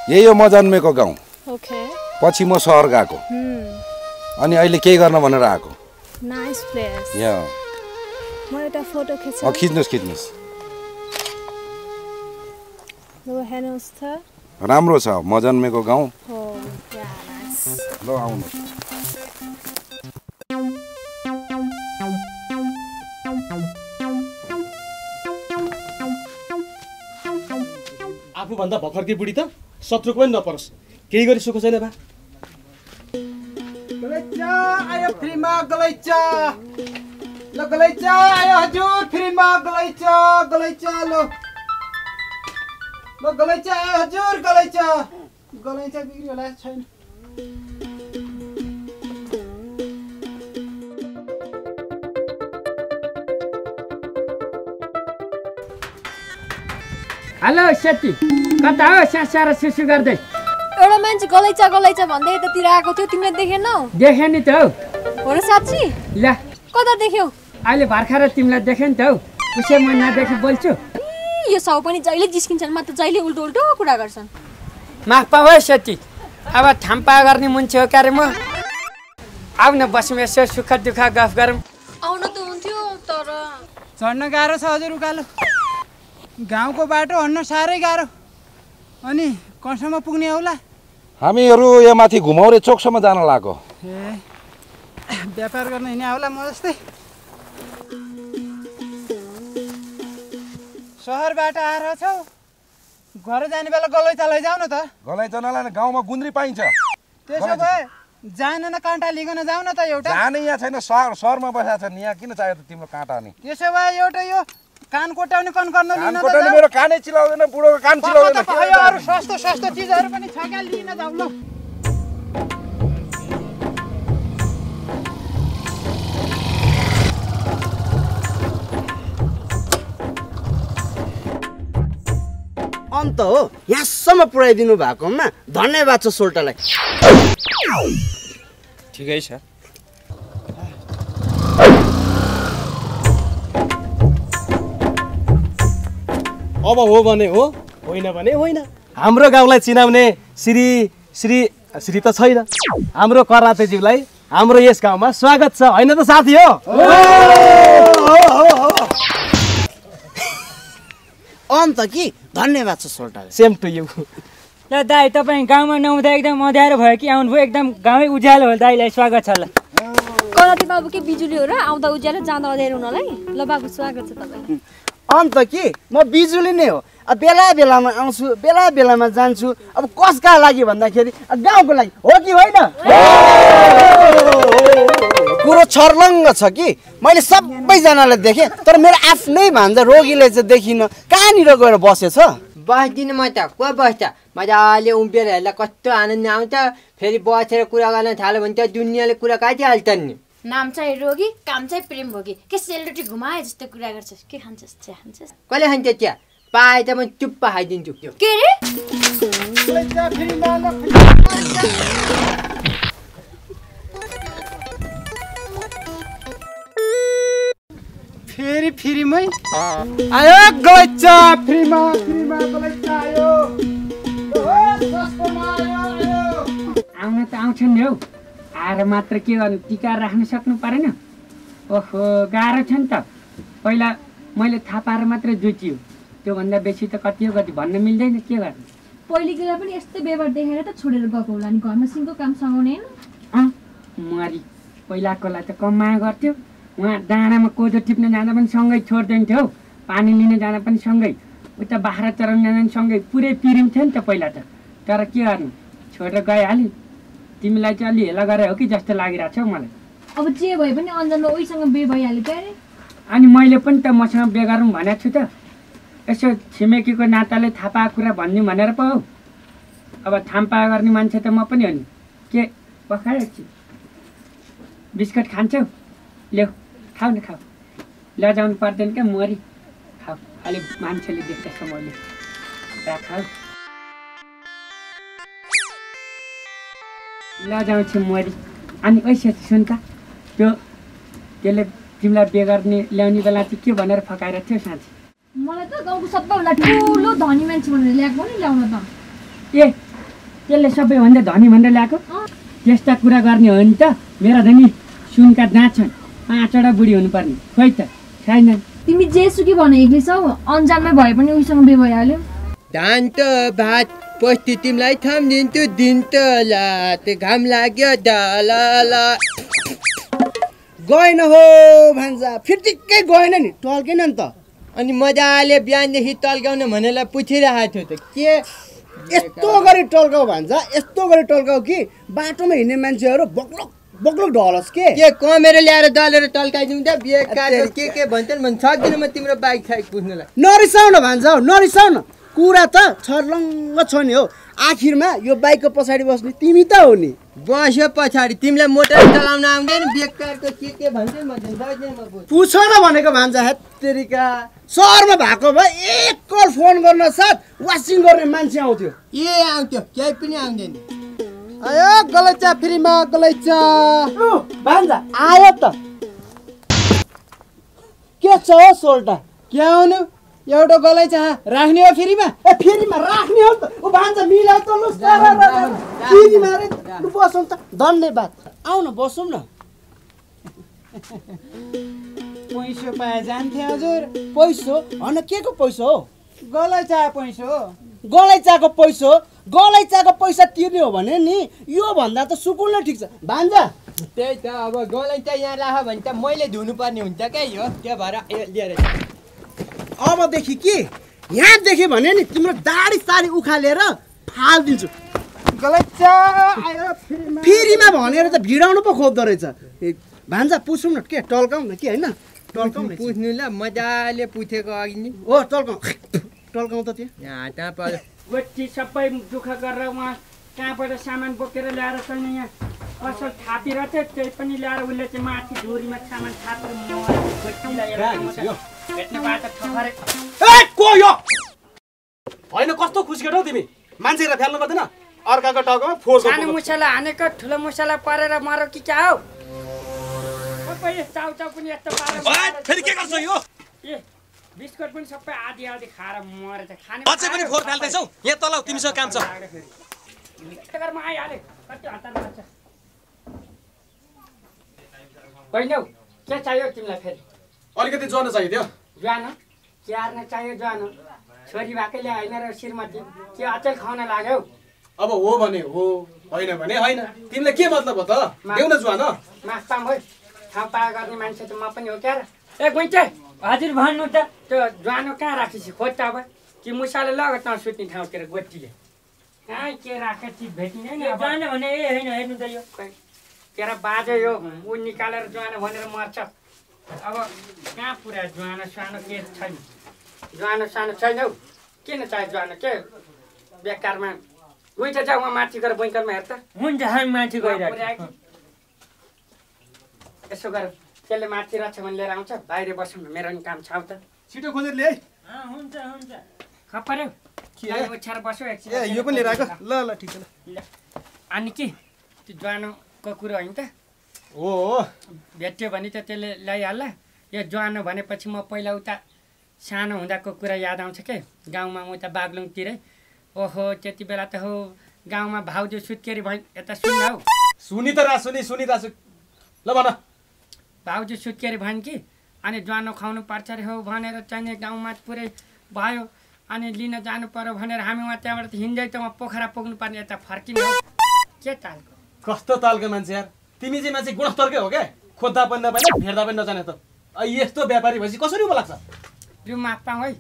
यही हो म जन्मेको गाउँ। ओके। पछि म सहर गएको। अनि अहिले के गर्न भनेर आएको? Nice place. या। म एउटा फोटो खिच्छु। खिच्नुस्। ल हेर्नुस् त। राम्रो छ म जन्मेको गाउँ। हो या नाइस। ल आउनु। आफूभन्दा भर्खरकी बुढी त शत्रुको पनि नपरोस्। केही गरी सुख छैन बा। गलैचा आयो फ्रीमा गलैचा। ल गलैचा आयो हजुर फ्रीमा गलैचा लो। ल गलैचा आयो हजुर गलैचा बिग्रियो होला छैन। हेलो सेती कता हो स्यासार सुसु गर्दै? एउटा मान्छे गलैचा भन्दै यतातिर आएको थियो, तिमीले देखेनौ? देखे नि त हौ। हो र साँच्ची? ल कता देख्यौ? अहिले भर्खर तिमीलाई देखेँ नि त हौ। उसै म नदेखि बोल्छु। यो साउ पनि जहिले जिस्किन्छन्, म त जहिले उल्टो कुरा गर्छन्। माफ पाऊ है सेती, अब थाम्पा गर्ने मान्छे हो क्यारे म। आउ न बसौँ यसो सुख दुःख गफ गरौँ। आउन त हुन्थ्यो तर चढ्न गाह्रो छ हजुर उकालो। गाउँको बाटो हन्न साह्रै गाह्रो। अनि कहाँसम्म पुग्ने होला? हामीहरू यो माथि घुमाउरे चोकसम्म जान लाग्यो। ए व्यापार गर्न हिँड्ने होला म जस्तै। सहरबाट आएर छौ, घर जाने बेला गलैचा लैजाऊ न त। गलैचा नलाने गाउँमा गुन्द्री पाइन्छ। त्यसो भए जान न काँटा लिगन जाऊ न त एउटा। जाने यहाँ छैन, सहरमा बसेको छ नि, यहाँ किन चाहियो त तिम्रो काँटा नि? त्यसो भए एउटा यो कान कोट्याउने कन्कर्न लिन त। मेरो कानै चिलाउँदैन, बुढोको कान चिलाउँदैन। अरू सस्तो चिजहरू पनि छ क्या, लिन जाऊ ल। अन्त हो यहाँसम्म पुर्याइदिनु भएकोमा धन्यवाद छ सोल्टालाई। ठिकै छ। अब हो भने हो, होइन भने होइन। हाम्रो गाउँलाई चिनाउने श्री त छैन। हाम्रो करातेज्यूलाई हाम्रो यस गाउँमा स्वागत छ, होइन त साथी हो? अन्त कि धन्यवाद छ सोल्टालाई। Same to you. ल दाइ तपाईँ गाउँमा नहुँदा एकदम अँध्यारो भयो कि आउनुभयो, एकदम गाउँै उज्यालो हो। दाइलाई स्वागत छ। ल कराते बाबु के बिजुली हो र? आउँदा उज्यालो जाँदा अँध्यारो हुनलाई? ल बाबु स्वागत छ तपाईँलाई। अन्त कि म बिजुली नै हो। अब बेला बेलामा आउँछु, बेला बेलामा जान्छु। अब कसका लागि भन्दाखेरि गाउँको लागि हो कि होइन? कुरो छर्लङ्ग छ कि मैले सबैजनालाई देखेँ, तर मेरो आफ्नै भान्जा रोगीले चाहिँ देखिनँ। कहाँनिर गएर बसेछ? बस्दिनँ म त। को बस्छ? मजाले उभिएर हेर्दा कस्तो आनन्द आउँछ। फेरि बसेर कुरा गर्न थाल्यो भने त दुनियाँले कुरा काटिहाल्छन् नि। नाम चाहिँ रोगी, काम चाहिँ प्रेम भोगी। के सेलरोटी घुमाए जस्तो कुरा गर्छस्? के खान्छस्? चिया खान्छस्? कसले खान्छ चिया? पाए त म चुप्प खाइदिन्छु। के रे? फेरि आयो गलैचा फ्रीमा गलैचा आयो। आउन त आउँछ नि हौ, आएर मात्र के गर्नु? टिका राख्न सक्नु परेन? ओहो गाह्रो छ नि त। पहिला मैले थाहा पाएर मात्र जुटियो, त्योभन्दा बेसी त कति हो कति भन्न मिल्दैन। के गर्नु? पहिले गेला पनि यस्तै व्यवहार देखेर त छोडेर गएको होला नि। घरमा सिङको काम सघाउने हैन? मरी पहिलाकोलाई त कम माया गर्थ्यो। उहाँ डाँडामा कोदो टिप्न जाँदा पनि सँगै छोडिदिन्थ्यो हौ, पानी लिन जाँदा पनि सँगै, उता बाख्रा चराउन जाँदा पनि सँगै। पुरै पिरिम थियो नि त पहिला त। तर के गर्नु, छोडेर गइहाल्यो। तिमीलाई चाहिँ अलि हेला गरे हो कि जस्तो लागिरहेको छ हौ मलाई। अब जे भए पनि अन्जानमा उहीसँग बिहे भइहाल्यो क्या अरे। अनि मैले पनि त मसँग बिहे गरौँ भनेको छु त। यसो छिमेकीको नाताले थाहा पाएको कुरा भनिदिउँ भनेर पो हौ। अब थाम्पा गर्ने मान्छे त म पनि हो नि। के पकाएको छु बिस्कुट खान्छौ? ल्याऊ खाऊ न खाऊ। लजाउनु पर्दैन क्या मरी खाऊ। अलि मान्छेले देख्दैछ मैले राख। लजाउँछु मरी। अनि ऐसे सुन त त्यसले तिमीलाई बिहे गर्ने ल्याउने बेला चाहिँ के भनेर फकाएर थियो साँच्ची? मलाई त गाउँको सबैभन्दा ठुलो धनी मान्छे भनेर ल्याएको नि ल्याउन त। ए त्यसले सबैभन्दा धनी भनेर ल्याएको? त्यस्ता कुरा गर्ने हो नि त। मेरा धनी सुनका दाँत छन् 5वटा बुढी हुनुपर्ने खोइ त छैन। तिमी जेसुकै भने एक्लै छौ अन्जानमै भए पनि उहीसँग बिहे भइहाल्यो। धान त भात पस्ती तिमीलाई थाम्दिन्छु दिन त लात घाम लाग्यो डाला। गएन हो भान्जा फिर्तिक्कै गएन नि टल्केन नि त। अनि मजाले बिहानदेखि टल्काउन भनेर पुछिरहेको थियो त के यस्तो गरी टल्काउ भान्जा यस्तो गरी टल्काउ कि बाटोमा हिँड्ने मान्छेहरू बक्लक बक्लक ढलोस् के कमेरो ल्याएर दलेर टल्काइदिउँ त बेकारको के भन्छन् भने सक्दिनँ म तिम्रो बाइक साइक पुज्नुलाई। नरिसाउ न भान्जा हो नरिसाउ न। कुरा त छर्लङ्ग छ नि हो। आखिरमा यो बाइकको पछाडि बस्ने तिमी त हो नि। बस्यो पछाडि तिमीलाई मोटर चलाउन आउँदैन बेकारको के भन्छन् भन्छ पुछ न भनेको भान्जा हेत्तेरिका। सहरमा भएको भए एक कल फोन गर्न साथ वासिङ गर्ने मान्छे आउँथ्यो। आउँथ्यो केही पनि आउँदैन। आयो गलैचा फ्रीमा गलैचा भान्जा आयो त। के छ हो सोल्टा? के आउनु एउटा गलैचा राख्ने हो फ्रीमा? ए फ्रीमा राख्ने हो त। ओ भान्जा मिलाउ त लु फ्रीमा रे लु बसौँ त। धन्यवाद आउ न बसौँ न। पैसो पाए जान्थे हजुर। पैसो होइन के को पैसो हो? गलैचा पैसो हो। गलैचाको पैसो? गलैचाको पैसा तिर्ने हो भने नि यो भन्दा त सुकुल नै ठिक छ भान्जा। त्यही त अब गलैचा यहाँ राख भने त मैले धुनुपर्ने हुन्छ क्या यो त्यो भएर लिएर। अबदेखि के यहाँ देख्यो भने नि तिम्रो दाढी साडी उखालेर फालिदिन्छु। गलैचा आयो फ्रीमा भनेर त भिडाउनु पो खोज्दो रहेछ। भान्जा पुछौँ न के टल्काउँ न के होइन टल्काउँ न पुछ्नु ल मजाले पुछेको अघि नि। हो टल्काउँ टल्काउँ त त्यो यहाँ पर्यो गोठी सबै दुःख गरेर उहाँ कहाँबाट सामान बोकेर ल्याएर चाहिँ यहाँ असल थापिरहेको थियो। त्यही पनि ल्याएर उसले चाहिँ माथि डोरीमा सामान थापेर भेट्ने बाटो ठफरे। ए को यो होइन कस्तो खुसी केटो तिमी मान्छेलाई फ्याल्नु पर्दैन अर्काको टाउकोमा फोर्स सानो मुसाला हानेको ठुलो मुसाला परेर मरो कि क्या हो? चाउचाउ पनि यस्तो पारेर फेरि के गर्छौ यो? ए बिस्कुट पनि सबै आधी आधी खाएर मरेछ। खाने अझै पनि फोहोर फाल्दैछौ? यहाँ तल तिमीसँग काम छ। घरमा आइहाले कति हतार लाग्छ। बहिनी के चाहियो तिमीलाई फेरि? अलिकति जोड्न चाहियो त्यो। ज्वानो स्याहार्न चाहियो ज्वानो। छोरी भएकैले होइन र श्रीमती के अचेल खुवाउन लाग्यो? अब हो भने हो होइन भने होइन। तिमीलाई के मतलब हो त? देऊ न ज्वानो। मास पाम हो ठाउँ पाए गर्ने मान्छे त म पनि हो क्या र? ए गुइटे हजुर भन्नु त त्यो ज्वानो कहाँ राखेपछि खोज त अब कि मुसाले लग त सुत्ने ठाउँतिर गोटीले कहाँ के राखेको चिज भेटिँदैन। ज्वानो भने ए होइन हेर्नु त यो तेरो बाजे यो ऊ निकालेर ज्वानो भनेर मर्छ। अब कहाँ पुरा ज्वानो सानो के छैन। ज्वानो सानो छैन हौ। किन चाहियो ज्वानो के बेकारमा गुइटे जाऊ म माथि गएर बैङ्करमा हेर त। हुन्छ हामी माथि गइरहेको। यसो गर त्यसले माथि रहेछ भने लिएर आउँछ बाहिर बसौँ न मेरो नि काम छ त। छिटो खोजेर ल्याइ। हुन्छ हुन्छ खप्पर्यो के ओछ्याएर बस्यो एकछिन। ए यो पनि लिएर आएको ल ल ठिक छ ल। अनि के त्यो ज्वानोको कुरो होइन त? हो भेट्यो भने त त्यसले ल्याइहाल्ला। यो ज्वानो भनेपछि म पहिला उता सानो हुँदाको कुरा याद आउँछ के गाउँमा म उता बागलुङतिरै। ओहो त्यति बेला त हो गाउँमा भाउजू सुत्केरी भयो। यता सुन्न हौ सुनि त रा सुनि रा ल भन। भाउजू सुत्केरी भन् कि अनि ज्वानो खुवाउनु पर्छ अरे हो भनेर चाहिँ गाउँमा पुरै भयो। अनि लिन जानु पर्यो भनेर हामी उहाँ त्यहाँबाट हिँड्दै त उहाँ पोखरा पुग्नु पर्ने यता फर्किनु हो। के तालको कस्तो तालको मान्छे यार तिमी चाहिँ मान्छे गुणस्तरकै हो क्या? खोज्दा पनि नपाएन भेट्दा पनि नजाने त यस्तो व्यापारी भएपछि कसरी पो लाग्छ? लु माफ पाऊँ है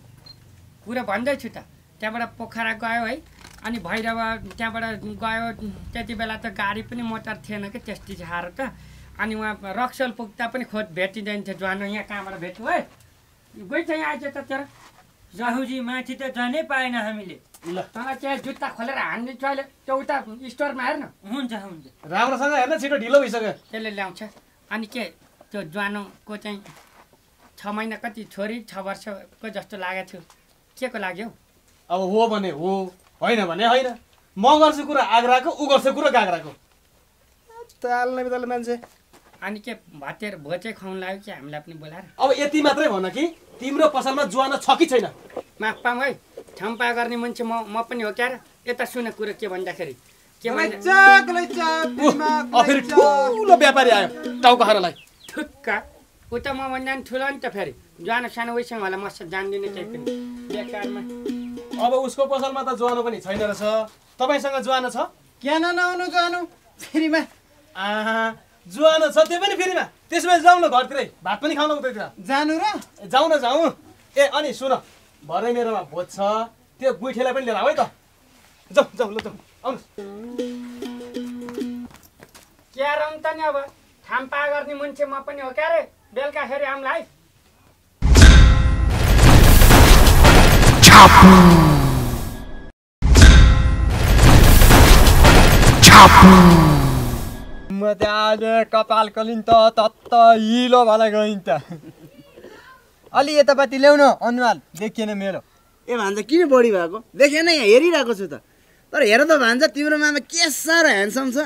कुरा भन्दैछु त। त्यहाँबाट पोखरा गयो है अनि भैरव त्यहाँबाट गयो। त्यति बेला त गाडी पनि मोटर थिएन कि त्यति झारो त। अनि उहाँ रक्सल पुग्दा पनि खोज भेटिँदैन थियो ज्वानो यहाँ कहाँबाट भेट्यो है गइछ यहाँ आइज त तेरो राहुजी माथि त जानै पाएन हामीले ल तँलाई चाहिँ जुत्ता खोलेर हान्दिन्छु अहिले त्यो उता स्टोरमा हेर्न हुन्छ हुन्छ राम्रोसँग हेर्न छिटो ढिलो भइसक्यो त्यसले ल्याउँछ अनि के त्यो ज्वानोको चाहिँ 6 महिना कति छोरी 6 वर्षको जस्तो लागेको थियो के को लाग्यो अब हो भने हो होइन भने होइन म गर्छु कुरा आग्राको ऊ गर्छ कुरा गाग्राको ताल्ने बिताल्ने मान्छे अनि के भातेर भोजे खुवाउनु लाग्यो कि हामीलाई पनि बोलाएर अब यति मात्रै भन कि तिम्रो पसलमा ज्वानो छ कि छैन माफ पाऊँ है ठम्पा गर्ने मान्छे म पनि हो क्या र यता सुन कुरो के भन्दाखेरि के फेरि ठुलो व्यापारी आयो टाउको खानलाई ठुक्का उता म भन्दा नि ठुलो नि त फेरि ज्वानो सानो उसँग होला म जान्दिनँ केही पनि बेकारमा अब उसको पसलमा त ज्वानो पनि छैन रहेछ तपाईँसँग ज्वानो छ किन नआउनु जानु फेरिमा ज्वानो छ त्यो पनि फेरिमा त्यसमा जाउँ न घरतिरै भात पनि खाउन उतैतिर जानु र जाउँ न जाउँ ए अनि सुन भरे मेरोमा भोज छ त्यो गुइठेलाई पनि लिएर आऊ है त जाउँ जाउँ ल जाउँ आउनु क्या रम त नि अब थाम्पा गर्ने मान्छे म पनि हो क्या रे बेलुकाखेरि हामीलाई म त आज कपाल कलिन त तत्त हिलो भएर गइन् त अलि यतापट्टि ल्याउन अनुहार देखिएन मेरो ए भान्जा किन बढी भएको देखेन यहाँ हेरिरहेको छु त तर हेर त भान्जा तिम्रो मामा के साह्रो ह्यान्डसम छ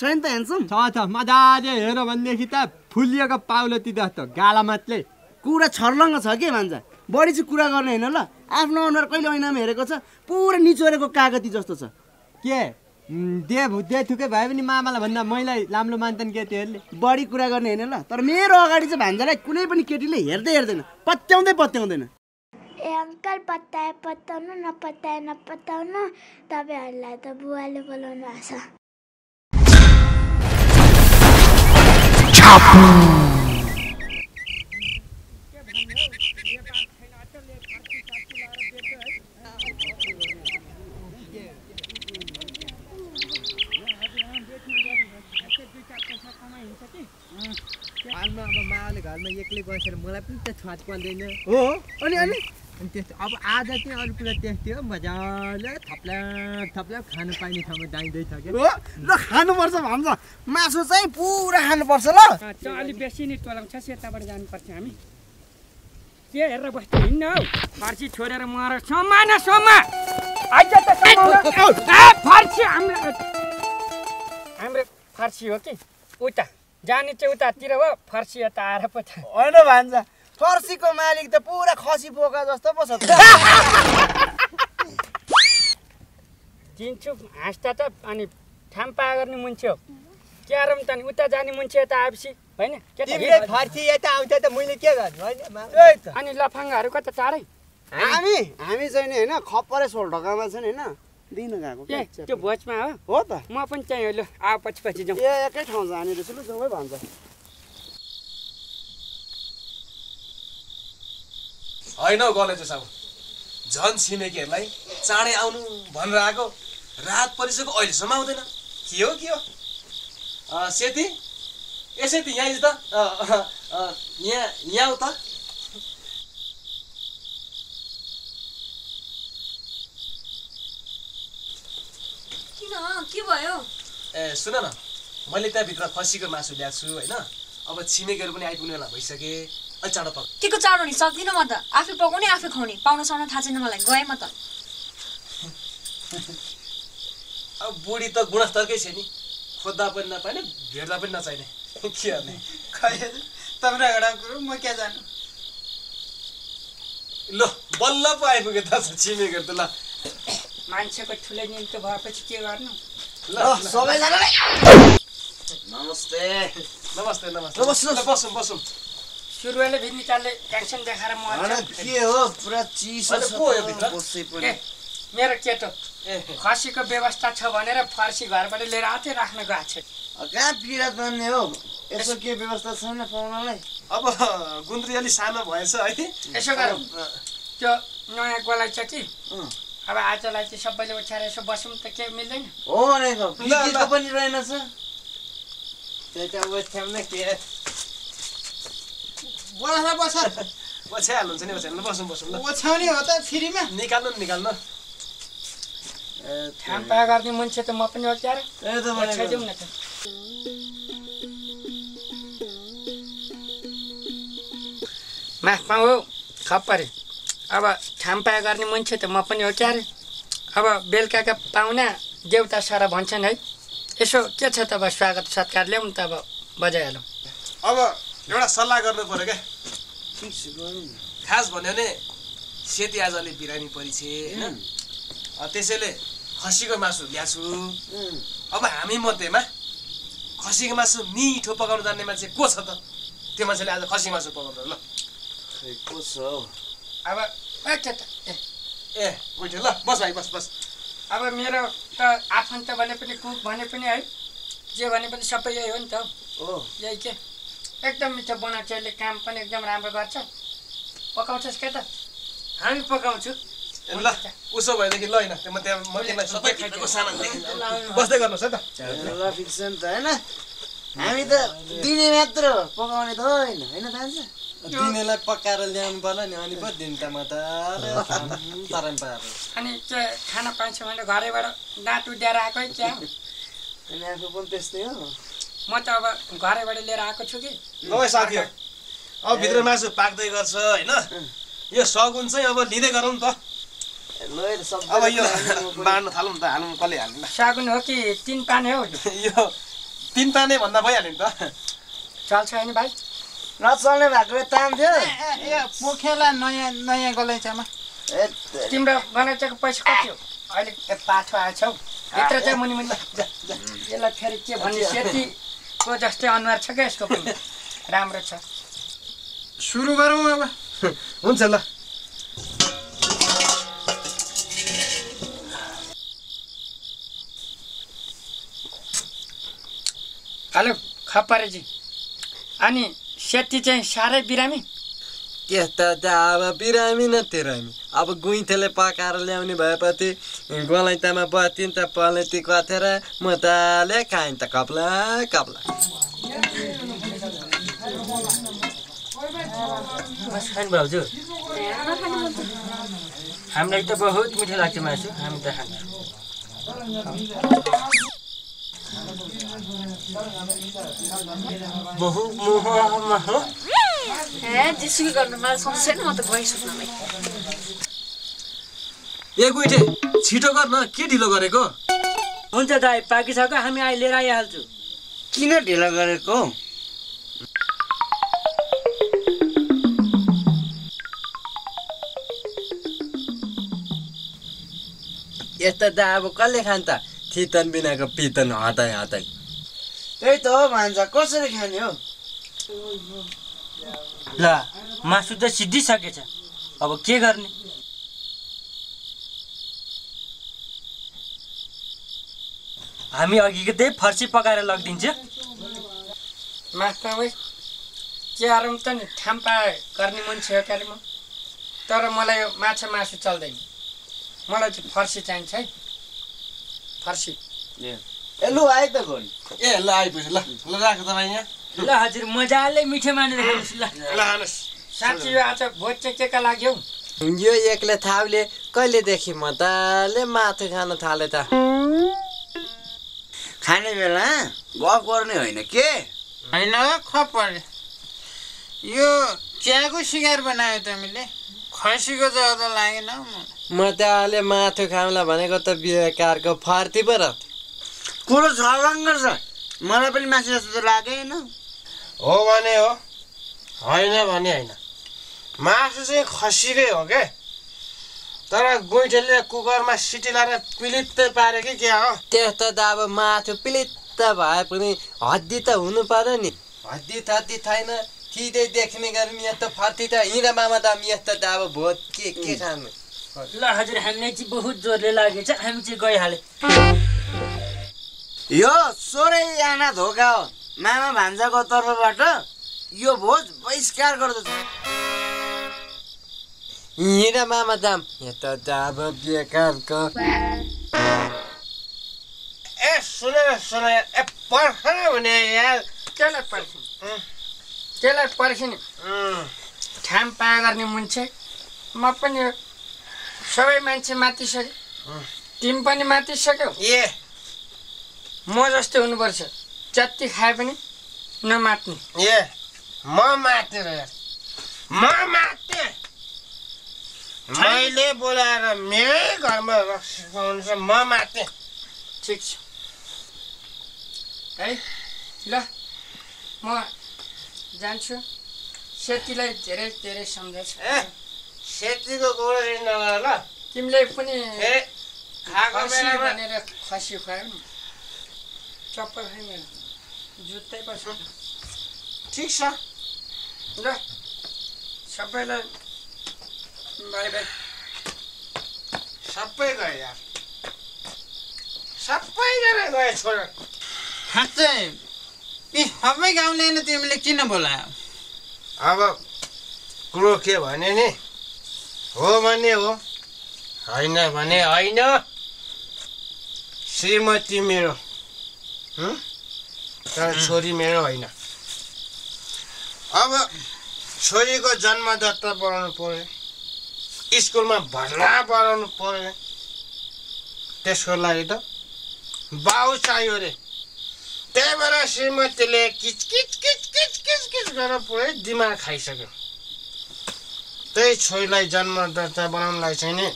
छैन त ह्यान्डसम छ मजाले हेर भनेदेखि त फुलिएको पाउलो तिर त गाला मात्रै कुरा छर्लङ्ग छ के भान्जा बढी चाहिँ कुरा गर्ने होइन ल आफ्नो अनुहार कहिले ऐनामा हेरेको छ पुरा निचोरेको कागती जस्तो छ के दे थुकै भए पनि मामालाई भन्दा मैलाई लाम्लो मान्छन् केटीहरूले बढी कुरा गर्ने होइन ल तर मेरो अगाडि चाहिँ भान्जालाई कुनै पनि केटीले हेर्दै हेर्दैन पत्याउँदैन ए अङ्कल पत्ताए पत्ताउनु नपत्ताए नपत्ताउनु तपाईँहरूलाई त बुवाले बोलाउनु भएको छ हालमा अब माले घरमा एक्लै बसेर मलाई पनि त छुवात पर्दैन हो अनि त्यस्तो अब आज चाहिँ अरू कुरा त्यस्तै हो मजाले थप्ला खानु पाइने ठाउँमा जाइँदैछ क्या ल खानुपर्छ भन्छ मासु चाहिँ पुरा खानुपर्छ ल त्यो अलिक बेसी नै टोलाउँछ यताबाट जानुपर्छ हामी के हेरेर बस्नु हिँड्न हौ फर्सी छोडेर मर सोमा न सोमा आइज त फर्सी हाम्रो फर्सी हो कि उता जाने चाहिँ उतातिर हो फर्सी यता आएर पो छ होइन भान्जा फर्सीको मालिक त पुरा खसी बोका जस्तो पो छ चिन्छु हाँस्दा त अनि थाम्पा गर्ने मान्छे हो क्यारम त नि उता जाने मान्छे यता आएपछि होइन फर्सी यता आउँछ त मैले के गर्नु होइन अनि लफाङ्गाहरू कता चाँडै हामी चाहिँ नि होइन खप्परै सोल ढकामा छ नि होइन दिन गएको त्यो भोजमा हो त म पनि चाहिँ ल आ पछि जाउँ एकै ठाउँ जाने रहेछ ल जाउँ है भन्छ होइन हौ गलेजो साहु झन् छिमेकीहरूलाई चाँडै आउनु भनेर आएको रात परिसक्यो अहिलेसम्म आउँदैन के हो सेती ए सेती यहाँ आइज त यहाँ आऊ त के भयो ए सुन न मैले त्यहाँभित्र खसीको मासु ल्याएको छु होइन अब छिमेकीहरू पनि आइपुग्ने बेला भइसके अलि चाँडो पक के को चाँडो नि सक्दिनँ म त आफै पकाउने आफै खुवाउने पाउन साउन थाहा छैन मलाई गएँ म त अब बुढी त गुणस्तरकै छ नि खोज्दा पनि नपाइने भेट्दा पनि नचाहिने के गर्ने तपाईँ एउटा कुरो म क्या जानु ल बल्ल पो आइपुग्यो त छिमेकीहरू त ल मान्छेको ठुलो निम्तो भएपछि के गर्नु ल सबैजनालाई नमस्ते बसौँ सुरुवाले भिन्नी चालले एक्सन देखाएर मर्छ के हो पुरा चिसो छ मेरो केटो खसीको व्यवस्था छ भनेर फर्सी घरबाट लिएर आथे राख्न गएको छ कहाँ पिरा तान्ने हो यसो के व्यवस्था छैन पाउनलाई अब गुन्द्री अलि सानो भएछ है यसो गरौँ त्यो नयाँ गोलाई छ कि अब आजलाई चाहिँ सबैले ओछ्याएर यसो बसौँ त के मिल्दैन हो नि पनि रहेनछ त्यो ओछ्याउन के बडा बस ओछ्याइहाल्नुहुन्छ नि ओछ्याउनु बस्नु बस्नु ल ओछ्याउने हो त फ्रीमा निकाल्नु थाम्पा गर्ने मान्छे त म पनि ओछ्याएर ओछ्याइदिउँ न त माफ पाऊ खप्परे अब थाम्पा गर्ने मान्छे त म पनि ओछ्याएर अब बेलुकाका पाहुना देउता सारा भन्छन् है यसो के छ त अब स्वागत सत्कार ल्याउँ त अब बजाइहालौँ अब एउटा सल्लाह गर्नु पर्यो क्या खास भन्यो भने सेती आज अलि बिरामी परिछे होइन त्यसैले खसीको मासु ल्याछु अब हामी मध्येमा खसीको मासु मिठो पकाउनु जान्ने मान्छे को छ त त्यो मान्छेले आज खसी मासु पकाउँछ ल को छ हौ अब ए उठ्यो ल बस भाइ बस अब मेरो त आफन्त भने पनि कुक भने पनि है जे भने पनि सबै यही हो नि त हो यही के एकदम मिठो बनाउँछले काम पनि एकदम राम्रो गर्छ पकाउँछस् के त हामी पकाउँछु ल उसो भएदेखि ल होइन म त्यसलाई सबै खाइदिएको सामान बस्दै गर्नुहोस् है त ल फिक्स नि त होइन हामी त दिने मात्र पकाउने त होइन होइन तान्छ दिनेलाई पकाएर ल्याउनु पर्ला नि अनि पो दिन त म त तराम पाएर अनि के खाना पाइन्छ भने घरैबाट दाँत उड्याएर आएको है क्या अनि आफू पनि त्यस्तै हो म त अब घरैबाट लिएर आएको छु कि ल साथी अब भित्र मासु पाक्दै गर्छ होइन यो सगुन चाहिँ अब लिँदै गरौँ नि त अब यो बाँड्नु थालौँ नि त हालौँ कसले हाल्नु ल सागुन हो कि 3 पाने हो यो 3 पाने भन्दा भइहाल्यो नि त चल्छ होइन भाइ नचल्ने भएको तान्थ्यो पोखेला नयाँ गलैँचामा तिम्रो गलैँचाको पैसा कति हो अहिले पाठो आएछौ भित्र चाहिँ मुनि यसलाई फेरि के भन्ने सेतीको जस्तै अनुहार छ क्या यसको पनि राम्रो छ सुरु गरौँ अब हुन्छ ल हेलो खप्परेजी अनि सेती चाहिँ साह्रै बिरामी त्यस्ता त अब बिरामी न तिरामी अब गुइँथेले पकाएर ल्याउने भएपछि गलैँचामा बस्थिन् त पलेटी कथेर मजाले खाइन् त कप्ला कप्ला खानु भाउजू हामीलाई त बहुत मिठो लाग्छ मासु हामी त खान्छौँ बहु मोहमा हो जेसुकै गर्नु मलाई समस्या छैन म त गइसक्नुलाई ए गुइठे छिटो गर न के ढिलो गरेको हुन्छ दाइ पाकिसक्यो हामी अहिले लिएर आइहाल्छु किन ढिलो गरेको यस्तो त अब कसले खान्छ थितन बिनाको पितन हताइ हताइ त्यही त हो भान्जा कसरी खाने हो ल मासु त सिद्धिसकेछ अब के गर्ने हामी अघिको त्यही फर्सी पकाएर लगिदिन्छ मास्टर भाइ के आराम त नि थाम्पा गर्ने मान्छे हो क्यारे म तर मलाई यो माछा मासु चल्दैन मलाई चाहिँ फर्सी चाहिन्छ है फर्सी ए लु आइ त गयो ए ल आइपुग्यो ल राख तपाईँ यहाँ ल हजुर मजाले मिठो मानेर खानुहोस् ल ल हानुहोस् साँच्ची यो आज भोज चाहिँ के का लाग्यो यो एक्लै थाउले कहिलेदेखि मजाले माथि खान थाले त खाने बेला गफ गर्ने होइन के होइन खप्परे यो चियाको सिगार बनायो तिमीले खसीको ज्यादा लागेन हौ मजाले माथि खाउँला भनेको त बेकारको फर्ती पो र कुरो छलङ्ग छ मलाई पनि मासु जस्तो त लागेन हो भने हो होइन भने होइन मासु चाहिँ खसीकै हो के तर गुइठेले कुकरमा सिटी लाएर पिलित्तै पारे कि क्या हो त्यस्तो त अब माथि पिलित्त भए पनि हड्डी त हुनु पर्यो नि हड्डी थड्डी छैन थिँदै देख्ने गरी यस्तो फर्ती त हिँड मामा त यस्तो त अब भोज के खानु ल हजुर हामीलाई चाहिँ बहुत जोरले लागेछ हामी चाहिँ गइहाले यो सोरै आना धोका हो मामा भान्जाको तर्फबाट यो भोज बहिष्कार गर्दछ हिँड मामा दाम यस्तो त अब बेकारको ए सुन ए पर्खन भने यार केलाई पर्खिने ठाम पाए गर्ने मुन्छे म पनि सबै मान्छे मातिसक्यो तिमी पनि मातिसक्यौ म जस्तो हुनुपर्छ जति खाए पनि नमात्ने म माते मैले बोलाएर मेरै घरमा रक्सी म माते ठिक छ है ल म जान्छु सेतीलाई धेरै धेरै सम्झाउँछु सेतीको गोडो नगर ल तिमीले पनि खाएको बेलामा भनेर खसी खुवायो नि चप्पल खाइ मेरो जुत्तै पर्छ ठिक छ ल सबैलाई बाई बाई सबै गए यार सबैजना गए छोड खाँच्चै यी सबै गाउँले तिमीले किन बोलायो अब कुरो के भने नि हो भने हो होइन भने होइन श्रीमती मेरो तर छोरी मेरो होइन अब छोरीको जन्मदत्ता बनाउनु पर्यो स्कुलमा भर्ना बनाउनु पर्यो त्यसको लागि त बाउ चाहियो रे त्यही भएर श्रीमतीले किचकिच गरेर पुरै दिमाग खाइसक्यो त्यही छोरीलाई जन्मदत्ता बनाउनलाई चाहिँ नि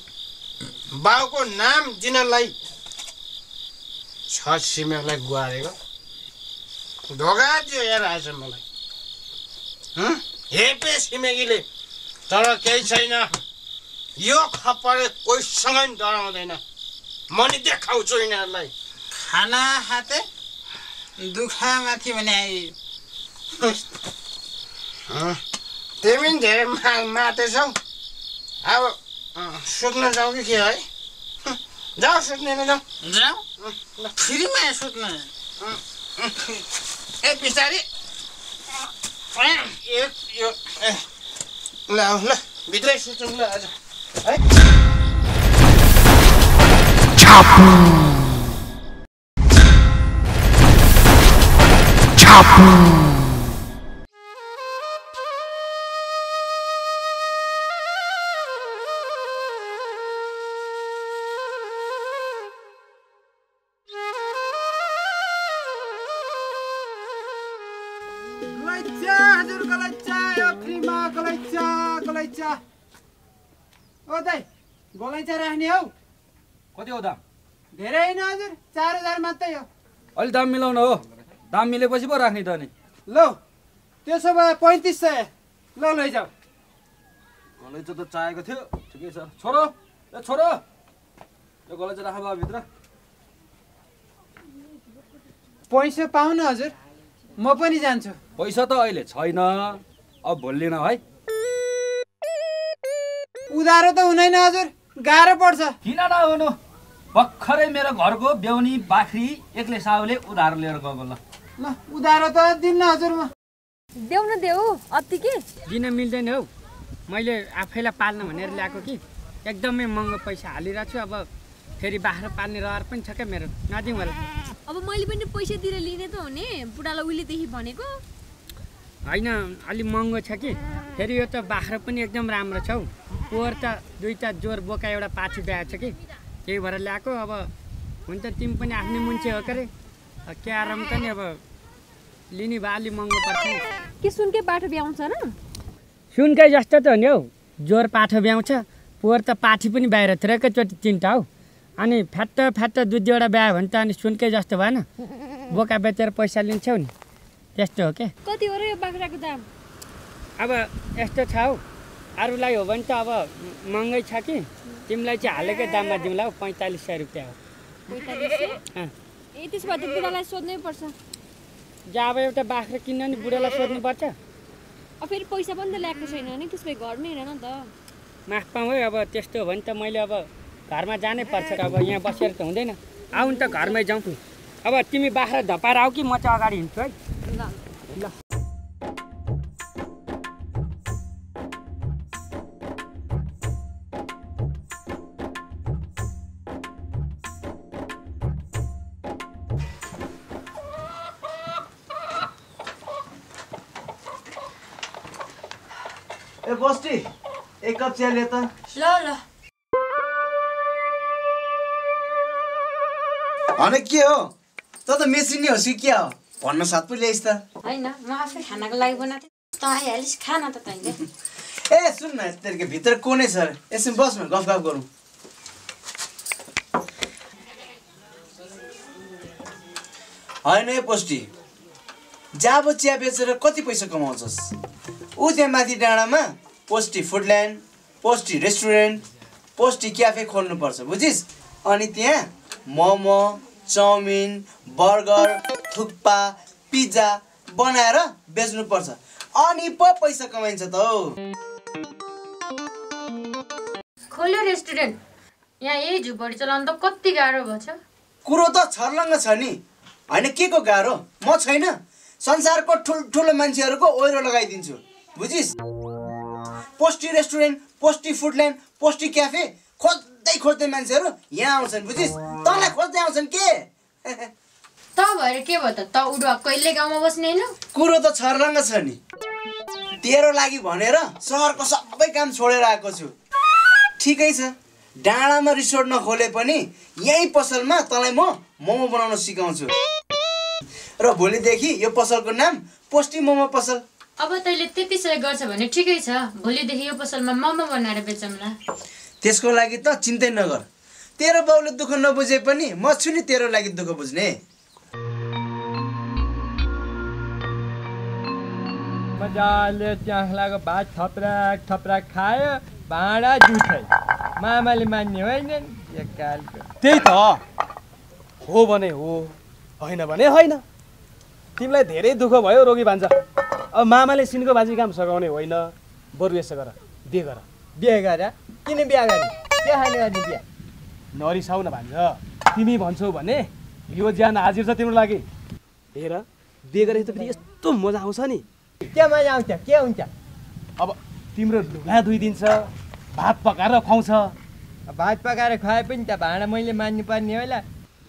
बाउको नाम दिनलाई छ छिमेकलाई गुहारेको धोका दियो यार आज मलाई हेपे छिमेकीले तर केही छैन यो खप्पडे कोहीसँग नि डराउँदैन म नि देखाउँछु यिनीहरूलाई खाना खाते दुःखमाथि भने तिमी पनि धेरै मातेछौ अब सुत्न जाऊ कि के है जाऊ सुत्ने जाऊ फ्रीमा सुत्न ए पछाडि ल ल भित्रै सुतौँ ल आज है हजुर गलैँचा यो फ्रीमा गलैँचा ओ दाइ गलैँचा राख्ने हौ कति हो दाम धेरै होइन हजुर 4000 मात्रै हो अलि दाम मिलाउनु हो दाम मिलेपछि पो राख्ने त नि ल त्यसो भए 3500 ल लैजाऊ गलैँचा त चाहिएको थियो ठिकै छ छोरो यो गलैँचा राख बा भित्र पैसा पाउनु हजुर म पनि जान्छु पैसा त अहिले छैन अब भोलि लिन है उधारो त हुँदैन हजुर गाह्रो पर्छ किन नहुनु भर्खरै मेरो घरको ब्याउनी बाख्री एक्लै साहुले उधारो लिएर गएको ल उधारो त दिन्न हजुर म देऊ न देऊ अत्तिकै दिन मिल्दैन हौ मैले आफैलाई पाल्न भनेर ल्याएको कि एकदमै महँगो पैसा हालिरहेको छु अब फेरि बाख्रा पाल्ने रहर पनि छ क्या मेरो नदिउँ होला अब मैले पनि पैसा दिएर लिने त हो नि बुढालाई उहिलेदेखि भनेको होइन अलि महँगो छ कि फेरि यो त बाख्रा पनि एकदम राम्रो छ हौ पोहोर त दुईटा जोर बोका एउटा पाछी ब्याएको छ कि त्यही भएर ल्याएको अब हुन्छ तिमी पनि आफ्नै मुन्छे हो के अरे क्यारम त नि अब लिने भए अलि महँगो पर्छ नि के सुनकै पाठो ब्याउँछ र सुनकै जस्तो त हो नि हौ जोर पाठो ब्याउँछ पोहोर त पाठी पनि बाहिर थियो एकैचोटि 3टा हौ अनि फ्याट्ट दुई दुईवटा ब्यायो भने त अनि सुनकै जस्तो भएन बोका बेचेर पैसा लिन्छौ नि त्यस्तो हो क्या कति हो र यो बाख्राको दाम अब यस्तो छ हौ अरूलाई हो भने त अब महँगै छ कि तिमीलाई चाहिँ हालेकै दाममा दिउँला हौ 4500 रुपियाँ हो 4500 ए त्यसो भए त बुढालाई सोध्नै पर्छ जा अब एउटा बाख्रा किन्न नि बुढालाई सोध्नुपर्छ अब फेरि पैसा पनि त ल्याएको छैन नि त्यसो भए घरमै हेर न त माफ पाऊँ है अब त्यस्तो हो भने त मैले अब घरमा जानै पर्छ अब यहाँ बसेर त हुँदैन आऊ नि त घरमै जाउँ अब तिमी बाख्रा धपाएर आऊ कि म चाहिँ अगाडि हिँड्छु है ल ए बस्टी एक कप चिया ले त ल ल अनि के हो त मेसिनी होस् कि के हो भन्न साथ पो ल्याइस् त हैन म आफै खानाको लागि बनाएको थिएँ त आइहालिस् खाना त तैँले ए सुन न तेरिको भित्र को नै छ यसो बस न गफ गरौँ होइन ए पोस्टी जाब चिया बेचेर कति पैसा कमाउँछस् ऊ त्यहाँ माथि डाँडामा पोस्टी फुडल्यान्ड पोस्टी रेस्टुरेन्ट पोस्टी क्याफे खोल्नुपर्छ बुझिस् अनि त्यहाँ मोमो चाउमिन बर्गर थुक्पा पिज्जा बनाएर बेच्नुपर्छ अनि पो पैसा कमाइन्छ त हौ खोल्यो रेस्टुरेन्ट यहाँ यही झुपडी चलाउनु त कति गाह्रो भएछ कुरो त छर्लङ्ग छ नि होइन के को गाह्रो म छैन संसारको ठुल्ठुलो मान्छेहरूको ओइरो लगाइदिन्छु बुझिस् पोस्टी रेस्टुरेन्ट पोस्टी फुडल्यान्ड पोस्टी क्याफे खोज्दै मान्छेहरू यहाँ आउँछन् बुझिस् तँलाई खोज्दै आउँछन् के त भएर के भयो त उडुवा कहिले गाउँमा बस्ने होइन कुरो त छर्लङ्ग छ नि तेरो लागि भनेर सहरको सबै काम छोडेर आएको छु ठिकै छ डाँडामा रिसोर्ट नखोले पनि यही पसलमा तँलाई म मोमो बनाउन सिकाउँछु र भोलिदेखि यो पसलको नाम पोस्टी मोमो पसल अब तैँले त्यति सहयोग गर्छ भने ठिकै छ भोलिदेखि यो पसलमा मोमो बनाएर बेचौँला त्यसको लागि त चिन्तै नगर तेरो बाउले दुःख नबुझे पनि म छु नि तेरो लागि दुःख बुझ्ने मजाले च्याख्लाको भात थप्राक खायो भाँडा जुठै मामाले मान्ने होइन त्यही त हो भने हो होइन भने होइन तिमीलाई धेरै दुःख भयो रोगी भान्जा अब मामाले सिनको भाजी काम सघाउने होइन बरु यसो गर बिहे गर किन बिहा गर्ने के खाने गर्ने बिहा नरिसाउ न भान्जा तिमी भन्छौ भने यो ज्यान हाजिर छ तिम्रो लागि हेर बिहे गरेर त फेरि यस्तो मजा आउँछ नि के मजा आउँछ के हुन्छ अब तिम्रो लुगा धोइदिन्छ भात पकाएर खुवाउँछ भात पकाएर खुवाए पनि त भाँडा मैले मान्नुपर्ने होला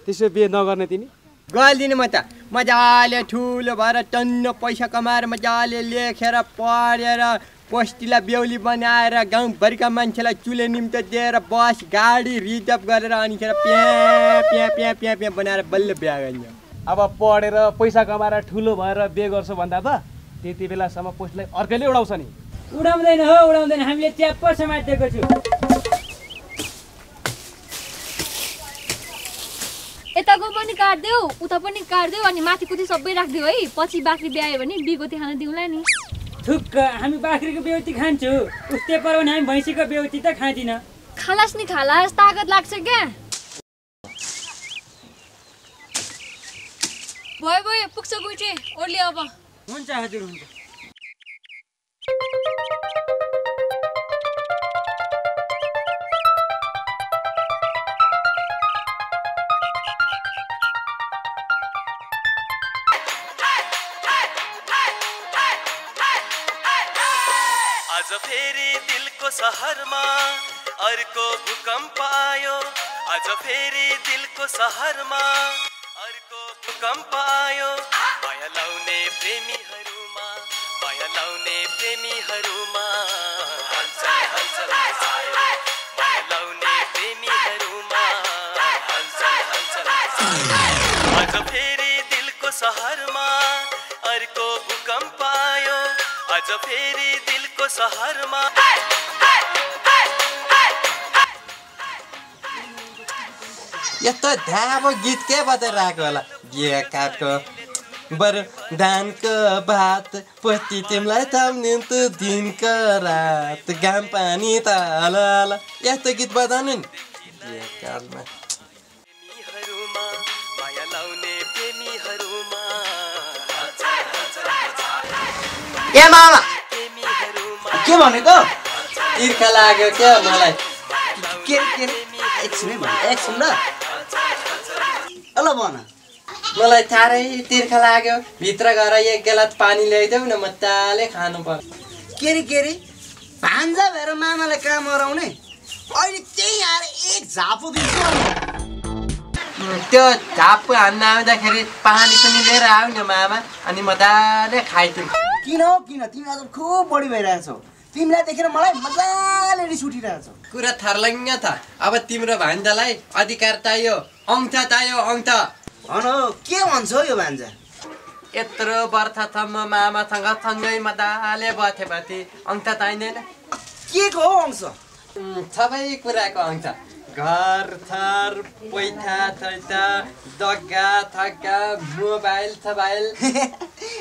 त्यसो बिहे नगर्ने तिमी गरिदिनु म त मजाले ठुलो भएर टन्न पैसा कमाएर मजाले लेखेर पढेर पोस्टीलाई बेहुली बनाएर गाउँभरिका मान्छेलाई चुले निम्तो दिएर बस गाडी रिजर्भ गरेर अनिखेर प्या बनाएर बल्ल बिहा गर्ने अब पढेर पैसा कमाएर ठुलो भएर बिहे गर्छु भन्दा त त्यति बेलासम्म पोस्टलाई अर्कैले उडाउँछ नि उडाउँदैन हो उडाउँदैन हामीले च्याप्प समातेको छु यताको पनि काट्देऊ उता पनि काट्देऊ अनि माथि कुथि सबै राख्देऊ है पछि बाख्री ब्यायो भने बिगोती खान दिउँला नि थुक्क हामी बाख्रीको बेउती खान्छु उस्तै पराउने हामी भैँसीको बेउती त खाँदिन खालास नि खालास तागत लाग्छ क्या भयो पुग्छ गुइटे ओर्ली अब हुन्छ हजुर हुन्छ आज फेरि दिलको सहरमा अर्को भूकम्प आयो आज फेरि दिलको सहरमा अर्को भूकम्प आयो माया लाउने प्रेमीहरूमा हलचल हलचल आयो माया लाउने प्रेमीहरूमा हलचल आज फेरि दिलको सहरमा अर्को भूकम्प आयो आज फेरि दिलको सहरमा यस्तो ध्याब गीत के बजाइरहेको होला बिहे काटको बरु धानको भात पोस्टी तिमीलाई थाम्ने त दिनको रात घाम पानी त हल यस्तो गीत बजाउनु नि बिहे कालमा माया लाउने प्रेमीहरूमा ए मामा के भनेको ईर्खा लाग्यो क्या मलाई के एकछिन ल ल भन मलाई साह्रै तिर्खा लाग्यो भित्र गएर एक गिलास पानी ल्याइदेऊ न मजाले खानु पर्छ के रे भान्जा भएर मामालाई काम गराउने अहिले त्यही आएर एक झापो दिन्छु त्यो झापु हान्न आउँदाखेरि पानी पनि लिएर आऊ न मामा अनि मजाले खाइदिउँ किन तिमी अझ खुब बढी भइरहेछौ तिमीलाई देखेर मलाई मजाले रिस उठिरहेछ। कुरा थर्लङ्ग छ। अब तिम्रो भान्जालाई अधिकार चाहियो, अंगठा चाहियो, अंगठा। भन के भन्छ यो भान्जा? यत्रो वर्षसम्म मामासँग सँगै मजाले बसेपछि अंगठा चाहिँदैन? के को हो अंश? सबै कुराको अंश। घर थर पैसा थैसा जग्गा थग्गा मोबाइल सोबाइल।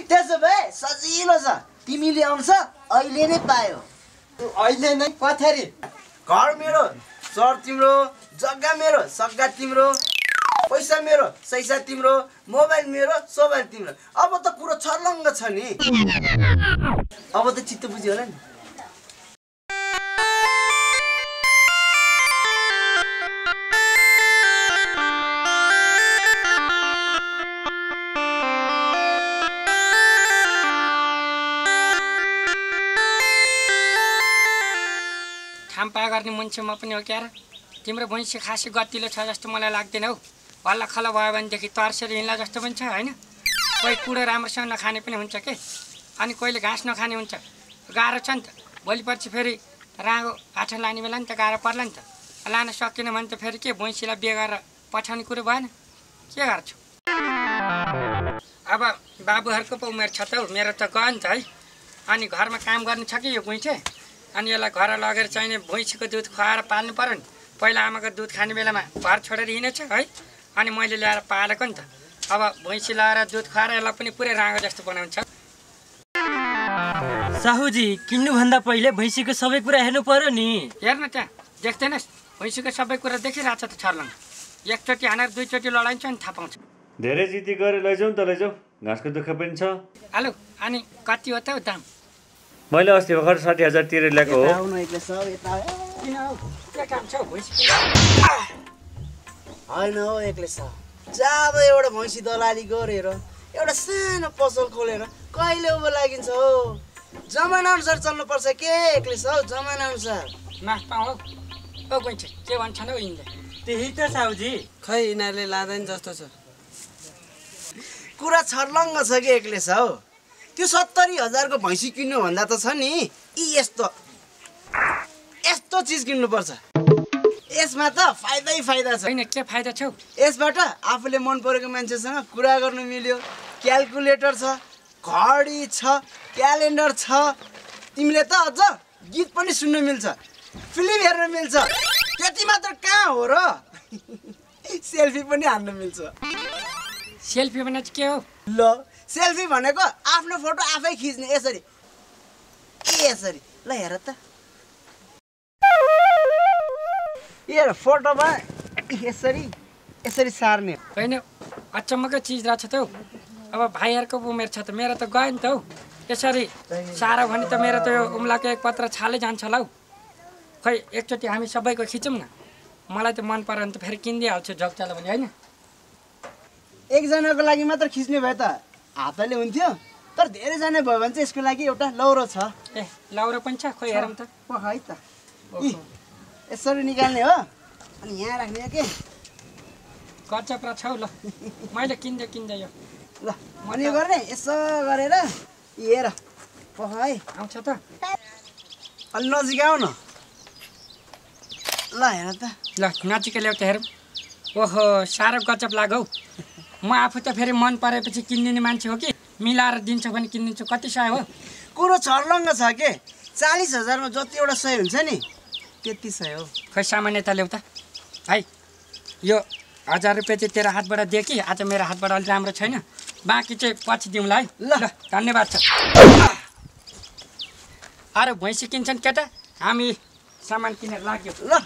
त्यसो भए सजिलो छ, तिमीले अंश अहिले नै पायो। अहिले नै पथरी? घर मेरो, सर तिम्रो, जग्गा मेरो, सग्गा तिम्रो, पैसा मेरो, सैसा तिम्रो, मोबाइल मेरो, सोबाइल तिम्रो। अब त कुरो छर्लङ्ग छ नि। अब त चित्त बुझ्यो होला नि। खाम्पा गर्ने मान्छे म पनि हो क्या र? तिम्रो भैँसी खासै गतिलो छ जस्तो मलाई लाग्दैन हौ। हल्ला खल्ला भयो भनेदेखि तर्सेर हिँड्ला जस्तो पनि छ होइन? कोही कुडो राम्रोसँग नखाने पनि हुन्छ के, अनि कोहीले घाँस नखाने हुन्छ। गाह्रो छ नि त। भोलि पर्सि फेरि राँगो आठा लाने बेला नि त गाह्रो पर्ला नि त। लान सकेन भने त फेरि के भैँसीलाई बिहे गरेर पठाउने कुरो भएन? के गर्छु? अब बाबुहरूको पो उमेर छ त हौ, मेरो त गयो नि त है। अनि घरमा काम गर्नु छ कि यो भैँसे, अनि यसलाई घर लगेर चाहिने भैँसीको दुध खुवाएर पाल्नु पर्यो नि। पहिला आमाको दुध खाने बेलामा घर छोडेर हिँडेछ है, अनि मैले ल्याएर पालेको नि त। अब भैँसी लगाएर दुध खुवाएर यसलाई पनि पुरै राँगो जस्तो बनाउँछ। साहुजी, किन्नुभन्दा पहिले भैँसीको सबै कुरा हेर्नु पर्यो नि। हेर्न त्यहाँ देख्दैनस्, भैँसीको सबै कुरा देखिरहेछ त छर्लङ। एकचोटि हानेर दुईचोटि लडाइन्छ नि थाहा पाउँछ। धेरै जिती गरेर लैजाउँ त लैजाउँ, घाँसको दुःख पनि छ। हेलो, अनि कति हो त हौ दाम? मैले अस्ति भर्खर 60,000 तिरेर ल्याएको हो। होइन हौ एक्लै छ। जब एउटा भैँसी दलाली गरेर एउटा सानो पसल खोलेर कहिले उभो लागिन्छ हो? जमाना अनुसार चल्नुपर्छ के एक्लै छ हौ, जमाना अनुसार। माफ पाऊ हौ। ओ गइन्छ के भन्छन् हौ यिनले? त्यही त साहुजी। खै यिनीहरूले लाँदैन जस्तो छ। कुरा छर्लङ्ग छ कि एक्लै छ हौ। त्यो 70,000 को भैँसी किन्नु भन्दा त छ नि यस्तो चिज किन्नुपर्छ। यसमा त फाइदै फाइदा छ। हैन के फाइदा छ? यसबाट आफूले मन परेको मान्छेसँग कुरा गर्नु मिल्यो, क्याल्कुलेटर छ, घडी छ, क्यालेन्डर छ। तिमीले त अझ गीत पनि सुन्न मिल्छ, फिल्म हेर्न मिल्छ। त्यति मात्र कहाँ हो र? सेल्फी पनि हान्न मिल्छ। सेल्फी भने के हो? ल सेल्फी भनेको आफ्नो फोटो आफै खिच्ने। यसरी यसरी ल हेर त, हेर फोटोमा यसरी यसरी सार्ने। होइन अचम्मकै चिज रहेछ त हौ। अब भाइहरूको उमेर छ त, मेरो त गयो नि त हौ। यसरी सारो भने त मेरो त यो उम्लाको एक पत्र छालै जान्छ होला हौ। खै एकचोटि हामी सबैको खिचौँ न। मलाई त मन पऱ्यो भने त फेरि किनिदिइहाल्छु झोकचाला भने होइन। एकजनाको लागि मात्र खिच्ने भए त हातले हुन्थ्यो, तर धेरैजना भयो भने चाहिँ यसको लागि एउटा लौरो छ। ए लौरो पनि छ? खोइ हेरौँ त। है त यसरी निकाल्ने हो, अनि यहाँ राख्ने के कच्चाप्रा छ हौ। ल मैले किन्दै यो ल अनि यो गर्ने यसो गरेर हेर है आउँछ त। अलि नजिक आऊ न। ल हेर त। ल नजिकै ल्याउ त हेरौँ। ओहो साह्रो गजब लाग्यो हौ। म आफू त फेरि मन परेपछि किनिदिने मान्छे हो कि, मिलाएर दिन्छ भने किनिदिन्छु। कति सय हो? कुरो छर्लङ्ग छ के। 40,000 मा जति एउटा सय हुन्छ नि त्यति सय हो। खै सामान्य त ल्याउ त भाइ। यो 1000 रुपियाँ चाहिँ तेरो हातबाट दिए कि आज मेरो हातबाट अलिक राम्रो छैन, बाँकी चाहिँ पछि दिउँला है। ल धन्यवाद छ। अरे भैँसी किन्छन् केटा, हामी सामान किनेर लाग्यो। ल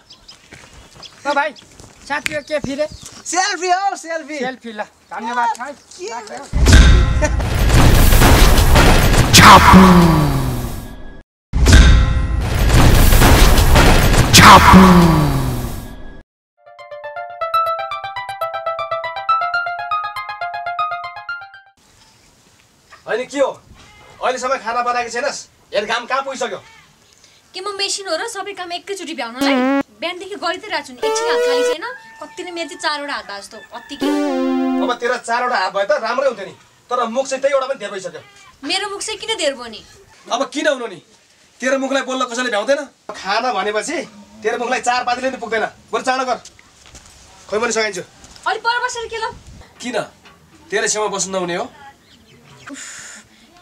ओ भाइ साथी हो के फिरे? सेल्फी हो सेल्फी। सेल्फी ल धन्यवाद छ है। अनि के हो अहिलेसम्म खाना बनाएको छैनस्? यहाँ काम कहाँ पुगिसक्यो? के म मेसिन हो र सबै काम एकैचोटि भ्याउनलाई? बिहानदेखि गरिदिइरहेको छु नि, एकछिन हात खाली छैन। कतिले मेरो चाहिँ 4वटा हात जस्तो अति के। अब तेरो 4वटा हात भए त राम्रै हुन्थ्यो नि, तर मुख चाहिँ त्यही एउटा पनि धेर भइसक्यो। मेरो मुख चाहिँ किन धेर भयो नि? अब किन हुनु नि? तेरो मुखलाई बोल्न कसैले भ्याउँदैन? खाना भनेपछि तेरो मुखलाई 4 पातीले नि पुग्दैन। बरु चाँडो गर। खोइ पनि सकिन्छु। अलि पर बसेर के ल? किन? तेरो छेउमा बस्नु नहुने हो?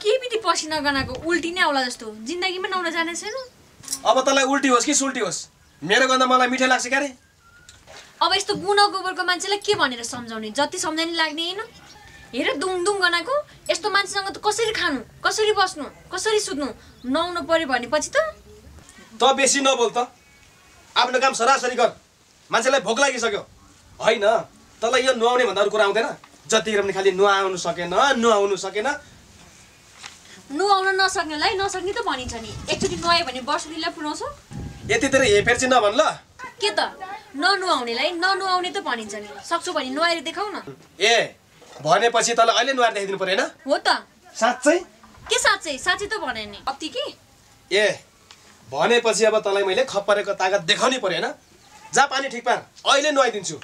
के बिति पसिना गनाको उल्टी नै आउला जस्तो जिन्दगीमा नहुन जाने छैन। अब तँलाई उल्टी होस् कि सुल्टी होस्, मेरो गन्ध मलाई मिठो लाग्छ क्यारे? अब यस्तो गुना गोबरको मान्छेलाई के भनेर सम्झाउने? जति सम्झाउने लाग्ने हैन। हेर दुङदुङ गनाको यस्तो मान्छेसँग त कसरी खानु, कसरी बस्नु, कसरी सुत्नु नआउनु पर्यो भनेपछि त बेसी नबोल त। आफ्नो काम सरासरी गर। मान्छेलाई भोक लागिसक्यो। होइन, तँलाई यो नुहाउने भन्दा अरू कुरा आउँदैन? जतिखेर पनि खालि नुहाउनु सकेन। नुहाउन नसक्नेलाई नसक्ने त भनिन्छ नि। एकचोटि नुहायो भने वर्षदिनलाई पुर्याउँछ। यति तेरो हेरफेर चाहिँ नभन् ल। के त ननुहाउनेलाई ननुहाउने त भनिन्छ नि। सक्छौ भने नुहाएर देखाउ न। ए भनेपछि तँलाई अहिले नुहाएर देखाइदिनु पर्यो हैन? हो त। साँच्चै? के साँच्चै? साँच्चै त भने नि। अति के? ए भनेपछि अब तँलाई मैले खप्परेको तागत देखाउनै पर्यो हैन? जा पानी ठिक पार, अहिले नुहाइदिन्छु।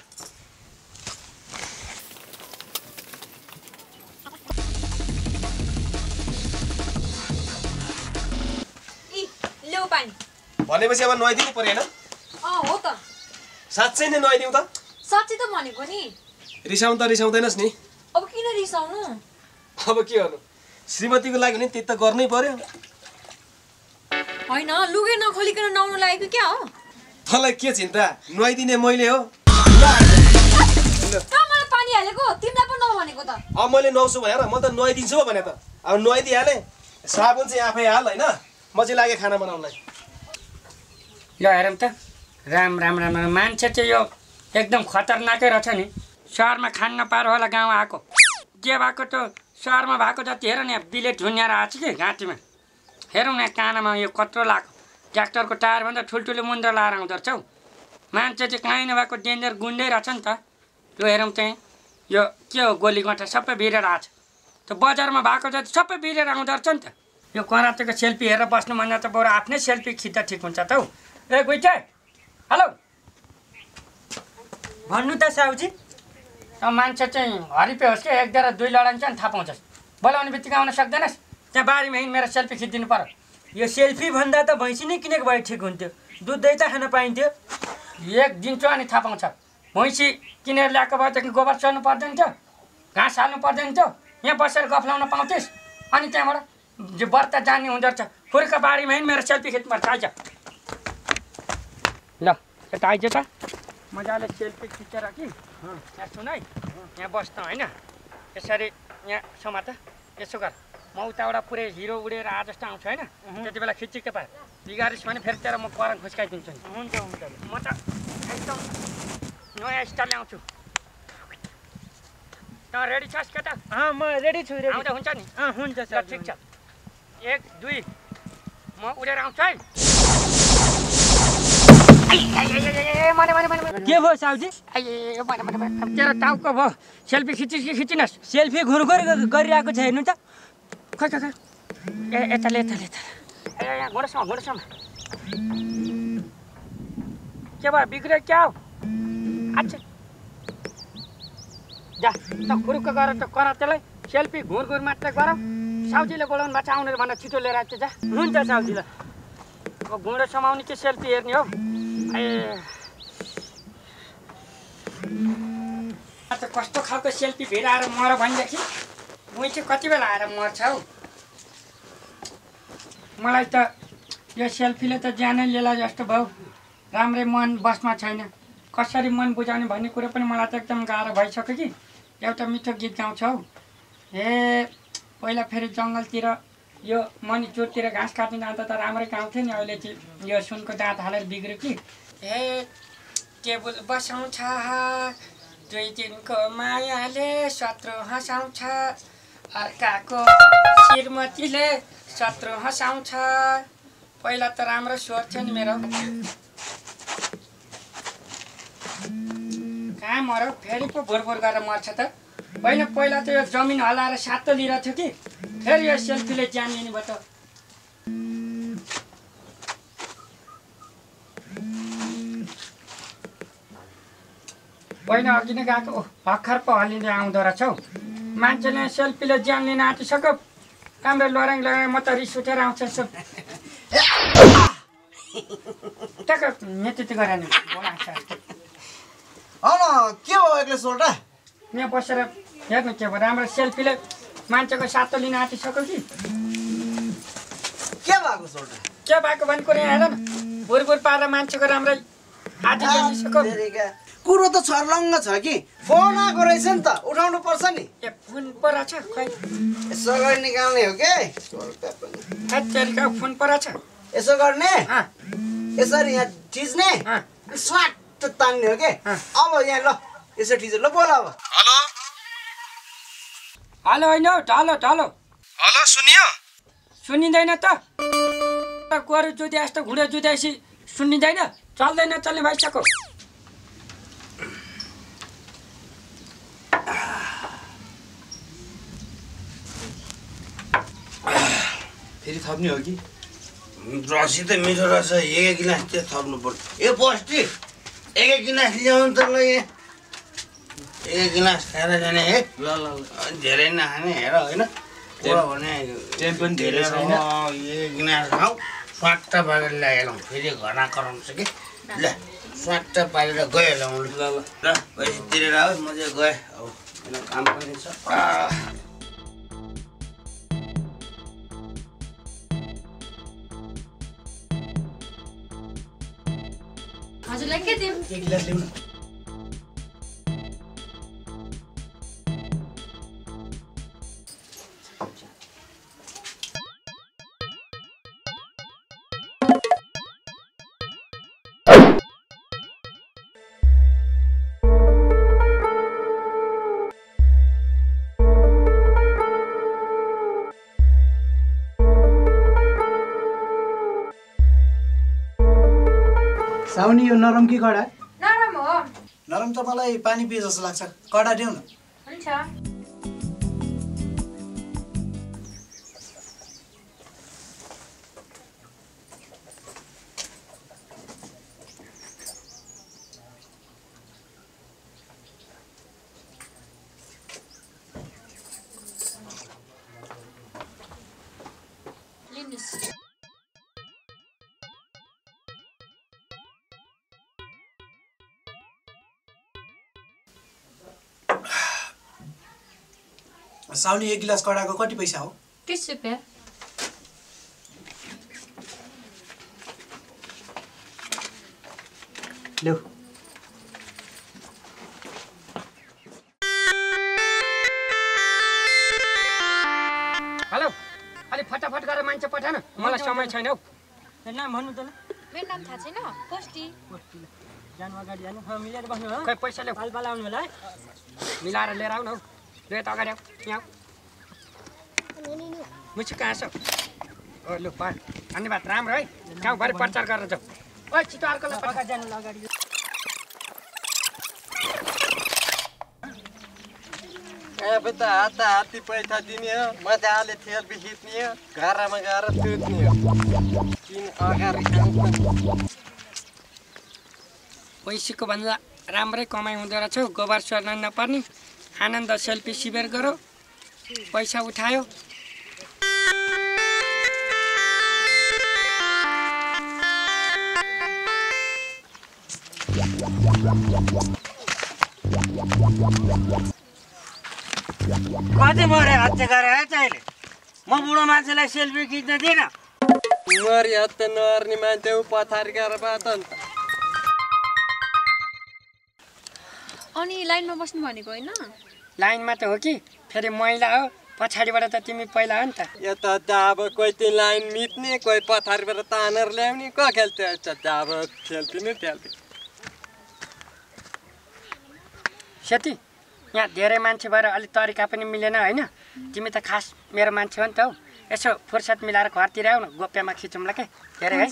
ल्याउ पानी। भनेपछि अब नुहाइदिनु पर्यो हैन? हो त। साँच्चै नै नुहाइदिउँ त? साँच्चै त भनेको नि। रिसाउनु त रिसाउँदैनस् नि? अब किन रिसाउनु? अब के गर्नु? श्रीमतीको लागि नि त्यति त गर्नै पर्यो। होइन, लुगे नखोलिकन नुहाउनु लागेको क्या हो? तँलाई के चिन्ता? नुहाइदिने मैले हो। मलाई पानी हालेको तिमीलाई पो नभनेको त। अब मैले नुहाउँछु भनेर म त नुहाइदिन्छु भने त अब नुहाइदिइहाले। साबुन चाहिँ आफै हाल होइन? म चाहिँ लागेँ खाना बनाउनलाई। ल हेरौँ त। राम राम राम राम। मान्छे चाहिँ यो एकदम खतरनाकै रहेछ नि। सहरमा खान नपाएर होला गाउँ आएको। के भएको त सहरमा भएको जति हेर न, बिलेट झुन्याएर आएको छ कि घाँटीमा। हेरौँ न कानामा यो कत्रो लाग्यो। ट्र्याक्टरको टायरभन्दा ठुल्ठुलो मुन्द्रा लाएर आउँदो रहेछ हौ। मान्छे चाहिँ कहीँ नभएको डेन्जर गुन्डै रहेछ नि त। यो हेरौँ चाहिँ यो के हो, गोली गट्टा सबै भिरेर आएको छ। त्यो बजारमा भएको जति सबै भिरेर आउँदो रहेछ नि त। यो करातेको सेल्फी हेरेर बस्नुभन्दा त बरु आफ्नै सेल्फी खिच्दा ठिक हुन्छ त हौ। ए गुइठे, हेलो भन्नु त साउजी। मान्छे चाहिँ हरिपे होस् कि एक डेरा दुई लडाइन्छ नि थाहा पाउँछस्। बोलाउने बित्तिकै आउन सक्दैनस्? त्यहाँ बारीमा हिँड, मेरो सेल्फी खिचिदिनु पर्यो। यो सेल्फी भन्दा त भैँसी नै किनेको भए ठिक हुन्थ्यो। दुध दही त खान पाइन्थ्यो। एक दिन्छु अनि थाहा पाउँछ। भैँसी किनेर ल्याएको भएदेखि गोबर चल्नु पर्दैन थियो, घाँस हाल्नु पर्दैन थियो। यहाँ बसेर गफ लाउन पाउँथिस्। अनि त्यहाँबाट व्रत जाने हुँदो रहेछ। खुर्का बारीमा हिँड, मेरो सेल्फी खिच्नुपर्छ। आइज ल, यता आइज त। मजाले सेल्फी खिचेर कि यहाँ सुन है, यहाँ बस्न होइन, यसरी यहाँ समात। यसो गर, म उताबाट पुरै हिरो उडेर आ जस्तो आउँछु होइन? त्यति बेला खिचिके पाएँ बिगारिस् भने फेरि तेरो म करन खुस्काइदिन्छु नि। हुन्छ हुन्छ। म त एकदम नयाँ स्टाइल ल्याउँछु। त रेडी छस् केटा? म रेडी छु। आउँदा हुन्छ नि? हुन्छ सर, ठिक छ। 1 2 म उडेर आउँछु है। के भयो साउजी? तेरो टाउको भयो। सेल्फी खिचिस् कि खिचिनस्? सेल्फी घुरघुर गरिरहेको छ, हेर्नु त। खै खै खै। ए यताले यताले यता। ए यहाँ घोडसम्म। के भयो, बिग्रियो क्या हो? अच्छा जा त खुरुक्क गर त करातेलाई। सेल्फी घुरघुर मात्रै गर। साउजीले बोलाउनु भएको छ, आउनु भनेर छिटो लिएर आएको जा। हुन्छ साउजी। ल अब घुँडो समाउने कि सेल्फी हेर्ने हो? ए कस्तो खालको सेल्फी भिराएर मर भनेदेखि उही चाहिँ कति बेला आएर मर्छ हौ। मलाई त यो सेल्फीले त ज्यानै लिएला जस्तो भयो। राम्रै मन बसमा छैन। कसरी मन बुझाउने भन्ने कुरो पनि मलाई त एकदम गाह्रो भइसक्यो कि। एउटा मिठो गीत गाउँछ हौ। ए पहिला फेरि जङ्गलतिर यो मणिचुरतिर घाँस काट्न जाँदा त राम्रै गाउँथ्यो नि। अहिले चाहिँ यो सुनको दाँत हालेर बिग्रियो कि। ए टेबुल बसाउँछ, 2 दिनको मायाले शत्रु हँसाउँछ, अर्काको श्रीमतीले शत्रु हँसाउँछ। पहिला त राम्रो स्वर थियो नि मेरो। कहाँ मर्यो, फेरि पो भोरभोर गरेर मर्छ त। पहिला त यो जमिन हल्लाएर सातो लिएर थियो कि, फेरि यो सेल्फीले ज्यान लिने भयो त। पहिला अघि नै गएको भर्खर पो हल्लिँदै आउँदो रहेछ हौ। मान्छेले सेल्फीले ज्यान लिन आँटिसक्यो। राम्रो लडाइँ म त रिस उठेर आउँछ। टक नेतृत्व गरेन बोलाछ अन के हो एक्लै सोल्टा यहाँ बसेर हेर्नु के भयो राम्रो सेल्फीले मान्छेको सातो लिन आँटिसक्यो कि के भएको सोल्टा के भएको भने कुरो हेर न बुरबुर पारेर मान्छेको राम्रै आँटी लिइसक्यो कुरो त छर्लङ्ग छ कि फोन आएको रहेछ नि त उठाउनु पर्छ नि ए फोन पराछ खै यसो गरी निकाल्ने हो के तेरिका फोन पराछ यसो गर्ने यसरी यहाँ थिच्ने स्वाट तान्ने हो के अब यहाँ ल यसो थिच ल बोल अब हेलो हेलो होइन हौ ढलो ढलो हेलो सुनियो सुनिँदैन त गोरु जुत्या यस्तो घुँडो जुत्याएपछि सुनिँदैन चल्दैन चल्ने भइसक्यो फेरि थप्ने हो कि रसी त मिठो रहेछ एक गिलास चाहिँ थप्नु पर्छ ए पोस्टी एक गिलास ल्याउनु त ल यहाँ एक गिलास खाएर जाने है ल ल धेरै नखाने हेर होइन भने टाइम पनि धेरै छैन एक गिलास खाऊ स्वाट पारेर ल्याइहालौँ फेरि घरमा कराउँछ कि ल स्वाट पारेर गइहालौँ ल पैसा तिरेर आऊ म चाहिँ गएँ अब मेरो काम पनि छ हजुरलाई के दिउँ एक गिलास ल्याउनु साउनी यो नरम कि कडा नरम हो नरम त मलाई पानी पिए जस्तो लाग्छ कडा दिउँ न हुन्छ लिनुहोस् साउनी एक गिलास कडाको कति पैसा हो 30 रुपियाँ ल्याऊ हेलो अलि फटाफट गरेर मान्छे पठान मलाई समय छैन हौ नाम भन्नु त ल मेरो नाम थाहा छैन पोस्टी जानु अगाडि जानु मिलेर बस्नु हो खै पैसाले पालपाल आउनु होला है मिलाएर लिएर आउनु हौ ल यता अगाडि आऊ यहाँ मुछि कहाँ छ ओ लु पढ धन्यवाद राम्रो है गाउँभरि प्रचार गरेर जाऊ ओ छिटो अर्कोलाई पठा जानु अगाडि अब त हात्ती पैसा दिने हो मजाले तेल बिखिच्ने हो घरमा गएर सुत्ने हो किन अगाडि पैसाको भन्दा राम्रै कमाइ हुँदो रहेछ गोबर सोर्न नपर्ने आनन्द सेल्फी शिविर गरौ पैसा उठायो कति मरे हत्या गरे है तैँले म बुढो मान्छेलाई सेल्फी खिच्न दिएन मरि हत्या नर्ने मान्छे पथारी गरेर बात अन्त अनि लाइनमा बस्नु भनेको होइन लाइनमा त हो कि फेरि मैला हो पछाडिबाट त तिमी पहिला हो नि त यता त अब कोही त्यो लाइन मिट्ने कोही पथारीबाट तानेर ल्याउने को खेल्थ्यो यता त अब खेल्थ्यो सेती यहाँ धेरै मान्छे भएर अलिक तरिका पनि मिलेन होइन तिमी त खास मेरो मान्छे हो नि त हौ यसो फुर्सद मिलाएर घरतिर आऊ न गोप्यमा खिचौँला के धेरै है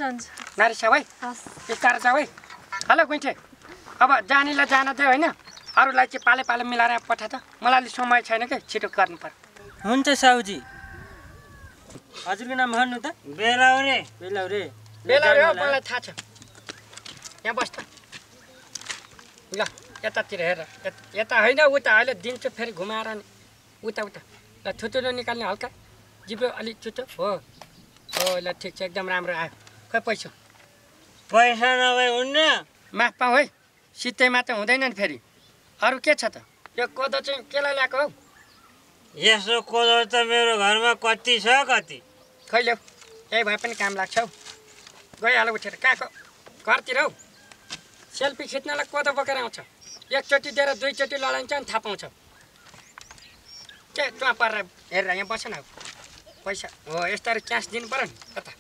नारी सबै बिस्तारो जाऊ है हेलो गुइठे अब जानीलाई जान दियो होइन अरूलाई चाहिँ पाले पाले मिलाएर पठा त मलाई अलिक समय छैन के छिटो गर्नु पर्यो हुन्छ साउजी हजुरको नाम भन्नु त बेलाउरे बेलाउरे बेलाउरे हो मलाई थाहा छ यहाँ बस्छ ल यतातिर हेर यता होइन उता अहिले दिन्छु फेरि घुमाएर नि उता उता ल थुतुरो निकाल्ने हल्का जिब्रो अलिक चुचो हो हो ल ठिक छ एकदम राम्रो आयो खै पैसा पैसा नभए हुन्न। माफ पाऊ है, सित्तै मात्र हुँदैन नि फेरि। अरू के छ त? यो कोदो चाहिँ केलाई ल्याएको हौ? यसो कोदो त मेरो घरमा कति छ कति। खै ल्याऊ, यही भए पनि काम लाग्छ हौ। गइहाल उठेर कहाँको घरतिर हौ। सेल्फी खिच्नलाई कोदो बोकेर आउँछ, एकचोटि दिएर दुईचोटि लडाइन्छ अनि थाहा पाउँछ। के त्यहाँ परेर हेरेर यहाँ बसेन हौ। पैसा हो यस्तोहरू क्यास दिनु पऱ्यो नि। कता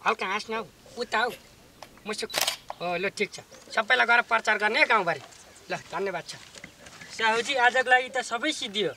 हल्का हाँस्न हौ, उता हौ, मुसुक हो। ल ठिक छ, सबैलाई गएर प्रचार गर्ने गाउँभरि। ल धन्यवाद छ साहुजी, आजको लागि त सबै सिद्धियो।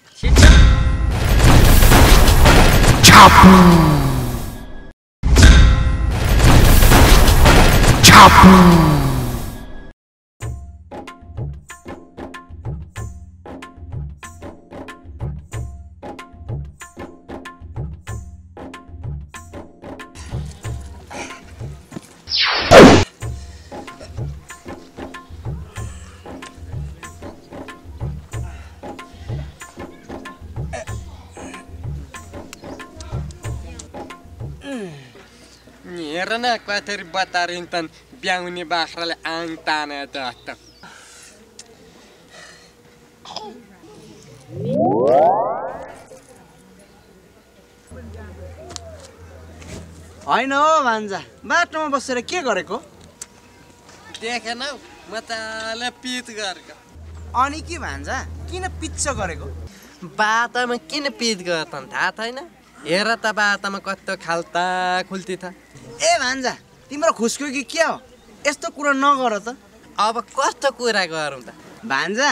हेर न कथरी बतारिन्छन् ब्याउने बाख्राले आङ ताने जस्तो। होइन हो भान्जा, बाटोमा बसेर के गरेको? देखेन हौ, मजाले पिच गरेको। अनि के भान्जा, किन पिच्च गरेको? बाटामा किन पिच गर्छन् थाहा छैन? हेर त बाटामा कस्तो खाल्ता खुल्ती छ। ए भान्जा, तिम्रो खुसको कि के हो? यस्तो कुरा नगर त। अब कस्तो कुरा गरौँ त? भान्जा,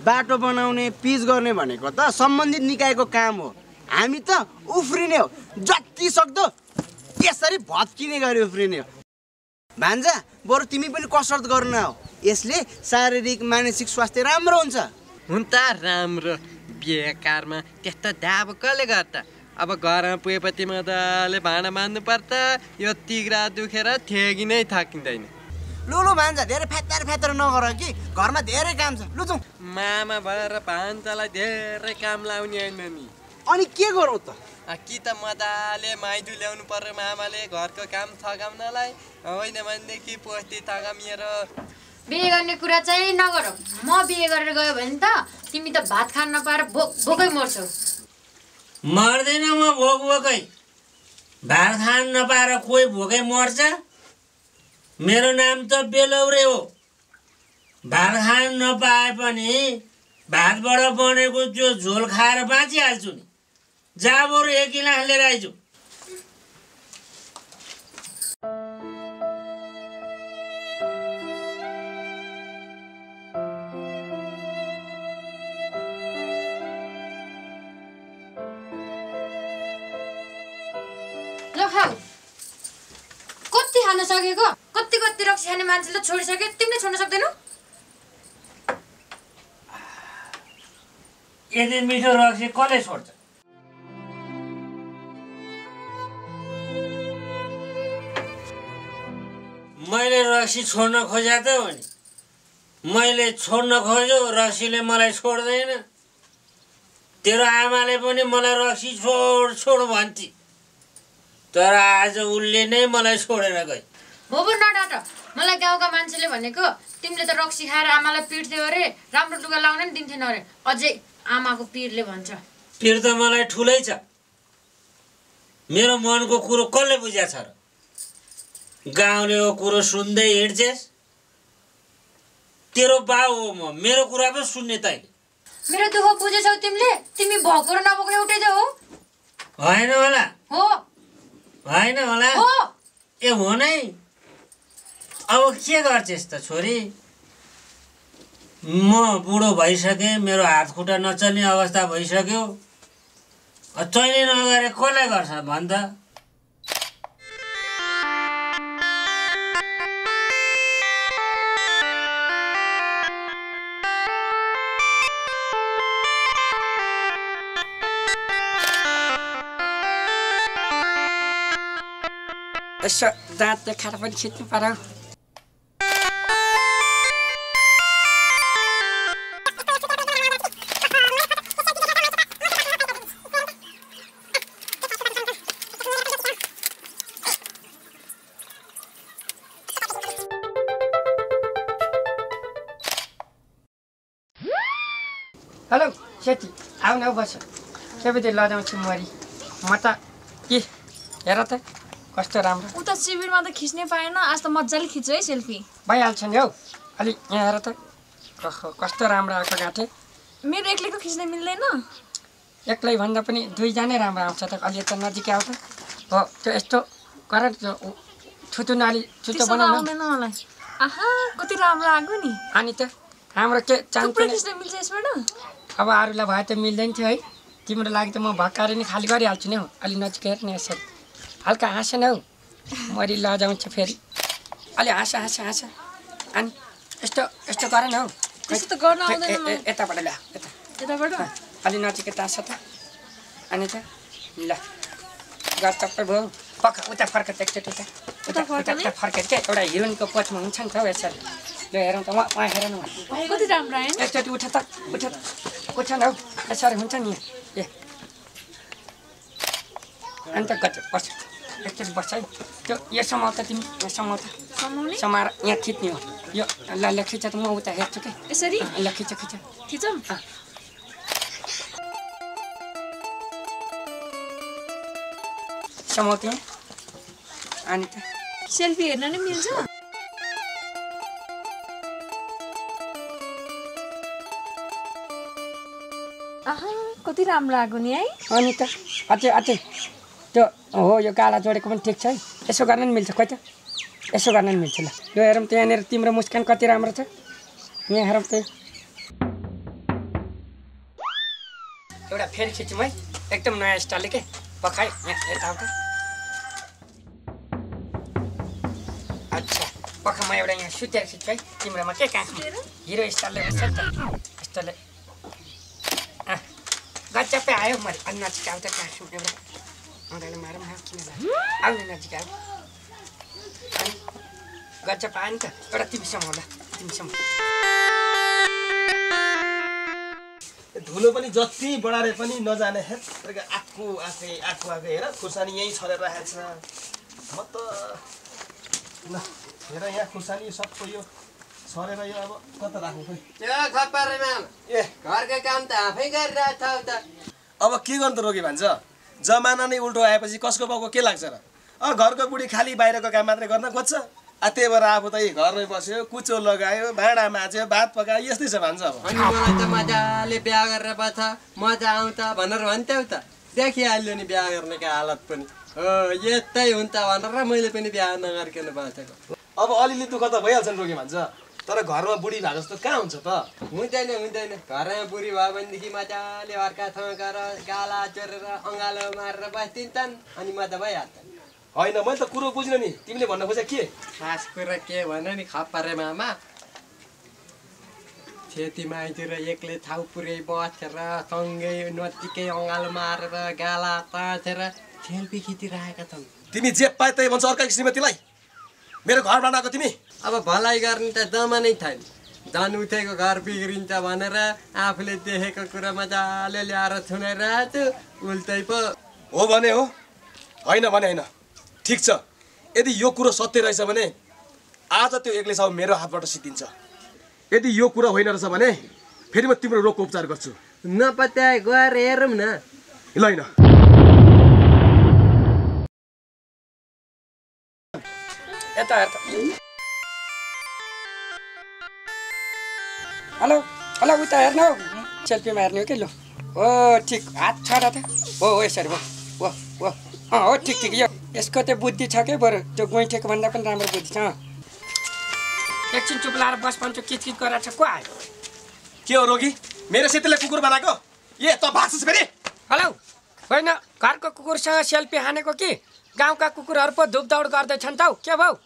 बाटो बनाउने पिच गर्ने भनेको त सम्बन्धित निकायको काम हो। हामी त उफ्रिने हो, जति सक्दो यसरी भत्किने गरी उफ्रिने हो। भान्जा, बरु तिमी पनि कसरत गर्न हो, यसले शारीरिक मानसिक स्वास्थ्य राम्रो हुन्छ। हुन्छ राम्रो, बेकारमा त्यस्तो दाब कसले गर्छ? अब घरमा पुगेपछि मजाले भाँडा मान्नु पर्छ, यो तिग्रा दुखेर ठेगी नै थाकिँदैन। लु भान्जा, धेरै फ्यातर नगर कि, घरमा धेरै काम छ। लु जाउँ। मामा भएर भान्जालाई धेरै काम लाउने होइन नि। अनि के गरौँ त? कि त मजाले माइदु ल्याउनु पर्यो मामाले घरको काम थगाउनलाई, होइन भनेदेखि पोस्टी थगामिएर। बिहे गर्ने कुरा चाहिँ नगर। म बिहे गरेर गयो भने त तिमी त भात खान नपाएर भोकै मर्छौ। मर्दैन म भोकै। भात खान नपाएर कोही भोकै मर्छ? मेरो नाम त बेलौरे हो। भात खान नपाए पनि भातबाट बनेको त्यो झोल खाएर बाँचिहाल्छु नि। जा बरु 1 गिलास लिएर आइजु। ल खाऊ। कति खान सकेको? कति रक्सी खाने मान्छेले छोडिसक्यो, तिमीले छोड्न सक्दैनौ? यति मिठो रक्सी कसले छोड्छ? मैले रक्सी छोड्न खोजे त हो नि। मैले छोड्न खोज्यो, रक्सीले मलाई छोड्दैन। तेरो आमाले पनि मलाई रक्सी छोड भन्थे, तर आज उसले नै मलाई छोडेर गई। भोबो नडाट। मलाई गाउँका मान्छेले भनेको तिमीले त रक्सी खाएर आमालाई पिट्थ्यौ अरे, राम्रो लुगा लाउन नि दिन्थेन अरे। अझै आमाको पिरले भन्छ। पिर त मलाई ठुलै छ। मेरो मनको कुरो कसले बुझ्या छ र? गाउँलेको कुरो सुन्दै हिँड्छेस्? तेरो बाउ हो म, मेरो कुरा पो सुन्ने तैँले। मेरो दुःख बुझेछौ तिमीले? तिमी भएको र नभएको एउटै त हो। होइन होला? हो। होइन होला? हो। ए हो नै। अब के गर्छेस् त छोरी? म बुढो भइसकेँ, मेरो हात खुट्टा नचल्ने अवस्था भइसक्यो। तैँले नगरे कसले गर्छ भन् त? यसो दाँत देखाएर पनि खिच्नु पर्यो। हेलो सेठी आउन बस सबैतिर लजाउँछु मरि म त के हेर त कस्तो राम्रो उता शिविरमा त खिच्नै पाएन आज त मजाले खिच्यो है सेल्फी भइहाल्छ नि हौ अलि यहाँ हेर त कस्तो राम्रो आएको गाँठे मेरो एक्लैको खिच्न मिल्दैन एक्लै भन्दा पनि दुईजना राम्रो आउँछ त अलि त नजिकै आउँछ हो त्यो यस्तो गर छुतुन अलि छुतो बनाउनु आउँदैन मलाई आहा कति राम्रो आएको नि अनि त हाम्रो के चान्स थुप्रै खिच्न मिल्छ यसबाट अब अरूलाई भए त मिल्दैन थियो है तिम्रो लागि त म भक्काएर नि खाली गरिहाल्छु नि हौ अलि नजिकै हेर्ने यसरी हल्का हाँस न हौ मरि लजाउँछु फेरि अलि हाँस अनि यस्तो गर न हौ त्यस्तो त गर्न आउँदैन यताबाट ल्या यताबाट अलि नजिकै टाँस त अनि त ल गर सबै भयो पक्का उता फर्क एकचोटि उता फर्केर क्या एउटा हिरोइनको पछमा हुन्छ नि त हौ यसरी ल हेरौँ त उहाँ हेर न कति राम्रो आयो एकचोटि उठ न हौ यसरी हुन्छ नि ए अनि त गज बस एकचोटि बस्छ है त्यो यो समाउ त तिमी यहाँ समाएर यहाँ खिच्ने हो यो ल खिच त म उता हेर्छु कि यसरी ल खिच खिचौँ समाउ त्यहाँ अनि त सेल्फी हेर्न नि मिल्छ आहा कति राम्रो आएको नि है अनि त अझै त्यो हो यो गाला जोडेको पनि ठिक छ है यसो गर्न नि मिल्छ खोइ त यसो गर्न नि मिल्छ ल यो हेरौँ त यहाँनिर तिम्रो मुस्कान कति राम्रो छ यहाँ हेरौँ त एउटा फेरि खिचौँ है एकदम नयाँ स्टाइलले के पखाइ यहाँ यता आउँछ अच्छा पख म एउटा यहाँ सुतेर खिच्छु है तिम्रोमा के काखमा हिरो स्टाइलले हुन्छ नि त यस्तोले गजबै आयो मैले अनि नजिक आउँछ काखमा एउटा आउँदाले मारौँ न किन आउने नजिक आऊ अनि गजब आयो नि त एउटा तिमीसँग होला तिमीसँग धुलो पनि जति बढारे पनि नजाने हेर आफू आफै हेर खुर्सानी यहीँ छरेर राखेको छ म त ल हेर यहाँ खुर्सानी सबको यो छरेर यो अब कता राख्नु खोइ ए घरको काम त आफै गरिरहेको छ त अब के गर्नु त रोगी भन्छ जमाना नै उल्टो आएपछि कसको बाउको के लाग्छ र घरको बुढी खाली बाहिरको काम मात्रै गर्न खोज्छ त्यही भएर आफू त घरमै बस्यो कुचो लगायो भाँडा माझ्यो भात पकायो यस्तै छ भन्छ अब अनि मलाई त मजाले बिहा गरेर पाछ मजा आउँछ भनेर भन्थ्यौ त देखिहाल्यो नि बिहा गर्नेको हालत पनि यस्तै हुन्छ भनेर मैले पनि बिहा नगरिकन बाँचेको अब अलिअलि दुःख त भइहाल्छ नि रोगी भन्छ तर घरमा बुढी भएको जस्तो कहाँ हुन्छ त हुँदैन घरमा बुढी भयो भनेदेखि मजाले अर्कासँग गएर गाला चोरेर अँगालो मारेर बस्दिन्छन् अनि मजा भइहाल्छ होइन मैले त कुरो बुझ्न नि तिमीले भन्न खोजे के खास कुरा के भन नि खप्पारे मामा खेतीमाइतिर एक्लै छाउ पुरै बसेर सँगै नजिकै अँगालो मारेर गाला ताछेर सेल्फी खिचिरहेका छन् तिमी जे पाए त्यही भन्छ अर्का श्रीमतीलाई मेरो घर बनाएको तिमी अब भलाइ गर्ने त जमानै छैन धन उठेको घर बिग्रिन्छ भनेर आफूले देखेको कुरा मजाले ल्याएर सुनाइरहेको छु उल्टै पो हो भने हो होइन भने होइन ठिक छ यदि यो कुरो सत्य रहेछ भने आज त्यो एक्लै साउ मेरो हातबाट सिद्धिन्छ यदि यो कुरा होइन रहेछ भने फेरि म तिम्रो रोगको उपचार गर्छु नपत्याए गएर हेरौँ न ल होइन यता हेलो उता हेर्नु हौ सेल्फीमा हेर्ने हो कि लु हो ठिक हात छ र त हो यसरी हो ठिक यो यसको त्यो बुद्धि छ क्या बरु त्यो गोइठेको भन्दा पनि राम्रो बुद्धि छ एकछिन चुप लाएर बस भन्छु किचकिच गरेर छ को आयो के हो रोगी मेरो सेतीले कुकुर बनाएको ए त भाग्छस् फेरि हेलो होइन घरको कुकुरसँग सेल्फी हानेको कि गाउँका कुकुरहरू पो धुपदौड गर्दैछन् त हौ के भाउ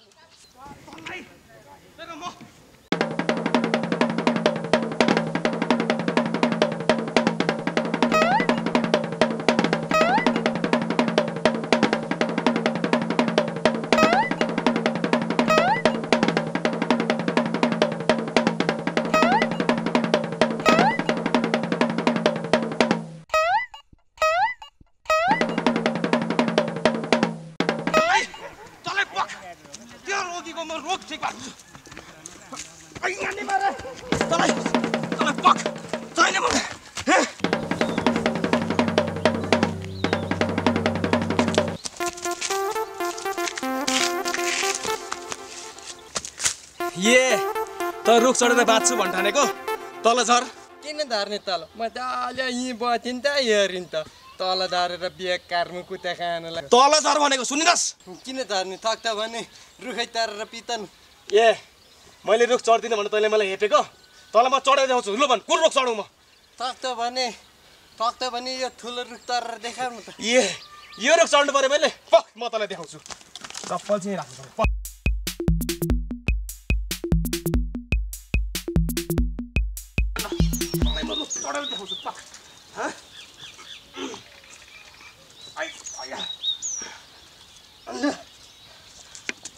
त रुख चढेर बाँच्छु भन्ठानेको तल झर किन धर्ने तल म त अलि यहीँ बथिन् त हेरिन् त तल धरेर बेकार कुता खानलाई तल झर भनेको सुनिनस् किन धर्ने थक्छ भने रुखै तरेर पितन मैले रुख चढ्दिनँ भने तैँले मलाई हेपेको तल म चढेर जाउँछु लु भन् कुन रुख चढौँ म थक्छ भने यो ठुलो रुख तरेर देखाउनु त यो रुख चढ्नु पर्यो मैले म तँलाई देखाउँछु चप्पल चाहिँ राख्नु पर्यो चढेर देखाउँछु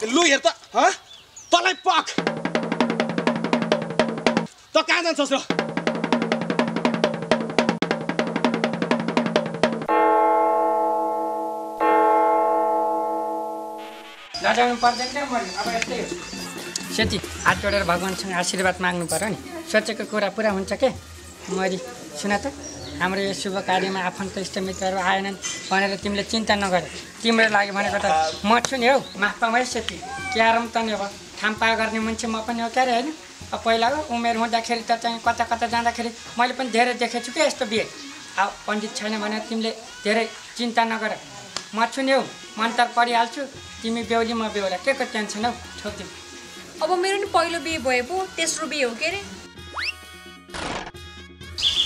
लु हेर त तँलाई पक त कहाँ जान्छस् र लजाउनु पर्दैन क्या मैले अब यस्तै हो सेती हात जोडेर भगवान्सँग आशीर्वाद माग्नु पर्यो नि सोचेको कुरा पुरा हुन्छ के मैले सुन त हाम्रो यो शुभ कार्यमा आफन्त इष्टमित्रहरू आएनन् भनेर तिमीले चिन्ता नगर तिम्रो लागि भनेको त म छु नि हौ माफ पामै सेती क्यारम त नि अब थाम्पा गर्ने मान्छे म पनि हो क्यारे होइन अब पहिलाको उमेर हुँदाखेरि त चाहिँ कता कता जाँदाखेरि मैले पनि धेरै देखेको छु क्या यस्तो बिहे अब पण्डित छैन भने तिमीले धेरै चिन्ता नगर म छु नि हौ मन्तर पढिहाल्छु तिमी बेहुली म बेहुला के को टेन्सन हौ छोड्दिउँ अब मेरो नि पहिलो बिहे भयो पो तेस्रो बिहे हो के अरे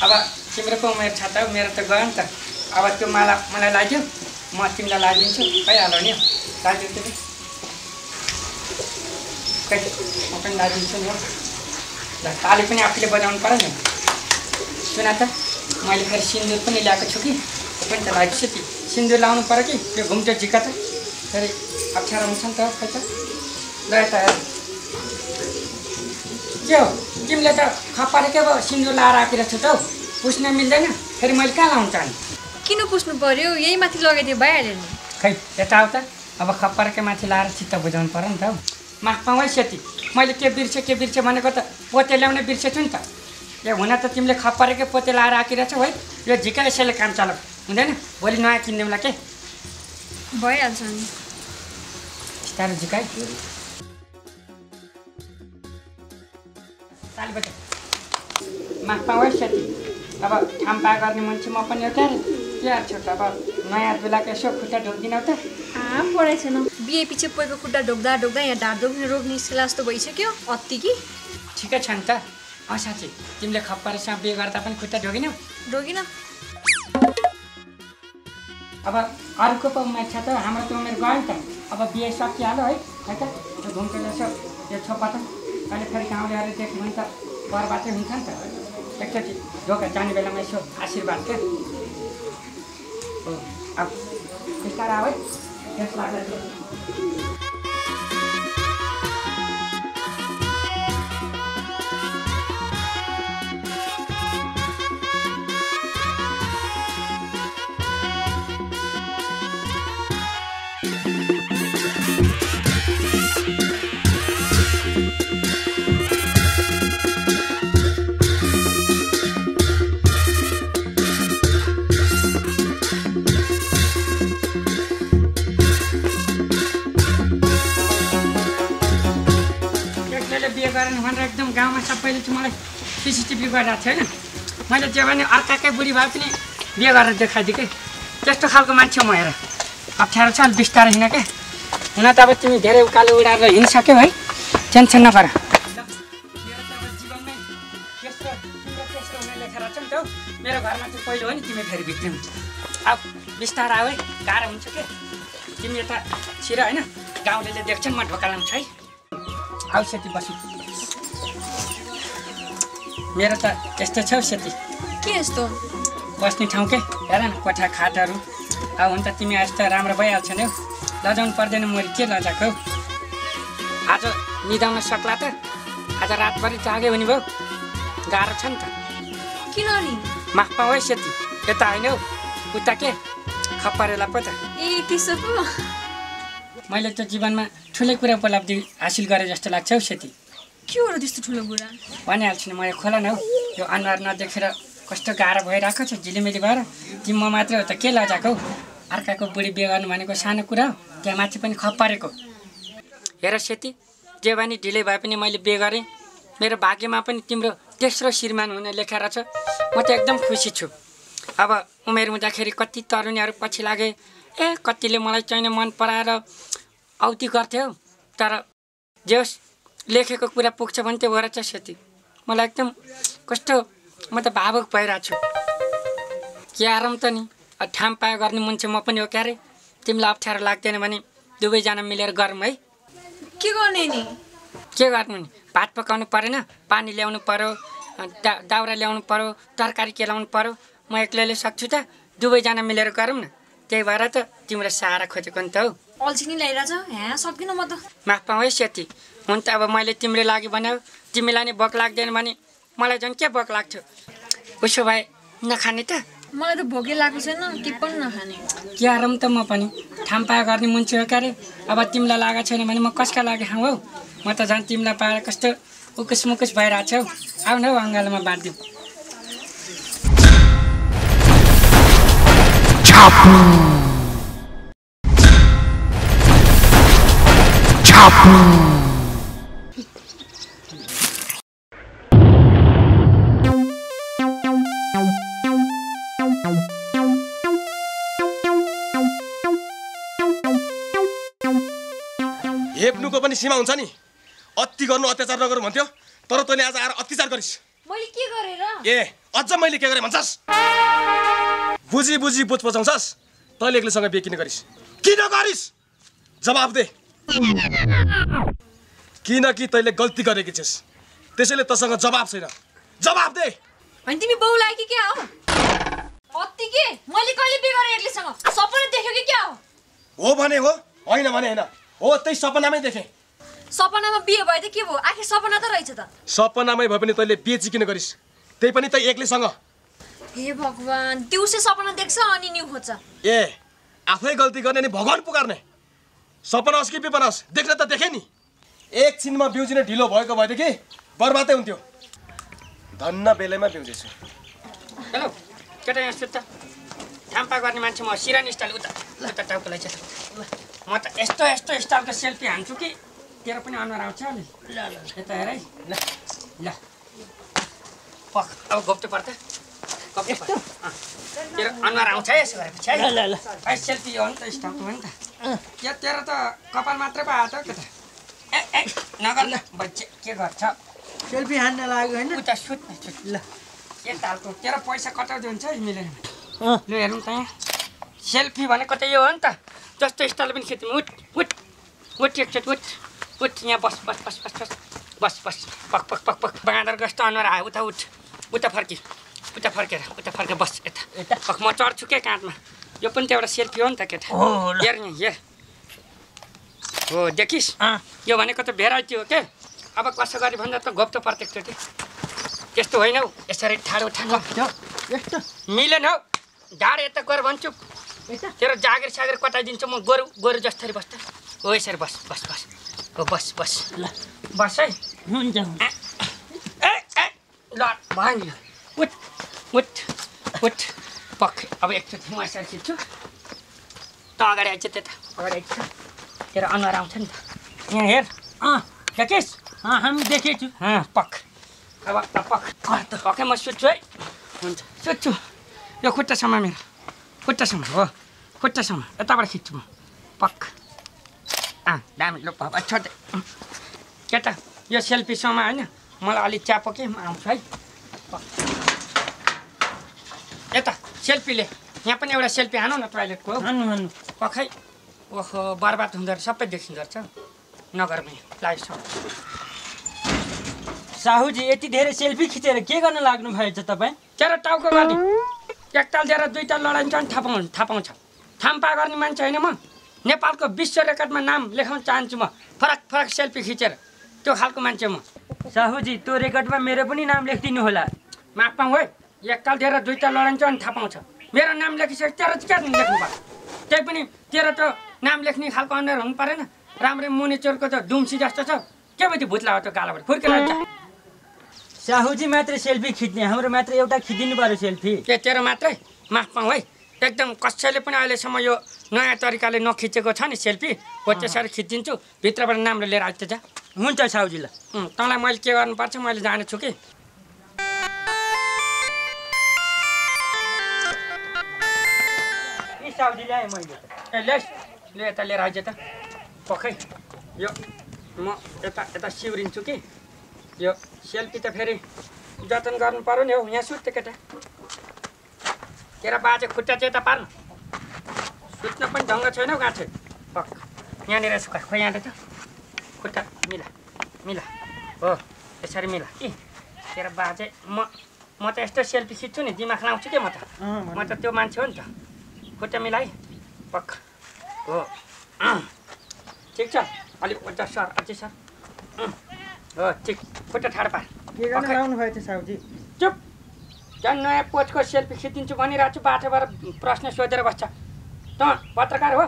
अब तिम्रो पो उमेर छ त मेरो त गयो नि त अब त्यो मलाई लाग्यो म तिमीलाई लागिदिन्छु भइहाल्यो नि लाग्यो तिमी म पनि लागिदिन्छु नि हौ ल ताली पनि आफूले बजाउनु पर्यो नि सुन त मैले फेरि सिन्दुर पनि ल्याएको छु कि त्यो पनि त लाग्छ ती सिन्दुर लाउनु पर्यो कि त्यो घुम्टो झिक्का त फेरि अप्ठ्यारो हुन्छ नि त खै त ल यता के हो तिमीले त खप्पाले के भयो सिन्दुर लाएर आइरहेको छु त हौ पुस्न मिल्दैन फेरि मैले कहाँ लाउनु चाहने किन पुस्नु पर्यो यही माथि लगाइदियो भइहाल्यो नि खै यता आउ त अब खप्परकै माथि लाएर चित्त बुझाउनु पर्यो नि त हौ माफ पाउँ है सेती मैले के बिर्सेँ भनेको त पोते ल्याउने बिर्सेछु नि त ए हुन त तिमीले खप्परकै पोते लाएर आइरहेछौ है यो झिका यसैले काम चलाऊ हुँदैन भोलि नयाँ किनिदिउँला के भइहाल्छ नि बिस्तारो झिकाइ तालीबाट माफ पाउँ है सेती अब थाम्पा गर्ने मान्छे म पनि हो क्या के हाल्छु त अब नयाँ बेलाको यसो खुट्टा ढोक्दिनौ त पढाइ छैन बिहे पछि पोइको खुट्टा ढोक्दा यहाँ ढाड दुख्ने रोग निस्केला जस्तो भइसक्यो अति कि ठिकै छ नि त साँच्ची तिमीले खप्परसँग बिहे गर्दा पनि खुट्टा ढोगिनौ ढोगिन अब अरूको पो उमेर छ त हाम्रो त उमेर गयो नि त अब बिहे सकिहाल्यो है त त्यो घुम्टो यसो यो छोपा त अहिले फेरि गाउँलेहरू देख्यो भने त बर्बादै हुन्छ नि त एकचोटि ढोका जाने बेलामा यसो आशीर्वाद क्या हो अब बिस्तारै आऊ है त्यस लाग्छ बिहे गरेन भनेर एकदम गाउँमा सबैले चाहिँ मलाई सिसिटिभी गरिरहेको थियो होइन मैले जे भने अर्काकै बुढी भए पनि बिहे गरेर देखाइदिएँ कि त्यस्तो खालको मान्छे म हेर अप्ठ्यारो छ अलिक बिस्तारै हिँड क्या हुन त अब तिमी धेरै उकालो उडाएर हिँडिसक्यौ है टेन्सन नगर मेरो घरमा चाहिँ पहिलो हो नि तिमी फेरि भित्रिनु अब बिस्तारै आऊ है गाह्रो हुन्छ के तिमी यता छिर होइन गाउँले देख्छन् म ढोका लाउँछु है आऊ सेती बस्नु मेरो त यस्तो छ सेती के यस्तो बस्ने ठाउँ के हेर न कोठा खाटहरू अब हुन त तिमी आज त राम्रो भइहाल्छ नि हौ लजाउनु पर्दैन मैले के लजाएको आज निदाउन सक्ला त आज रातभरि जाग्यो भने भयो गाह्रो छ नि त किन नि माफ पाऊ है सेती यता होइन हौ उता के खप्परेला पो त ए त्यसो पो मैले त जीवनमा ठुलै कुरा उपलब्धि हासिल गरेँ जस्तो लाग्छ हौ सेती के हो र त्यस्तो ठुलो कुरा भनिहाल्छु नि मैले खोला न हौ यो अनुहार नदेखेर कस्तो गाह्रो भइरहेको छ झिलिमिली भएर तिमी म मात्रै हो त के लजाएको हौ अर्काको बुढी बिहे गर्नु भनेको सानो कुरा हो त्यहाँ माथि पनि खप्परेको हेर सेती जे भने ढिलै भए पनि मैले बिहे गरेँ। मेरो भाग्यमा पनि तिम्रो तेस्रो श्रीमान हुने लेखा रहेछ। म त एकदम खुसी छु। अब उमेर हुँदाखेरि कति तरुणीहरू पछि लागे, कतिले मलाई चाहिँ मन पराएर औती गर्थ्यो। तर जे होस् लेखेको कुरा पुग्छ भने त्यो भएर चाहिँ सेती मलाई एकदम कस्तो म त भावुक भइरहेको छु। क्यारम त नि ठाम पाए गर्ने मान्छे म पनि हो क्यारे। तिमीलाई अप्ठ्यारो लाग्दैन भने दुवैजना मिलेर गरौँ है। के गर्ने नि? के गर्नु नि? भात पकाउनु परेन, पानी ल्याउनु पर्यो, दाउरा ल्याउनु पर्यो, तरकारी केलाउनु पर्यो। म एक्लैले सक्छु त? दुवैजना मिलेर गरौँ न। त्यही भएर त तिम्रो सहारा खोजेको नि त हौ। अल्छी नि ल्याइरहेछ सक्दिनँ म त। माफ पाऊ है सेती। हुन त अब मैले तिम्रो लागि भन्यो, तिमीलाई नि भोक लाग्दैन भने मलाई झन् के भोक लाग्थ्यो। उसो भए नखाने त? मलाई त भोकै लागेको छैन, के पनि नखाने। क्यारम त म पनि ठाम पाए गर्ने मान्छे हो क्यारे। अब तिमीलाई लागेको छैन भने म कसका लागि खाऊँ हौ। म त झन् तिमीलाई पाएर कस्तो उकुस मुकुस भइरहेको छौ। आउन हौ अङ्गालोमा बाँधिदिउँ। हेप्नुको पनि सीमा हुन्छ नि। अति गर्नु अत्याचार नगर्नु भन्थ्यो, तर तैँले आज आएर अत्याचार गरिस्। मैले के गरेर? अझ मैले के गरेँ भन्छस्? बुझी बुझी बुझ पचाउँछस्। तैँले एक्लैसँग बिहे किन गरिस्? किन गरिस्? जवाफ दे। किनकि तैँले गल्ती गरेकी छस्, त्यसैले तसँग जवाफ छैन। जवाफ दे। अनि तिमी बाउ लागि के हो? अति के? मैले कहिले बिहे गरेँ एक्लैसँग? सपना देख्यो कि क्या हो भने हो, होइन भने होइन हो। त्यही सपनामै देखेँ। सपनामा बिहे भयो त के भयो? आखिर सपना त रहेछ त। सपनामै भए पनि तैँले बिहे चाहिँ किन गरिस्? त्यही पनि तै एक्लैसँग। हे भगवान, दिउँसै सपना देख्छ अनि न्यु खोज्छ। आफै गल्ती गर्ने नि भगवान पुकार्ने। सपना होस् कि विपना होस्, देख्न त देखेँ नि। एकछिनमा बिउजिने ढिलो भएको भएदेखि बर्बादै हुन्थ्यो। धन्न बेलैमा बिउजेछु। हेलो केटा, यहाँ सुत्त। ठाम्पा गर्ने मान्छे म। सिरानी स्टाइल उता उता टाउकोलाई चाहिँ म त यस्तो यस्तो स्टाइलको सेल्फी हान्छु कि तेरो पनि अनुहार आउँछ नि। ल ल यता हेर है। ल ल पक अब घोप्टो पर्छ। तेरो अनुहार आउँछ है यसो गरेपछि है। ल ल ल सेल्फी हो नि त, स्टाइलको हो नि त। के तेरो त कपाल मात्रै पो आयो त केटा। नगर ल बच्चे के गर्छ? सेल्फी हान्न लाग्यो होइन? उता सुत ल। के तालको तेरो पैसा कटाउँदै हुन्छ है मिलेन। ल हेरौँ त यहाँ सेल्फी भनेको त यो हो नि त। जस्तो स्टाइल पनि खिच्नु। उठ उठ उठ एकचोटि उठ उठ। यहाँ बस बस बस बस बस बस बस पक पक पक पक बाँदर जस्तो अनुहार आयो। उता उठ उता फर्की उता फर्केर उता फर्केर बस यता पक। म चढ्छु क्या काँधमा। यो पनि त एउटा सेल्फी हो नि त केटा। हेर नि हेर। हो देखिस्? यो भनेको त भेराइटी हो के। अब कसो गरी भन्दा त घोप्टो पर्छ एकचोटि। त्यस्तो होइन हौ। यसरी ठाडो ठाडो यस्तो मिलेन हौ। ढाड यता गएर भन्छु तेरो जागिर सागिर कटाइदिन्छु म। गोरु गोरु जस्तरी बस्छ हो। यसरी बस बस बस हो। बस बस ल बस है। हुन्छ ल भयो नि। उठ उठ उठ पक। अब एकचोटि म यसरी खिच्छु। त अगाडि आइज त्यता अगाडि आइज। तेरो अनुहार आउँछ नि त। यहाँ हेर। देखिस्? हामी देखेछु। पक अब पक पक्कै म सुत्छु है। हुन्छ सुत्छु। यो खुट्टासम्म मेरो खुट्टासम्म हो। खुट्टासम्म यताबाट खिच्छु म। पक दामी ल बाबा छोड्दै। केटा यो सेल्फीसम्म होइन मलाई अलिक च्यापो के म आउँछु है। यता सेल्फीले यहाँ पनि एउटा सेल्फी हानु न टोइलेटको। हान्नु पखै ओहो बर्बाद हुँदो रहेछ। सबै देखिँदो रहेछ। नगर पनि लाइस साहुजी यति धेरै सेल्फी खिचेर के गर्न लाग्नु भएछ तपाईँ? तेरो टाउको गर्ने एकताल दिएर दुईताल लडाइन्छ नि थाहा पाउँछ। थाम्पा गर्ने मान्छे होइन म। नेपालको विश्व रेकर्डमा नाम लेखाउन चाहन्छु म। फरक फरक सेल्फी खिचेर त्यो खालको मान्छे म। साहुजी त्यो रेकर्डमा मेरो पनि नाम लेखिदिनु होला। माफ पाऊँ है। एकताल दिएर दुईताल लडाइन्छ नि थाहा पाउँछ। मेरो नाम लेखिसके तेरो चाहिँ क्या लेख्नु पर्यो? त्यही पनि तेरो त नाम लेख्ने खालको अनुहार हुनु परेन। राम्रै मुनि चोरको त दुम्सी जस्तो छ। के भयो त्यो भुत्ला हो त्यो गालाबाट फुर्केर जान्छ। साहुजी मात्रै सेल्फी खिच्ने, हाम्रो मात्र एउटा खिचिदिनु पर्यो सेल्फी। के तेरो मात्रै? माफ पाऊँ है। एकदम कसैले पनि अहिलेसम्म यो नयाँ तरिकाले नखिचेको छ नि सेल्फी। हो त्यसरी खिचिदिन्छु। भित्रबाट नाम लिएर आइज जा। हुन्छ साउजी ल तँलाई मैले के गर्नुपर्छ मैले जानेछु कि साउजी ल्याएँ मैले ए ले यता लिएर आइज त पखै यो म यता सिउरिन्छु कि यो सेल्फी त फेरि जतन गर्नु पर्यो नि हौ यहाँ सुत्यो केटा तेरो बाजे खुट्टा चाहिँ यता पार्नु सुत्न पनि ढङ्ग छैन हौ गाँठे पक्क यहाँनिर यसो खोइ यहाँ त खुट्टा मिला हो यसरी मिला ए तेरो बाजे म त यस्तो सेल्फी खिच्छु नि दिमाग लाउँछु के म त त्यो मान्छे हो नि त खुट्टा मिलाइ पक्क हो ठिक छ अलिक अझ सर अझै सर हो ठिक खुट्टा ठाडो पार के गर्न लाउनु भयो त्यो साउजी चुप झन् नयाँ पोस्टको सेल्फी खिचिदिन्छु भनिरहेको छु बाटोबाट प्रश्न सोधेर बस्छ त पत्रकार हो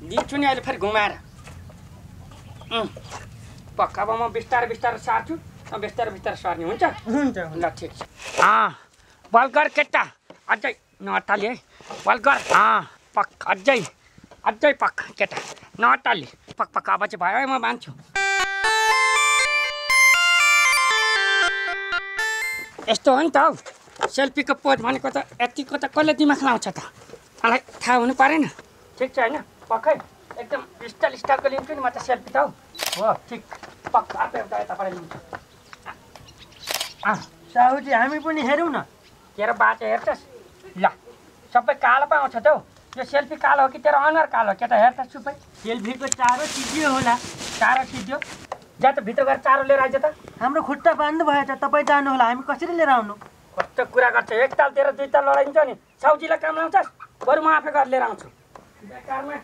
दिन्छु नि अहिले फेरि घुमाएर पक्का अब म बिस्तारै सार्छु बिस्तारै सर्ने हुन्छ ल ठिक छ बल गर केटा अझै नअत्ताली है बल गर पक्का अझै पक्का केटा नअत्ताली पक्का अब चाहिँ भयो है म मान्छु यस्तो हो नि त हौ सेल्फीको पोज भनेको त यतिको त कसले दिमाग लाउँछ त मलाई थाहा हुनु परेन ठिक छ होइन पक्कै एकदम स्टाइलको लिन्छु नि म त सेल्फी त हौ हो ठिक पक्का आफै एउटा यताबाट लिन्छु साउजी हामी पनि हेरौँ न तेरो बाटो हेर्छस् ल सबै कालो पो आउँछ त हौ यो सेल्फी कालो हो कि तेरो अनुहार कालो केटा हेर्छस् सुपै सेल्फीको चारो सिद्धियो होला चारो सिद्धियो जा त भित्र गएर चारो लिएर आइज त हाम्रो खुट्टा बाँध्नु भयो त तपाईँ जानु होला हामी कसरी लिएर आउनु कस्तो कुरा गर्छ एक ताल तेरो दुई ताल लडाइन्छ नि साउजीलाई काम लाउँछस् बरु म आफै गरेर लिएर आउँछु बेकारमा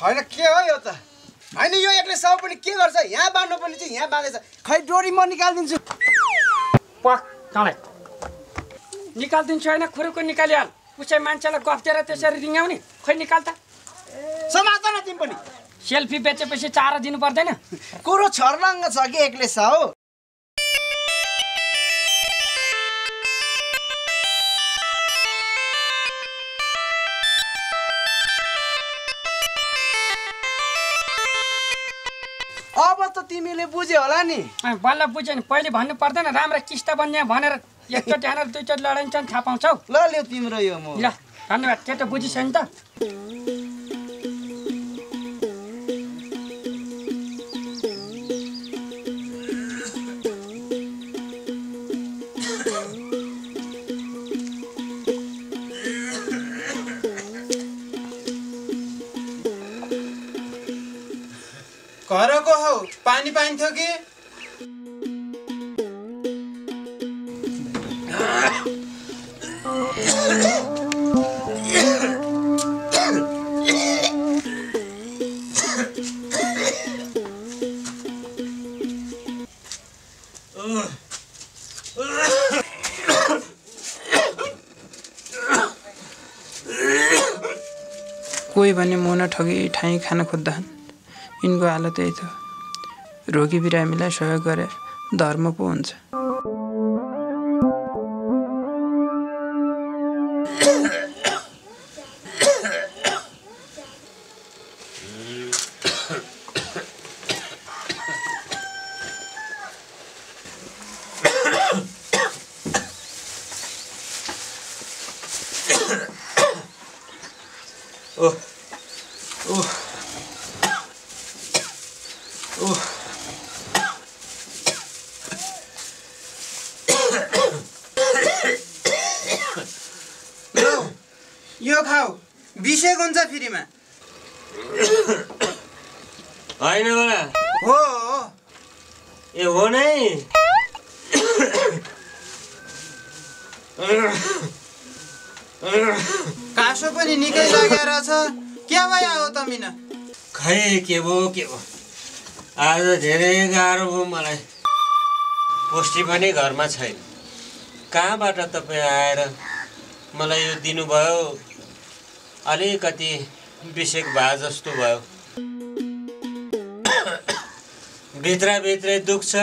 होइन के हो यो त होइन यो एक्लै साउ पनि के गर्छ यहाँ बाँध्नु पनि चाहिँ यहाँ बाँधेछ खै डोरी म निकालिदिन्छु पक तँलाई निकालिदिन्छु होइन खुरुको निकालिहाल उसै मान्छेलाई गफ दिएर त्यसरी रिङ्गाउने खै निकाल त समात न तिमी पनि सेल्फी बेचेपछि चारो दिनु पर्दैन कुरो छर्लङ्ग छ कि एक्लै साउ अब त तिमीले बुझ्यो होला नि बल्ल बुझ्यो नि पहिले भन्नु पर्दैन राम्रो किस्ता बन्ने भनेर एकचोटि हानेर दुईचोटि लडाइन्छ नि थाहा पाउँछौ ल ल्याउ तिम्रो यो म ल धन्यवाद त्यो त बुझिस् नि त घरको हौ पानी पाइन्थ्यो कि कोही भने मुना ठगी ठाई खान खोज्दाछन् यिनको हालत यही थियो रोगी बिरामीलाई सहयोग गरे धर्म पो हुन्छ यो खाऊ विषय हुन्छ फ्रीमा होइन होला हो ए हो नै कासो पनि निकै लागेर छ के भयो हो त मिना खै के भयो आज धेरै गाह्रो भयो मलाई पोस्टी पनि घरमा छैन कहाँबाट तपाईँ आएर मलाई यो दिनुभयो अलिकति बिसेक भए जस्तो भयो भित्रै दुख्छ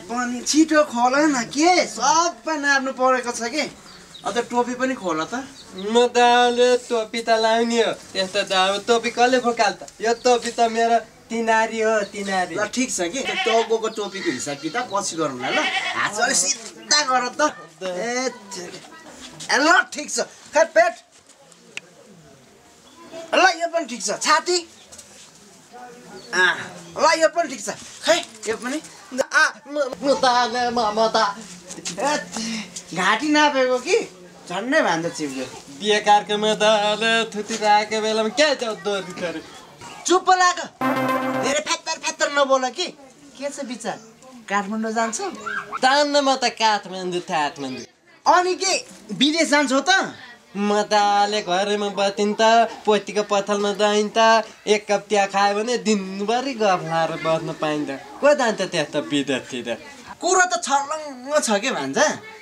पनि छिटो खोल न के सबै नाप्नु परेको छ कि अन्त टोपी पनि खोल त म त अहिले टोपी त लाउने हो त्यस्तो त अब टोपी कसले फुकाल त यो टोपी त मेरो तिनारी हो तिनारी ल ठिक छ कि टाउको टोपीको हिसाब किताब पछि गरौँ ल हात अलिक सिधा गर त ल ठिक छ खै पेट ल यो पनि ठिक छ छाती ल यो पनि ठिक छ खै यो पनि घाँटी नापेको कि झन्डै भान्दा चिप्यो बेकारकोमा त अहिले थुती राखेको बेलामा के छ दोरी थरी चुप्प लाग धेरै फ्यात्तर फ्यात्तर नबोल कि के छ विचार काठमाडौँ जान्छ जान्न म त काठमाडौँ अनि के विदेश जान्छौ त म त अहिले घरैमा बसिन् त पोतीको पथलमा जाइन् त एक कप चिया खायो भने दिनभरि गफ लाएर बस्न पाइन्छ को जान्छ त्यस्तो विदेशतिर कुरो त छर्लङ्ग छ के भन्छ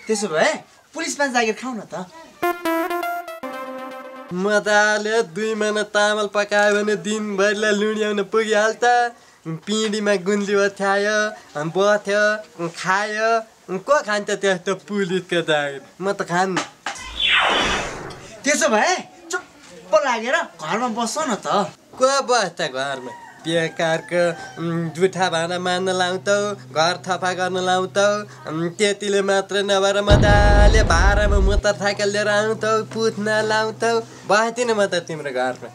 त्यसो भए पुलिसमा जागिर खाऊ न त म त अहिले 2 महिना चामल पकायो भने दिनभरिलाई लुड्याउन पुगिहाल्छ पिँढीमा गुन्द्ली ओछ्यायो बथ्यो खायो को खान्छ त्यस्तो पुलिसको जागिर म त खान्न त्यसो भए चुप्प लागेर घरमा बस्छ न त को बस्छ घरमा बेकारको जुठा भाँडा मान्न लाउँछौ घर सफा गर्न लाउँछौ त्यतिले मात्र नभएर मजाले भाडामा मोटरसाइकल लिएर आउँछौ पुछ्न लाउँछौ बस्दिन म त तिम्रो घरमा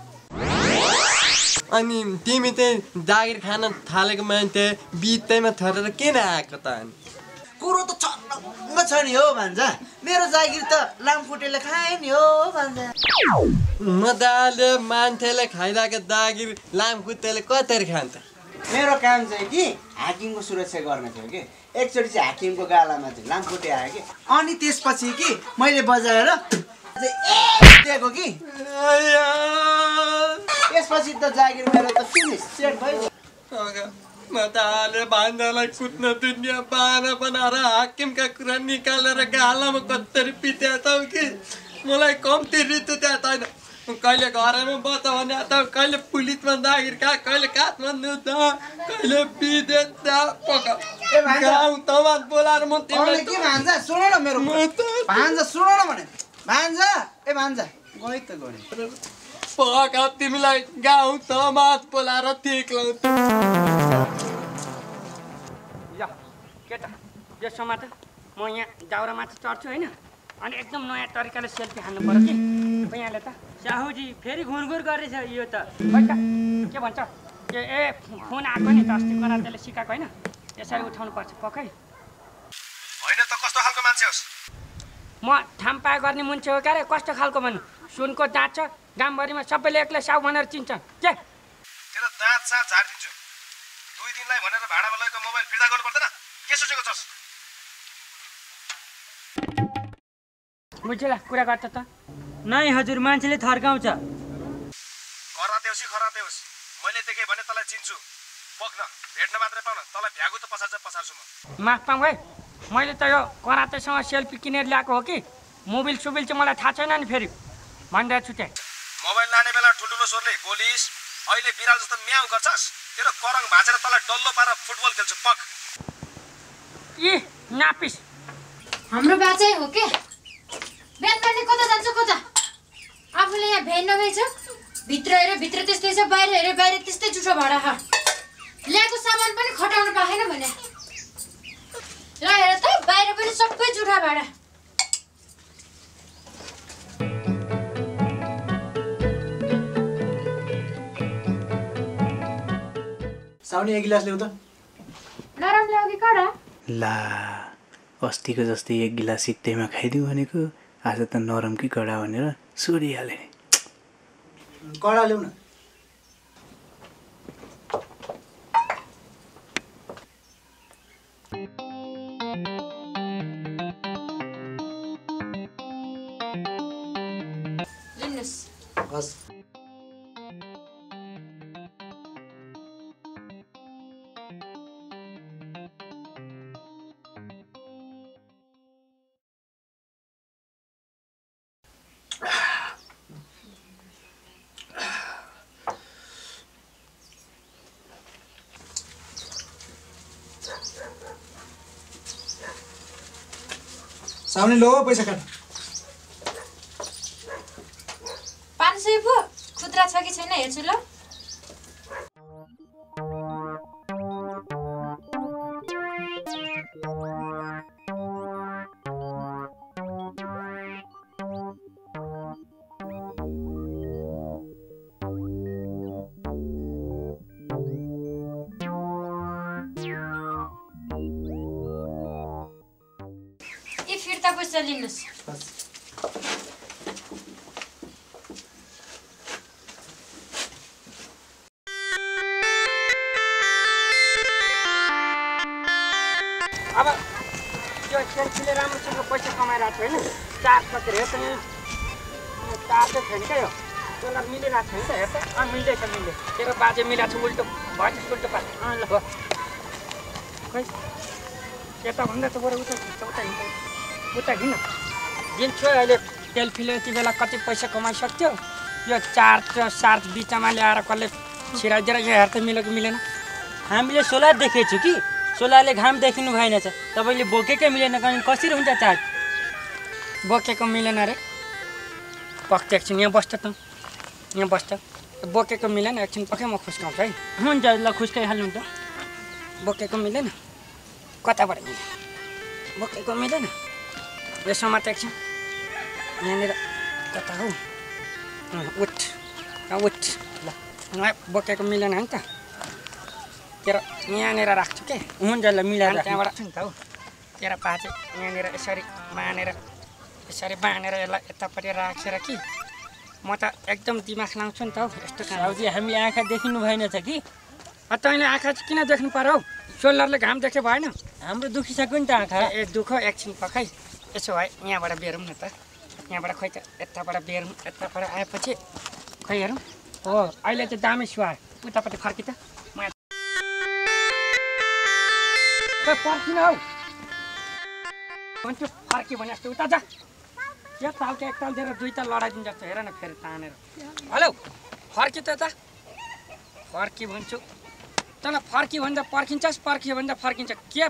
अनि तिमी चाहिँ जागिर खान थालेको मान्छे बिचैमा छोडेर किन आएको त अनि कुरो त छर्लङ्ग छ नि हो भान्जा मेरो जागिर त लामखुट्टेले खाए नि हो भान्जा मजाले मान्छेले खाइरहेको जागिर लामखुट्टेले कसरी खान्छ मेरो काम चाहिँ कि हाकिमको सुरक्षा गर्ने थियो कि एकचोटि चाहिँ हाकिमको गालामा चाहिँ लामखुट्टे आयो कि अनि त्यसपछि कि मैले बजाएर दिएको कि त्यसपछि त जागिर मेरो त फिनिस सेट भयो मजाले भान्जालाई कुट्न दुनियाँ बाह्र बनाएर हाकिमका कुरा निकालेर गालामा कतरी पिट्या छौ कि मलाई कम्ती रित्तु त्यहाँ छैन कहिले घरमा बस्छ भने त कहिले पुलिसमा जागिर खा कहिले काठमाडौँ जा कहिले विदेश जा गाउँ तमास बोलाएर म तिमीलाई के भान्जा सुन न मेरो भान्जा सुन न भने भान्जा ए भान्जा गइ त गरे पका तिमीलाई गाउँ तमास बोलाएर ठिक लाउँछ केटा यो समात म यहाँ दाउरामाथि चढ्छु होइन अनि एकदम नयाँ तरिकाले सेल्फी हान्नु पर्यो कि यहाँले त साहुजी फेरि घुरघुर गरेछ यो त के भन्छ ए फोन आएको नि त अस्ति करातेले सिकाएको होइन यसरी उठाउनु पर्छ पक्कै होइन त कस्तो खालको मान्छे होस् म थाम्पा गर्ने मान्छे हो क्यारे कस्तो खालको भन्नु सुनको दाँत छ गाउँभरिमा सबैले एक्लै साहु भनेर चिन्छन् के तेरो दाँत साथ झारिदिन्छु 2 दिनलाई भनेर भाडामा लगेको मोबाइल फिर्ता गर्नु पर्दैन के सोचेको छस् बुझ्ला कुरा गर्छ त नै हजुर मान्छेले थर्काउँछ कराते होस् मैले देखेँ भने तँलाई चिन्छु पक्न भेट्न मात्रै पाउन तँलाई भ्यागु त पछार्छु म माफ पाऊँ है मैले त यो करातेसँग सेल्फी किनेर ल्याएको हो कि मोबाइल सुबिल चाहिँ मलाई थाहा छैन नि फेरि भनिरहेको छु त्यहाँ मोबाइल लाने बेला ठुल्ठुलो स्वरले बोलिस् अहिले बिराल जस्तो म्याउ गर्छस् तेरो करङ भाँचेर तँलाई डल्लो पारेर फुटबल खेल्छु पक ए नापिस हाम्रो बाचाइ हो के बिहान बिहान कता जान्छ कता आफूले यहाँ भेन नभएछ भित्र हेरे भित्र त्यस्तै छ बाहिर हेरे बाहिर त्यस्तै जुठो भाडा खा ल्याएको सामान पनि खटाउन पाएन भने ल हेर त बाहिर पनि सबै जुठा भाडा साउनी एक गिलास ल्याउ त नराम ल्याउ कि कडा ला अस्तिको जस्तै एक गिलास सित्तैमा खाइदिउँ भनेको आज त नरम कि कडा भनेर सोधिहाले कडा ल्याउ न लिनुस् हस् सामने लो पैसा काट 500 पो खुद्रा छ कि छैन हेर्छु ल फिर्ता पैसा लिनुहोस् अब त्यो सेल्फीले राम्रोसँग पैसा कमाइरहेको छ होइन चार्ज कति हेर्छ नि चार्ज चाहिँ छैन क्या यो सोलर मिलिरहेको छैन त हेर्छ मिल्दैछ मिल्दै तेरो बाजे मिलाएको छ उल्टो भयो उल्टो पास ल हो खै यताभन्दा त बरु उता हिँड्न दिन्छु अहिले सेल्फीले यति बेला कति पैसा कमाइसक्थ्यो यो चार्ज बिचमा ल्याएर कसले छिराइदिएर यो हेर्छ मिल्यो कि मिलेन हामीले सोलर देखेको छु कि सोलरले घाम देखिनु भएन छ तपाईँले बोकेकै मिलेन कारण कसरी हुन्छ चार्ज बोकेको मिलेन अरे पक्क एकछिन यहाँ बस्छ त यहाँ बस्छ बोकेको मिलेन एकछिन पक्कै म खुस्काउँछु है हुन्छ ल खुस्काइहाल्नु त बोकेको मिलेन कताबाट मिल्यो बोकेको मिलेन यसोमा त एकछिन यहाँनिर कता हौ उठ ल बोकेको मिलेन नि त तेरो यहाँनिर राख्छु के हुन्छ ल मिलाएर त्यहाँबाट नि त हौ तेरो पाचे यहाँनिर यसरी बाँधेर यसलाई यतापट्टि राखेर कि म त एकदम दिमाग लाउँछु नि त हौ यस्तो साउजी हामीले आँखा देखिनु भएन छ कि तैँले आँखा चाहिँ किन देख्नु पर्यो हौ सोलरले घाम देखे भएन हाम्रो दुखिसक्यो नि त आँखा ए दुःख एकछिन पखै यसो है यहाँबाट बेरौँ न त यहाँबाट खोइ त यताबाट बेरौँ यताबाट आएपछि खै हेरौँ हो अहिले चाहिँ दामी सुहायो उतापट्टि फर्कि त पर्खिन हौ भन्छु फर्क्यो भने जस्तो उता जा एक तालको एक ताल दिएर दुई ताल लडाइदिन्छ जस्तो हेर न फेरि तानेर हेलो फर्कि त फर्की भन्छु तँलाई फर्क्यो भन्दा पर्खिन्छस् पर्खियो भन्दा फर्किन्छ के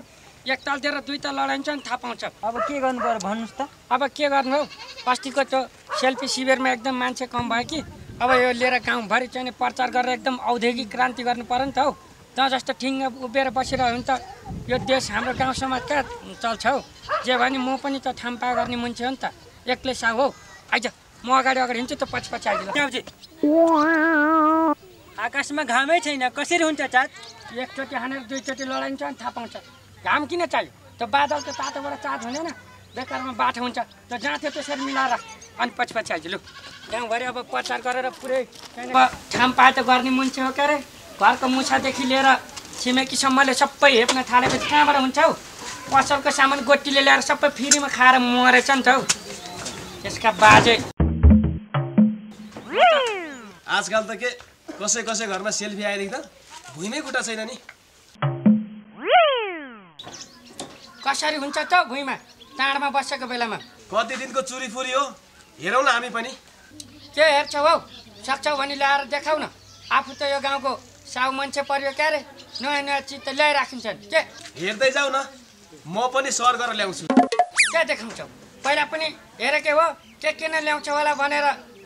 एक ताल दिएर दुई ताल लडाइन्छ नि थाहा पाउँछ अब के गर्नु पर्यो भन्नुहोस् त अब के गर्नु हौ अस्तिको त्यो सेल्फी शिविरमा एकदम मान्छे कम भयो कि अब यो लिएर गाउँभरि चाहिँ प्रचार गरेर एकदम औद्योगिक क्रान्ति गर्नु पर्यो नि त हौ त जस्तो ठिङ्ग उभिएर बसिरह्यो भने त यो देश हाम्रो गाउँ समाज कहाँ चल्छ हौ जे भने म पनि त ठाम्पा गर्ने मान्छे हो नि त एक्लै साउ हौ आइज म अगाडि हिँड्छु त पछि आइज आकाशमा घामै छैन कसरी हुन्छ चार्ज एकचोटि हानेर दुईचोटि लडाइन्छ अनि थाहा पाउँछ घाम किन चाहियो त्यो बादल त तातोबाट चार्ज हुँदैन बेकारमा बाटो हुन्छ त जहाँ थियो त्यसरी मिलाएर अनि पछि आइज लु गाउँभरि अब प्रचार गरेर पुरै ठाम्पा त गर्ने मान्छे हो के अरे घरको मुसादेखि लिएर छिमेकीसम्मले सबै हेप्न थालेपछि कहाँबाट हुन्छ हौ पसलको सामान गोटीले ल्याएर सबै फ्रीमा खाएर मरेछ नि त हौ त्यसका बाजे आजकल त के कसै घरमा सेल्फी आएदेखि त भुइँमै खुट्टा छैन नि कसरी हुन्छ त भुइँमा टाढमा बसेको बेलामा कति दिनको चुरीफुरी हो हेरौँ न हामी पनि के हेर्छौ हौ सक्छौ भने ल्याएर देखाउ न आफू त यो गाउँको साउ मान्छे पर्यो क्या अरे नयाँ चिज त ल्याइराखिन्छन् के हेर्दै जाऊ न म पनि सर गरेर ल्याउँछु के देखाउँछौ पहिला पनि हेरेकै हो के नै ल्याउँछ होला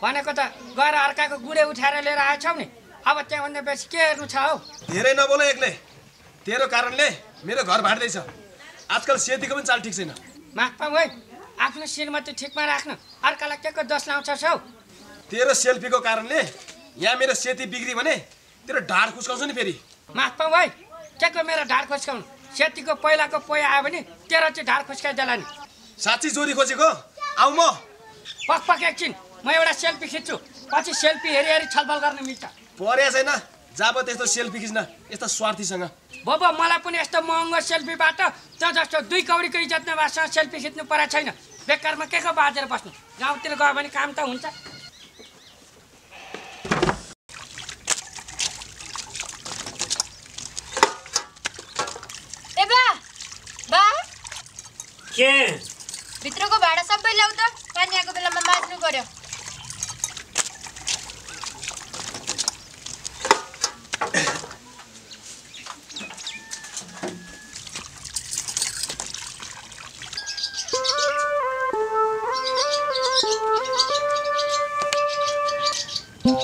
भनेको त गएर अर्काको गुडे उठाएर लिएर आएछौ नि अब त्यहाँभन्दा बेसी के हेर्नु छ हौ धेरै नबोल एक्लै तेरो कारणले मेरो घर भाट्दैछ आजकल सेतीको पनि चाल ठिक छैन माफ है आफ्नो श्रीमती ठिकमा राख्नु अर्कालाई के को दोष लाउँछस् हौ तेरो सेल्फीको कारणले यहाँ मेरो सेती बिग्री भने तेरो ढाड खुस्काउँछु नि फेरि माफ है के को मेरो ढाड खुस्काउनु सेतीको पहिलाको पोया आयो भने तेरो चाहिँ ढाड खुस्काइदेला नि साँच्ची जोरी खोजेको आऊ म पक एकछिन म एउटा सेल्फी खिच्छु पछि सेल्फी हेरी छलफल गर्न मिल्छ पर्या छैन जाब त्यस्तो सेल्फी खिच्न यस्तो स्वार्थीसँग बाबा मलाई पनि यस्तो महँगो सेल्फीबाट त जस्तो 2 कौडीको इज्जत नभएसँग सेल्फी खिच्नु परेको छैन बेकारमा के को बाजेर बस्नु गाउँतिर गयो भने काम त हुन्छ ए बा के भित्रको भाडा सबै ल्याउ त पानी आएको बेलामा माझ्नु पर्यो यो त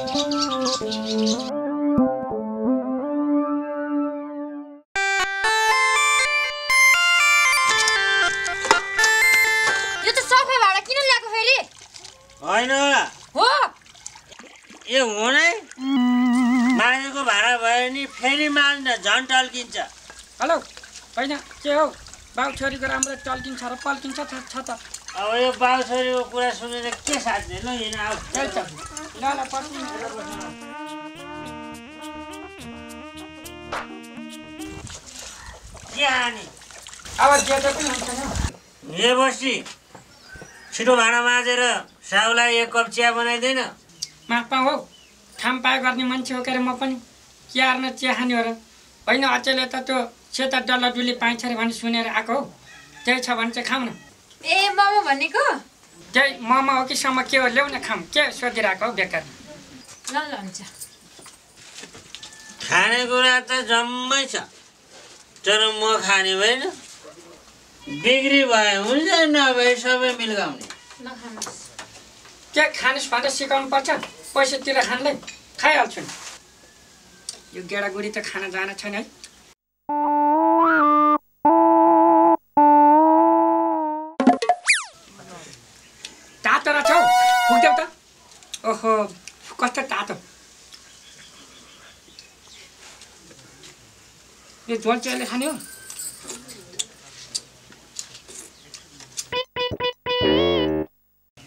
सफा भाडा किन ल्याएको फेरि? होइन हो यो हो नै मानेको भाडा भयो नि फेरि माल्न झन् टल्किन्छ। हेलो होइन के हो बाउ छोरीको राम्रो टल्किन्छ र पल्किन्छ छ त। अब यो बाउ छोरीको कुरा सुनेर के साध्ने ल हिँड आऊ चल चल ल ल पर्छ के हाने अब ज्यादा पनि हुन्छ नि। ए बस्ती छिटो भाँडा माझेर साउलाई एक कप चिया बनाइदिएन? मापा हो थाम पाए गर्ने मान्छे हो के अरे म पनि चिया न चिया खाने हो र होइन। अचेलले त त्यो सेता डल्ला डुली पाइन्छ अरे भने सुनेर आएको हो। त्यही छ भने चाहिँ खाऊँ न। ए मोमो भनेको? त्यही मोमो हो कि सम्म के हो ल्याउ न खाऊँ के सोधिरहेको हो बेकार। ल ल हुन्छ। खानेकुरा त जम्मै छ तर म खाने होइन। बिक्री भए हुन्छ नभए सबै मिल्गाउने। के खानुहोस् भनेर सिकाउनु पर्छ पैसा तिरेर खानलाई खाइहाल्छु नि। यो गेडागुडी त खान जान छैन है। तातो रहेछ हौ फुक्देऊ त। ओहो कस्तो तातो। यो झोल चियाले खाने हो?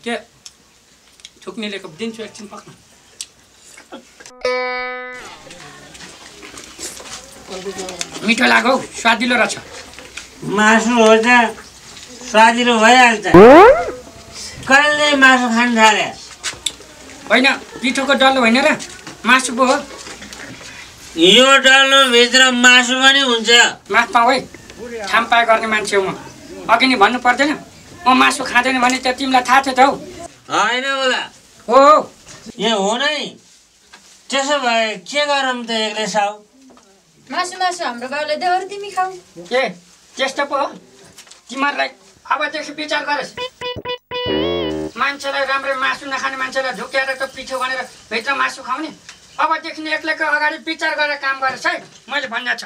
के थुक्नेले दिन्छु एकछिन पक्न। मिठो लाग्यो स्वादिलो रहेछ। मासु हो त स्वादिलो भइहाल्छ। कहिले मासु खान थाले? होइन पिठोको डल्लो होइन र मासु पो हो। यो डल्लोभित्र मासु पनि हुन्छ। माफ पाऊ है थाम पाए गर्ने मान्छे हो म। अघि नि भन्नु पर्दैन म मासु खाँदैन भने त तिमीलाई थाहा छ त हौ। होइन होला हो यहाँ हो नै। त्यसो भए के गरौँ त एक्लै साउ? मासु मासु हाम्रो बाउले देऊ तिमी खाऊ। के त्यस्तो पो हो? तिमीहरूलाई अबदेखि विचार गरोस्। मान्छेलाई राम्रो मासु नखाने मान्छेलाई झुक्याएर त पिठो भनेर भित्र मासु खुवाउने। अबदेखि एक्लैको अगाडि विचार गरेर काम गरोस् है मैले भन्ने छ।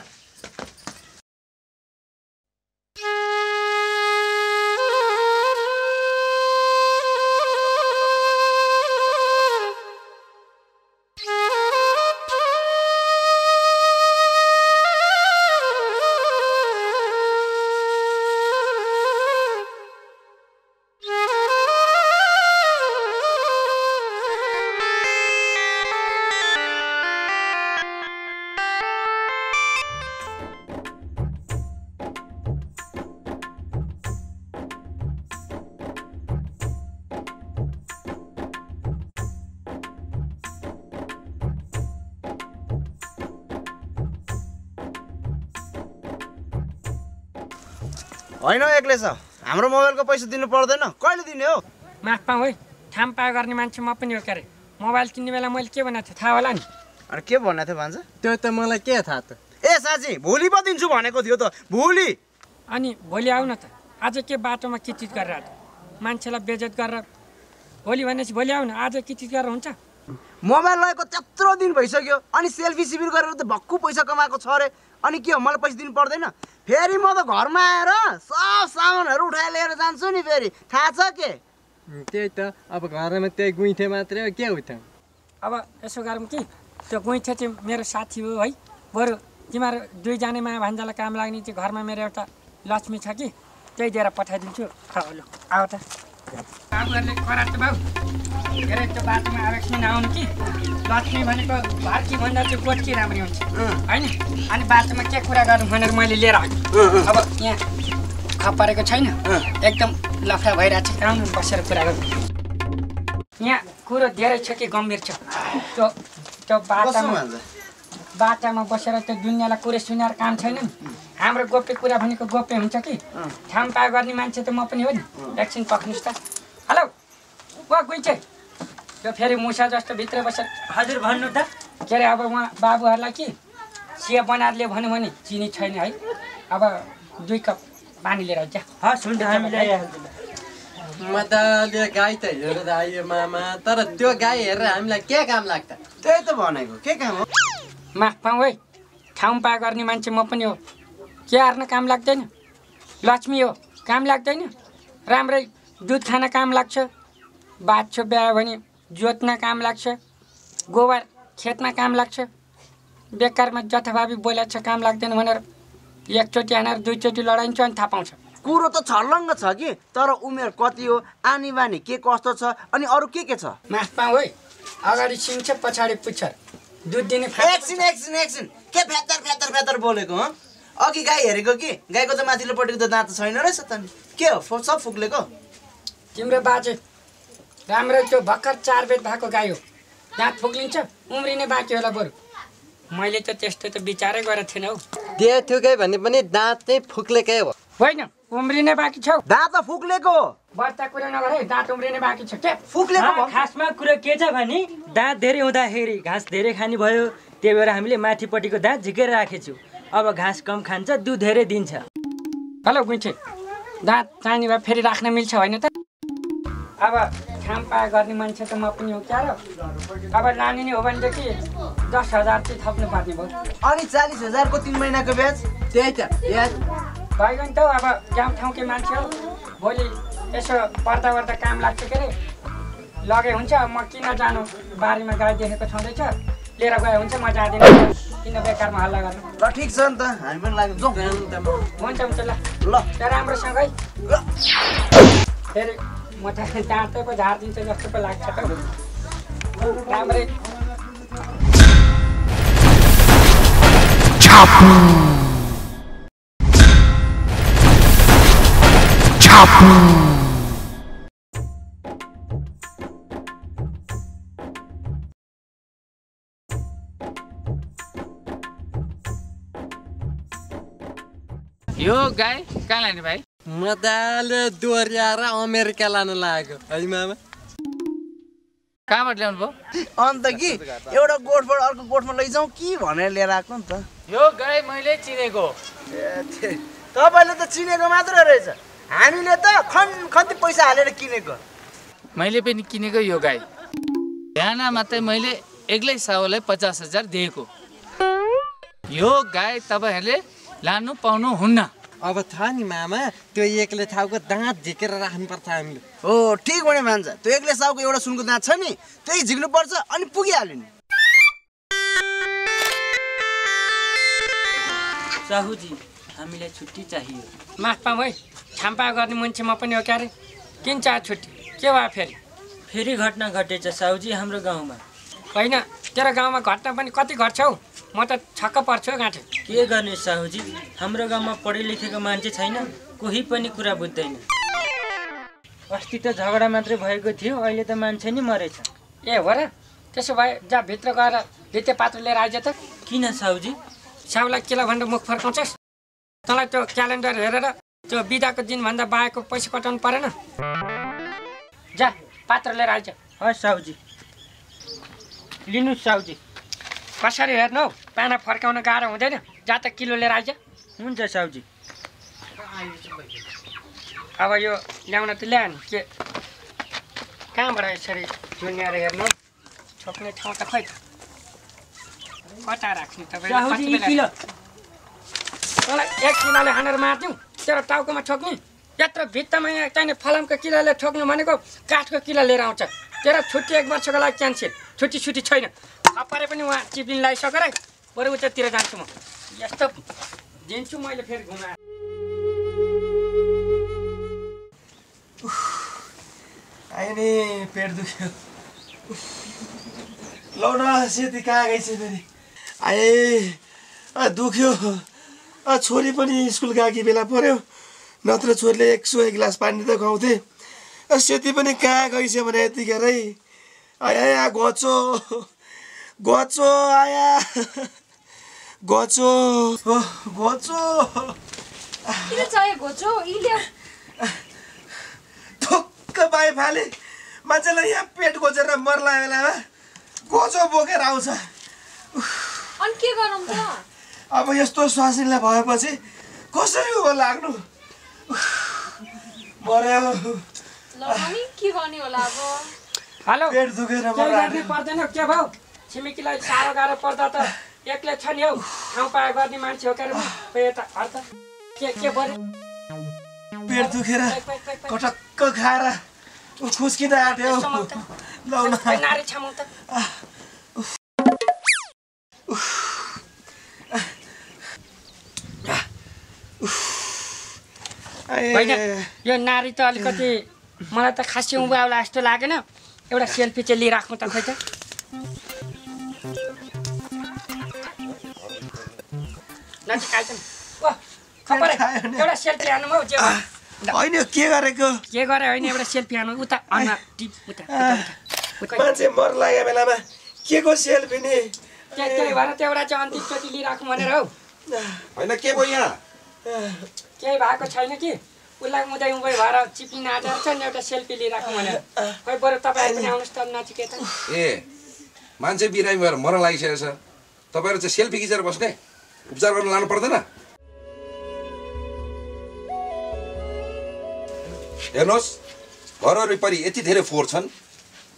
होइन एक्लै छ हाम्रो मोबाइलको पैसा दिनु पर्दैन कहिले दिने हो? माफ पाऊ है थाम पाए गर्ने मान्छे म पनि हो के अरे। मोबाइल किन्ने बेला मैले के भनेको थिएँ थाहा होला नि? अनि के भनेको थियो भन्छ? त्यो त मलाई के थाहा त। ए साँच्ची भोलि पो दिन्छु भनेको थियो त भोलि। अनि भोलि आऊ न त। आज के बाटोमा किचित गरेर मान्छेलाई बेइज्जत गरेर भोलि भनेपछि भोलि आऊ न। आज किचित गरेर हुन्छ? मोबाइल लगेको त्यत्रो दिन भइसक्यो अनि सेल्फी सिबिर गरेर त भक्कु पैसा कमाएको छ अरे। अनि के हो मलाई पैसा दिनु पर्दैन? फेरि म त घरमा आएर सब सामानहरू उठाएर लिएर जान्छु नि फेरि थाहा छ के? त्यही त अब घरमा त्यही गुइथे मात्रै हो के हो त। अब यसो गरौँ कि त्यो गुइथे चाहिँ मेरो साथी हो है। बरु तिमीहरू दुईजना माया भान्जालाई काम लाग्ने चाहिँ घरमा मेरो एउटा लक्ष्मी छ कि त्यही दिएर पठाइदिन्छु। ल आऊ त। बाबुहरूले करार त बाबु के अरे त्यो बाटोमा आवेक्षमा नआउनु कि लक्ष्मी भनेको भार्की भन्दा चाहिँ गोठकी राम्री हुन्छ होइन। अनि बाटोमा के कुरा गर्नु भनेर मैले लिएर आएको। अब यहाँ खप परेको छैन एकदम लफडा भइरहेको छ। आउनु बसेर कुरा गर्नु। यहाँ कुरो धेरै छ कि गम्भीर छ। त्यो बाटामा बसेर त्यो दुनियाँलाई कुरो सुनेर काम छैन नि। हाम्रो गोप्य कुरा भनेको गोप्य हुन्छ कि। ठाम पाए गर्ने मान्छे त म पनि हो नि। एकछिन पक्नुहोस् त। हेलो वा गुइचे त्यो फेरि मुसा जस्तो भित्र बसेर हजुर भन्नु त। के अरे अब उहाँ बाबुहरूलाई कि चिया बनाएर ल्यायो भन्यो भने चिनी छैन है। अब 2 कप पानी लिएर आउँछ। हस् हुन्छ हामी ल्याइहाल्छौँ। मजाले गाई त हेरेर आयो मामा तर त्यो गाई हेरेर हामीलाई के काम लाग्छ त्यही त भनेको के काम हो माफ पाऊ है ठाउँ पा गर्ने मान्छे म पनि हो के हार्न काम लाग्दैन लक्ष्मी हो काम लाग्दैन राम्रै दुध खान काम लाग्छ बाछो ब्यायो भने जोत्न काम लाग्छ गोबर खेतमा काम लाग्छ बेकारमा जथाभावी बोलेको छ काम लाग्दैन भनेर एकचोटि हानेर दुईचोटि लडाइन्छ अनि थाहा पाउँछ कुरो त छर्लङ्ग छ कि तर उमेर कति हो आनी बानी के कस्तो छ अनि अरू के छ माफ पाऊ है अगाडि सिङ छ पछाडि पुच्छर दुध दिने एकछिन के फ्यातर बोलेको हो अघि गाई हेरेको कि गाईको त माथिल्लोपट्टिको त दाँत छैन रहेछ त नि के हो सब फुक्लेको तिम्रो बाजे राम्रो त्यो भर्खर 4 बेत भएको गाई हो दाँत फुक्लिन्छ उम्रिने बाँकी होला बरु मैले त त्यस्तो त विचारै गरेको थिएन हौ त्यो थुकै भने पनि दाँत चाहिँ फुक्लेकै हो होइन उम्रिने बाँकी छ दाँत फुक्लेको बत्ता कुरा नगर है दाँत उम्रिने बाँकी छ के फुक्लेको खासमा कुरा के छ भने दाँत धेरै हुँदाखेरि घाँस धेरै खाने भयो त्यही भएर हामीले माथिपट्टिको दाँत झिकेर राखेछौँ अब घाँस कम खान्छ दुध धेरै दिन्छ हेलो गुइठे दाँत चाहिने भए फेरि राख्न मिल्छ होइन त अब काम पाए गर्ने मान्छे त म पनि हो क्या र अब लाने नि हो भनेदेखि 10,000 चाहिँ थप्नु पर्ने भयो अनि 40,000 को 3 महिनाको ब्याज त्यही त ब्याज भइगयो नि त अब गाउँ ठाउँकै मान्छे हो भोलि यसो पर्दा वर्दा काम लाग्छ के अरे लगे हुन्छ म किन जानु बारीमा गाई देखेको छँदैछ लिएर गए हुन्छ म जाँदिनँ किन बेकारमा हल्ला गर्नु ल ठिक छ नि त हामी पनि लाग्छौँ जाउँ हुन्छ ल राम्रोसँग है फेरि म त दाँतै पो झारिदिन्छ जस्तो पो लाग्छ त राम्रै यो गाई कहाँ लाने भाइ मजाले दोहोऱ्याएर अमेरिका लान लागेको है मामा कहाँबाट ल्याउनु भयो अन्त कि एउटा गोठबाट अर्को गोठमा लैजाउँ कि भनेर लिएर आएको नि त यो गाई मैले चिनेको तपाईँले त चिनेको मात्र रहेछ हामीले त खन्ती पैसा हालेर किनेको मैले पनि किनेको यो गाई बिहानमा चाहिँ मैले एक्लै साउलाई 50,000 दिएको यो गाई तपाईँहरूले लानु पाउनु हुन्न अब थाहा नि मामा त्यो एक्लै थाउको दाँत झिकेर राख्नुपर्छ हामीले हो ठिक भने मान्छ त्यो एक्लै साउको एउटा सुनको दाँत छ नि त्यही झिक्नु पर्छ अनि पुगिहाल्यो नि साहुजी हामीलाई छुट्टी चाहियो माफ पाऊ है छाम्पा गर्ने मान्छे म पनि हो क्या रे किन चाह छुट्टी के भयो फेरि घटना घटेछ साहुजी हाम्रो गाउँमा होइन तेरो गाउँमा घटना पनि कति घट्छ हौ म त छक्क पर्छु गाँठे के गर्ने साहुजी हाम्रो गाउँमा पढे लेखेको मान्छे छैन कोही पनि कुरा बुझ्दैन अस्ति त झगडा मात्रै भएको थियो अहिले त मान्छे नि मरेछ ए हो र त्यसो भए जा भित्र गएर भित्ते पात्र लिएर आइज त किन साहुजी साउलाई केला भनेर मुख फर्काउँछस् तँलाई त्यो क्यालेन्डर हेरेर त्यो बिदाको दिनभन्दा बाहेकको पैसा कटाउनु परेन जा पात्र लिएर आइज हस् साहुजी लिनुहोस् साहुजी कसरी हेर्नु हौ पाना फर्काउन गाह्रो हुँदैन जा त किलो लिएर आइज हुन्छ साहुजी अब यो ल्याउन त ल्याए नि के कहाँबाट यसरी जुनियर हेर्नु छोप्ने ठाउँ त खै कता राख्ने तपाईँ तँलाई 1 किलोले हानेर मारिदिउँ तेरो टाउकोमा ठोक्ने यत्रो भित्तामा यहाँ चाहिने फलामको किलोले ठोक्नु भनेको काठको किलो लिएर आउँछ तेरो छुट्टी 1 वर्षको लागि क्यान्सेल छुट्टी छैन अपरे पनि उहाँ चिप्लिन लगाइसकेर है बरु उतातिर जान्छु म यस्तो दिन्छु मैले फेरि घुमाएर आयो नि पेट दुख्यो लौ न सेती कहाँ गएछ फेरि आए दुख्यो छोरी पनि स्कुल गएकी बेला पर्यो नत्र छोरीले 101 गिलास पानी त खुवाउँथे सेती पनि कहाँ गइछ भने यतिखेरै आया गोचो आया गोचो किन चाहियो गोचो इल्यो ठोक्क बाई फाले मान्छेलाई यहाँ पेट गोचेर मर्ला बेलामा गोचो बोकेर आउँछ अनि के गरौँ त अब यस्तो स्वास्नीलाई भएपछि कसरी हो लाग्नु मर्यो ल अनि के गर्ने होला अब हेलो पेट दुखेर केही गर्नै पर्दैन के भयो छिमेकीलाई साह्रो गाह्रो पर्दा त एक्लै छ नि हौ ठाउँ पाए गर्ने मान्छे हो के यता हर्त के पर्यो पेट दुखेर कटक्क खाएर खुस्किँदा आँट्यो नारी छामौ त होइन यो नारी त अलिकति मलाई त खासै उभ्याउला जस्तो लागेन एउटा सेल्फी चाहिँ लिइराख्नु त खोइ त नजिक आइज एउटा सेल्फी हान्नु हौ जे होइन के गरेको के गरे होइन एउटा सेल्फी हान्नु उता अनुहार टिप उता मान्छे मर लागेको बेलामा के को सेल्फी नि त्यही भएर त्यो एउटा चाहिँ अन्तिमचोटि लिइराख्नु भनेर हौ होइन के भयो यहाँ केही भएको छैन कि उसलाई उदै भएर चिप्लिन आँटेर छ नि एउटा सेल्फी लिइराख्नु भनेर खोइ बरु तपाईँ पनि आउनुहोस् त नचिकेत ए मान्छे बिरामी भएर मर लागिसकेको छ तपाईँहरू चाहिँ सेल्फी खिचेर बस्ने उपचार गर्न लानु पर्दैन हेर्नुहोस् घर वरिपरि यति धेरै फोहोर छन्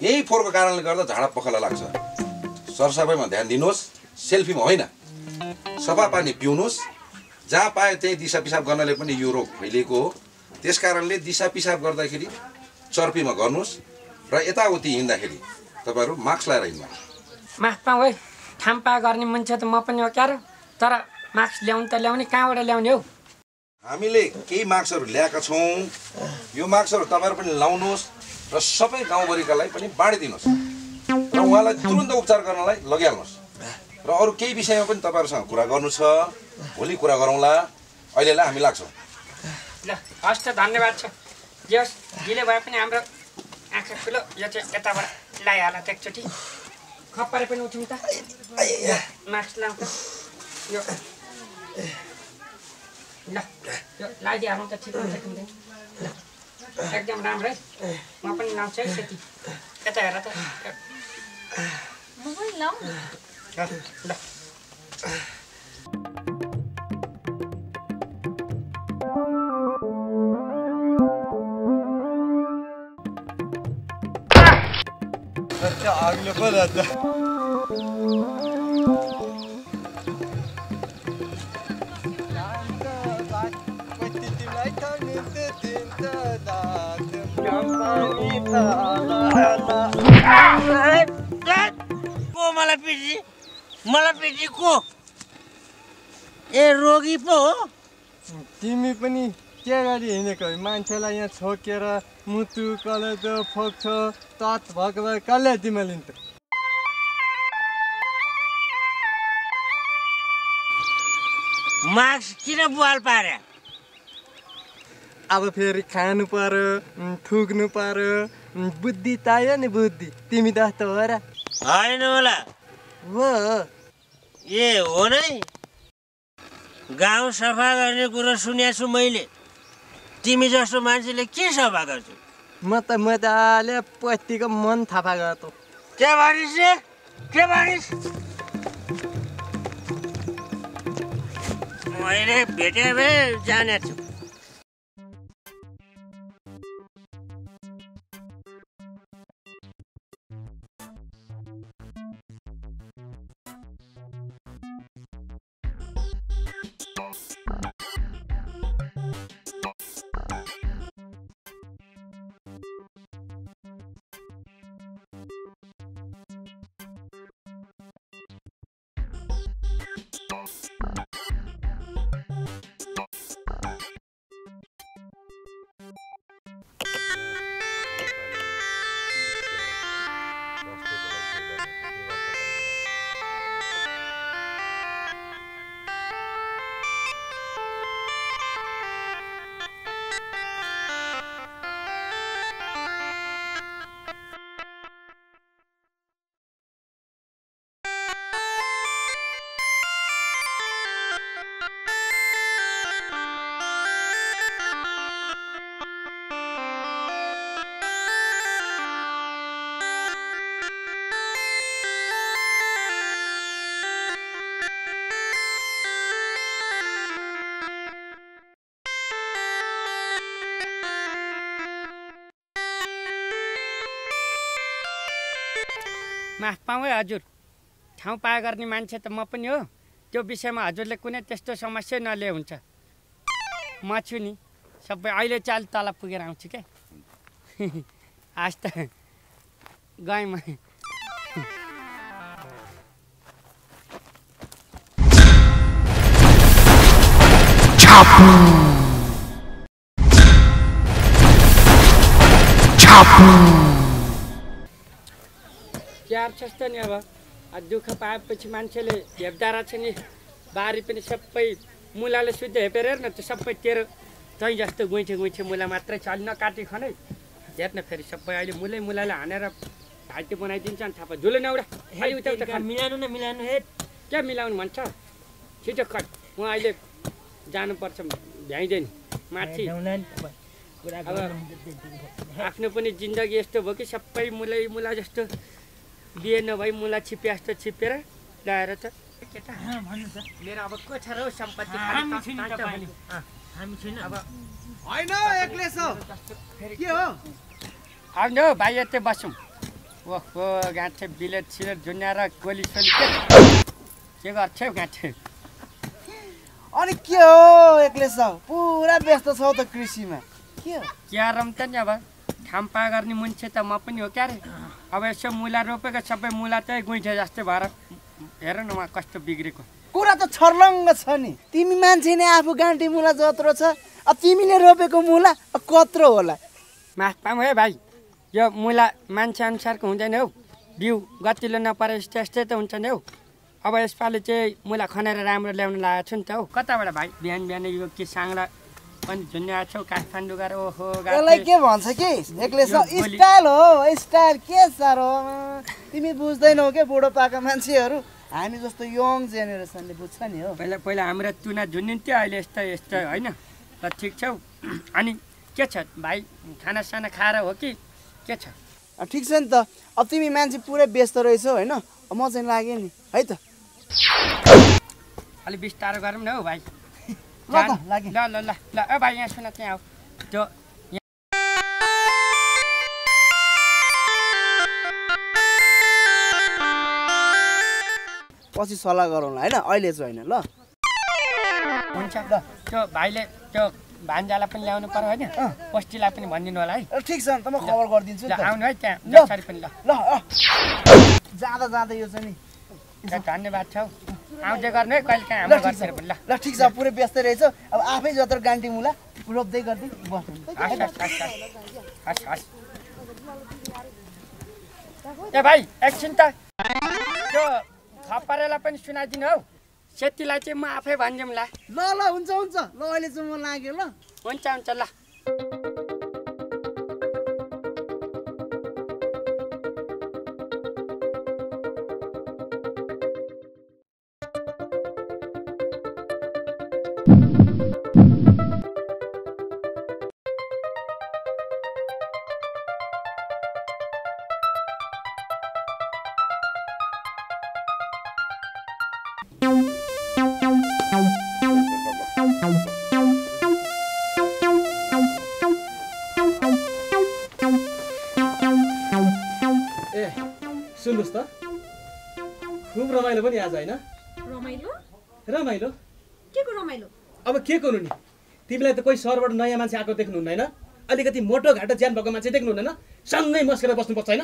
यही फोहोरको कारणले गर्दा झाडा पखाला लाग्छ सरसफाइमा ध्यान दिनुहोस् सेल्फीमा होइन सफा पानी पिउनुहोस् जहाँ पायो त्यही दिसा पिसाब गर्नाले पनि यो रोग फैलिएको हो त्यस कारणले दिसा पिसाब गर्दाखेरि चर्पीमा गर्नुहोस् र यताउति हिँड्दाखेरि तपाईँहरू मास्क लगाएर हिँड्नुहोस् मास्क पाऊ है थाम्पा गर्ने मान्छे त म पनि हो क्या तर मास्क ल्याउनु त ल्याउने कहाँबाट ल्याउने हौ हामीले केही मास्कहरू ल्याएका छौँ यो मास्कहरू तपाईँहरू पनि लाउनुहोस् र सबै गाउँभरिकालाई पनि बाँडिदिनुहोस् र उहाँलाई तुरुन्त उपचार गर्नलाई लगिहाल्नुहोस् र अरू केही विषयमा पनि तपाईँहरूसँग कुरा गर्नु छ भोलि कुरा गरौँला अहिलेलाई हामी लाग्छौँ ल हस् त धन्यवाद छ जे होस् ढिलो भए पनि हाम्रो आँखा खुलो यो चाहिँ यताबाट लगाइहाल त एकचोटि खप्परे पनि उठौँ त मास्क लाउँ त यो ल यो लगाइदिइहालौँ त ठिक हुन्छ कि ल एकदम राम्रो है म पनि लाउँछु है सेती यता हेर त म पनि लाउँ ल आगले पो दादा को मलाई पिटी को ए रोगी पो हो तिमी पनि के गरी हिँडेको मान्छेलाई यहाँ छोकेर मुटु कलेजो फोक्छो तत भएको भए कसले तिमीले त मास्क किन बुहाल पारे अब फेरि खानु पर्यो थुक्नु पर्यो बुद्धि चाहियो नि बुद्धि तिमी जस्तो हो र होइन होला हो ए हो नै गाउँ सफा गर्ने कुरो सुनेको छु मैले तिमी जस्तो मान्छेले के सफा गर्छु म त मजाले पतिको मन थापा गर्छु के भनिस् रे के भनिस् मैले भेटे भए जाने छु माफ पाऊँ है हजुर, ठाउँ पाए गर्ने मान्छे त म पनि हो। त्यो विषयमा हजुरले कुनै त्यस्तो समस्या नलिए हुन्छ। म छु नि, सबै अहिले चाल तल पुगेर आउँछु क्या। आज त गएँ म। क्यार छस् नि अब दुःख पाएपछि मान्छेले हेप्दा रहेछ नि। बारी पनि सबै मुलाले शुद्ध हेपेर हेर्न, त्यो सबै तेरो तै जस्तो गुइठे मुला मात्रै छ। अलि नकाटी खनै हेर्न, फेरि सबै अहिले मुलाले हानेर घाइते बनाइदिन्छ नि। थाहा भयो झुलो नौडा अलि उता उता मिलाउनु हे। क्या मिलाउनु भन्छ? छिटो कट, म अहिले जानुपर्छ भ्याइँदैन माथि। अब आफ्नो पनि जिन्दगी यस्तो भयो कि सबै मुला जस्तो बिहे नभई मुला छिपे जस्तो छिपेर ल्याएर त केटा भन्नु त मेरो अब को छ र सम्पत्ति हामी छैन अब हैन एक्लै छ के हो? आउनु भाइ यतै बसौँ। ओहो गाँठे बिलेट सिलेट झुन्याएर गोली सोली के गर्छौ गाँठे? अनि के हो एक्लै छ? पुरा व्यस्त छौ त कृषिमा। के हो? क्या रम त नि अब खाम्पा गर्ने मान्छे त म पनि हो क्या रे। अब यसो मुला रोपेको सबै मुला चाहिँ गुइठे जस्तै भएर हेर न उहाँ कस्तो बिग्रेको। कुरा त छर्लङ्ग छ नि। तिमी मान्छे नै आफू गाँठी मुला जत्रो छ, अब तिमीले रोपेको मुला कत्रो होला? माफ पाऊँ है भाइ, यो मुला मान्छे अनुसारको हुँदैन हौ। बिउ गतिलो नपरे यस्तै त हुन्छ नि हौ। अब यसपालि चाहिँ मुला खनेर राम्रो ल्याउनु लागेको छु नि त हौ। कताबाट भाइ? बिहान यो के साङ्ला पनि झुन्ड्याएको छौ काठमाडौँ गएर? ओहो यसलाई के भन्छ कि एक्लै छ स्टाइल हो। स्टाइल के साह्रो तिमी बुझ्दैनौ के? बुढो पाका मान्छेहरू हामी जस्तो यङ जेनेरेसनले बुझ्छ नि हो। पहिला हाम्रो तुना झुन्डिन्थ्यो, अहिले यस्तो होइन ल। ठिक छौ। अनि के छ भाइ, खानासाना खाएर हो कि के छ? ठिक छ नि त। अब तिमी मान्छे पुरै व्यस्त रहेछौ होइन, म चाहिँ लागेँ नि है त। अलि बिस्तारो गरौँ न हौ भाइ। ल त लागे। ल भाइ यहाँ सुन त्यहाँ आऊ। त्यो पछि सल्लाह गरौँला होइन, अहिले चाहिँ होइन। ल हुन्छ ल। त्यो भाइले त्यो भान्जालाई पनि ल्याउनु पर्यो होइन, पोस्टीलाई पनि भनिदिनु होला है। ठिक छ नि त, म खबर गरिदिन्छु नि त। आउनु है त्यहाँ जसरी पनि। ल जाँदा यो चाहिँ नि धन्यवाद छ। आउँदै गर्नु है कहिले काहीँ हाम्रो घरतिर पनि। ल ठिक छ, पुरै व्यस्त रहेछ। अब आफै जत्रो गान्टी मुला रोप्दै गर्दै बस्नु। हस्। ए भाइ एकछिन त त्यो खपरेलाई पनि सुनाइदिनु हौ। सेतीलाई चाहिँ म आफै भनिदिउँ ल। ल हुन्छ। ल अहिले चाहिँ म लाग्यो। ल हुन्छ ल। सुन्नुहोस् त, खुब रमाइलो पनि आज होइन? रमाइलो के को रमाइलो? अब के गर्नु नि, तिमीलाई त कोही सहरबाट नयाँ मान्छे आएको देख्नुहुन्न होइन? अलिकति मोटो घाटो ज्यान भएको मान्छे देख्नुहुन्न? सँगै मस्केर बस्नुपर्छ होइन?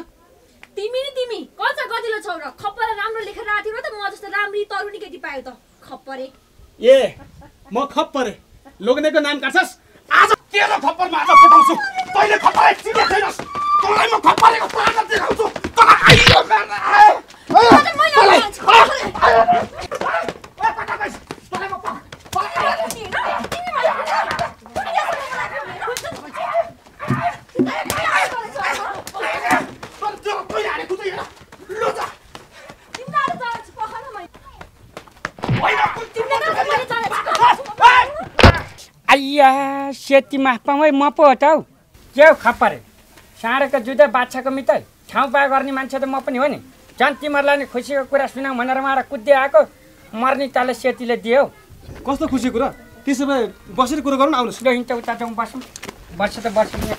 तिमी कता गतिलो छौ र? खप्परे राम्रो लेखेर आएको थियो र त म जस्तो राम्री तरुणी केटी पायो त खप्परे। ए म खप्परे लोग्नेको नाम काट्छस्? आज तेरो खप्परमा आज फुटाउँछु। तैँले खप्परे चिनेको छैनस्, तँलाई म खप्परेको ताकत देखाउँछु। आइया सेती माफ पाऊँ है, म पो हो त हौ। के हो खप्परे? साँडेको जुधे बाछाको मितै ठाउँ पाए गर्ने मान्छे त म पनि हो नि। झन् तिमीहरूलाई नि खुसीको कुरा सुनाऊ भनेर उहाँबाट कुद्दै आएको, मर्ने ताले सेतीले दियो। कस्तो खुसी कुरा? त्यसो भए बसेर कुरा गरौँ न। आउनुहोस् ल हिँड्छ उता जाउँ,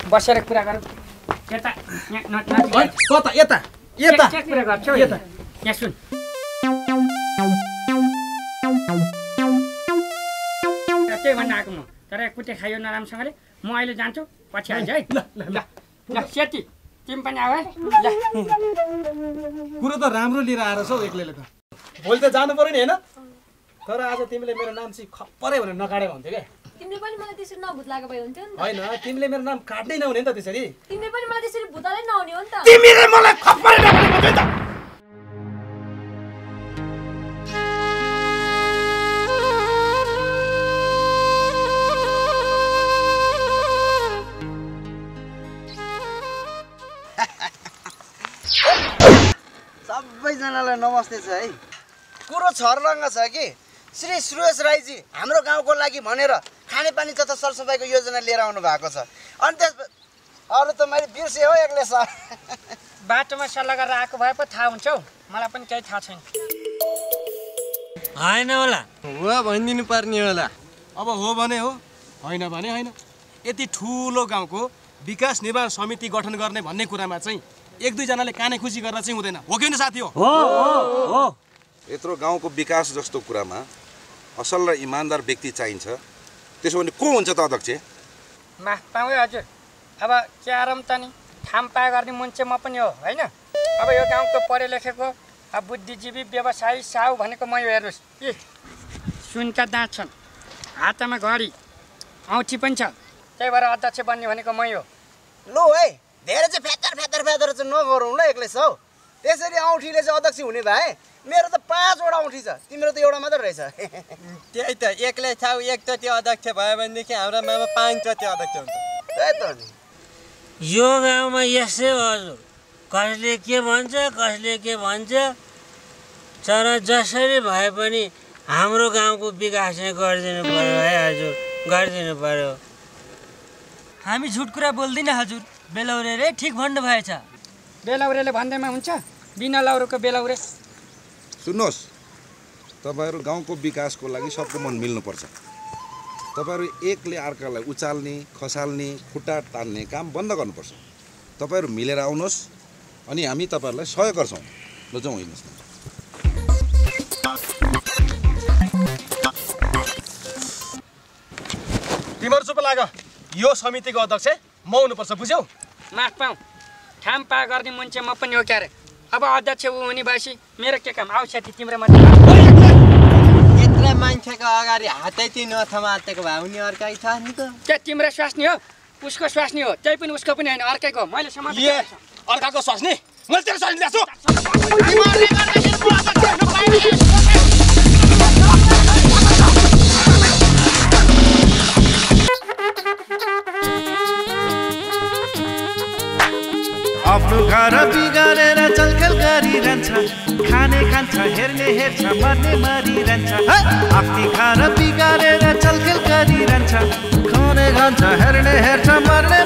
बसेर कुरा गरौँ। यता कता यता यता के कुरा गर्छौ यता यहाँ सुन त्यही भन्न आएको म तर कुटे खायो नराम्रोसँगले म अहिले जान्छु पछि आइज है ल सेती तिमी पनि आऊ है ल कुरो त राम्रो लिएर आएर छौ एक्लैले त भोलि त जानु पर्यो नि हैन तर आज तिमीले मेरो नाम चाहिँ खप्परै भनेर नकाडे भन्थ्यो क्या तिमीले पनि मलाई त्यसरी नभूत लागेको भए हुन्थ्यो नि त हैन तिमीले मेरो नाम काट्नै नहुने नि त त्यसरी तिमीले पनि मलाई त्यसरी भूतले नहुने हो नि त तिमीले मलाई खप्परै नकाडे भन्थ्यो नि त सबैजनालाई नमस्ते छ है कुरो छर्लङ्ग छ कि श्री सुरेश राईजी हाम्रो गाउँको लागि भनेर खानेपानी तथा सरसफाइको योजना लिएर आउनु भएको छ अनि त्यस अरू त मैले बिर्सेँ हो एक्लै सर बाटोमा सल्लाह गरेर आएको भए पो थाहा हुन्छ हौ मलाई पनि केही थाहा छैन होइन होला हो भनिदिनु पर्ने होला अब हो भने हो होइन भने होइन यति ठुलो गाउँको विकास निर्माण समिति गठन गर्ने भन्ने कुरामा चाहिँ एक दुईजनाले काने खुसी गर्न चाहिँ हुँदैन हो कि साथी हो यत्रो गाउँको विकास जस्तो कुरामा असल र इमान्दार व्यक्ति चाहिन्छ त्यसो भने को हुन्छ त अध्यक्ष माफ पाऊ हजुर अब क्यारम त नि खामपा गर्ने मान्छे म पनि हो होइन अब यो गाउँको पढे लेखेको अब बुद्धिजीवी व्यवसायी साहु भनेको म यो हेर्नुहोस् ए सुनका दाँत छन् हातमा घडी औँठी पनि छ त्यही भएर अध्यक्ष बन्ने भनेको मै हो लो है धेरै चाहिँ फ्यातर चाहिँ नगरौँ ल एक्लै छौ त्यसरी औँठीले चाहिँ अध्यक्ष हुने भए मेरो त 5 वटा औँठी छ तिम्रो त एउटा मात्र रहेछ त्यही त एक्लै छाउ एकचोटि अध्यक्ष भयो भनेदेखि हाम्रोमा 5 चोटि अध्यक्ष हुन्छ त्यही त नि यो गाउँमा यसै हो हजुर कसले के भन्छ तर जसरी भए पनि हाम्रो गाउँको विकास चाहिँ गरिदिनु पर्यो है हजुर गरिदिनु पर्यो हामी झुट कुरा बोल्दिन हजुर बेलौरेले ठिक भन्नु भएछ बेलौरेले भन्दैमा हुन्छ बिना लौरोको बेलौरे सुन्नुहोस् तपाईहरु गाउँको विकासको लागि सबको मन मिल्नुपर्छ तपाईहरु एकले अर्कालाई उचाल्ने खसाल्ने खुट्टा तान्ने काम बन्द गर्नुपर्छ तपाईहरु मिलेर आउनुहोस् अनि हामी तपाईहरुलाई सहयोग गर्छौं ल जाउँ हिँड्नुहोस् न तिम्रो चुप लाग यो समितिको अध्यक्ष म हुनुपर्छ बुझ्यौ माफ पाऊ काम पा गर्ने मान्छे म पनि हो क्यारे अब अध्यक्ष उ हुने भएपछि मेरो के काम आउँछ ती तिम्रो माथि यत्रो मान्छेको अगाडि हातै ती नथमा हातेको भए उनी अर्कै छ नि त के तिम्रो स्वास्नी हो उसको स्वास्नी हो त्यही पनि उसको पनि हैन अर्कैको मैले समाज अर्काको स्वास्नी मैले तेरो स्वास्नी ल्याछु आफ्नो घर बिगारेर चलखेल गरिरहन्छ खाने खान्छ हेर्ने हेर्छ मर्ने मरिरहन्छ आफ्नो घर बिगारेर चलखेल गरिरहन्छ खाने खान्छ हेर्ने हेर्छ मर्ने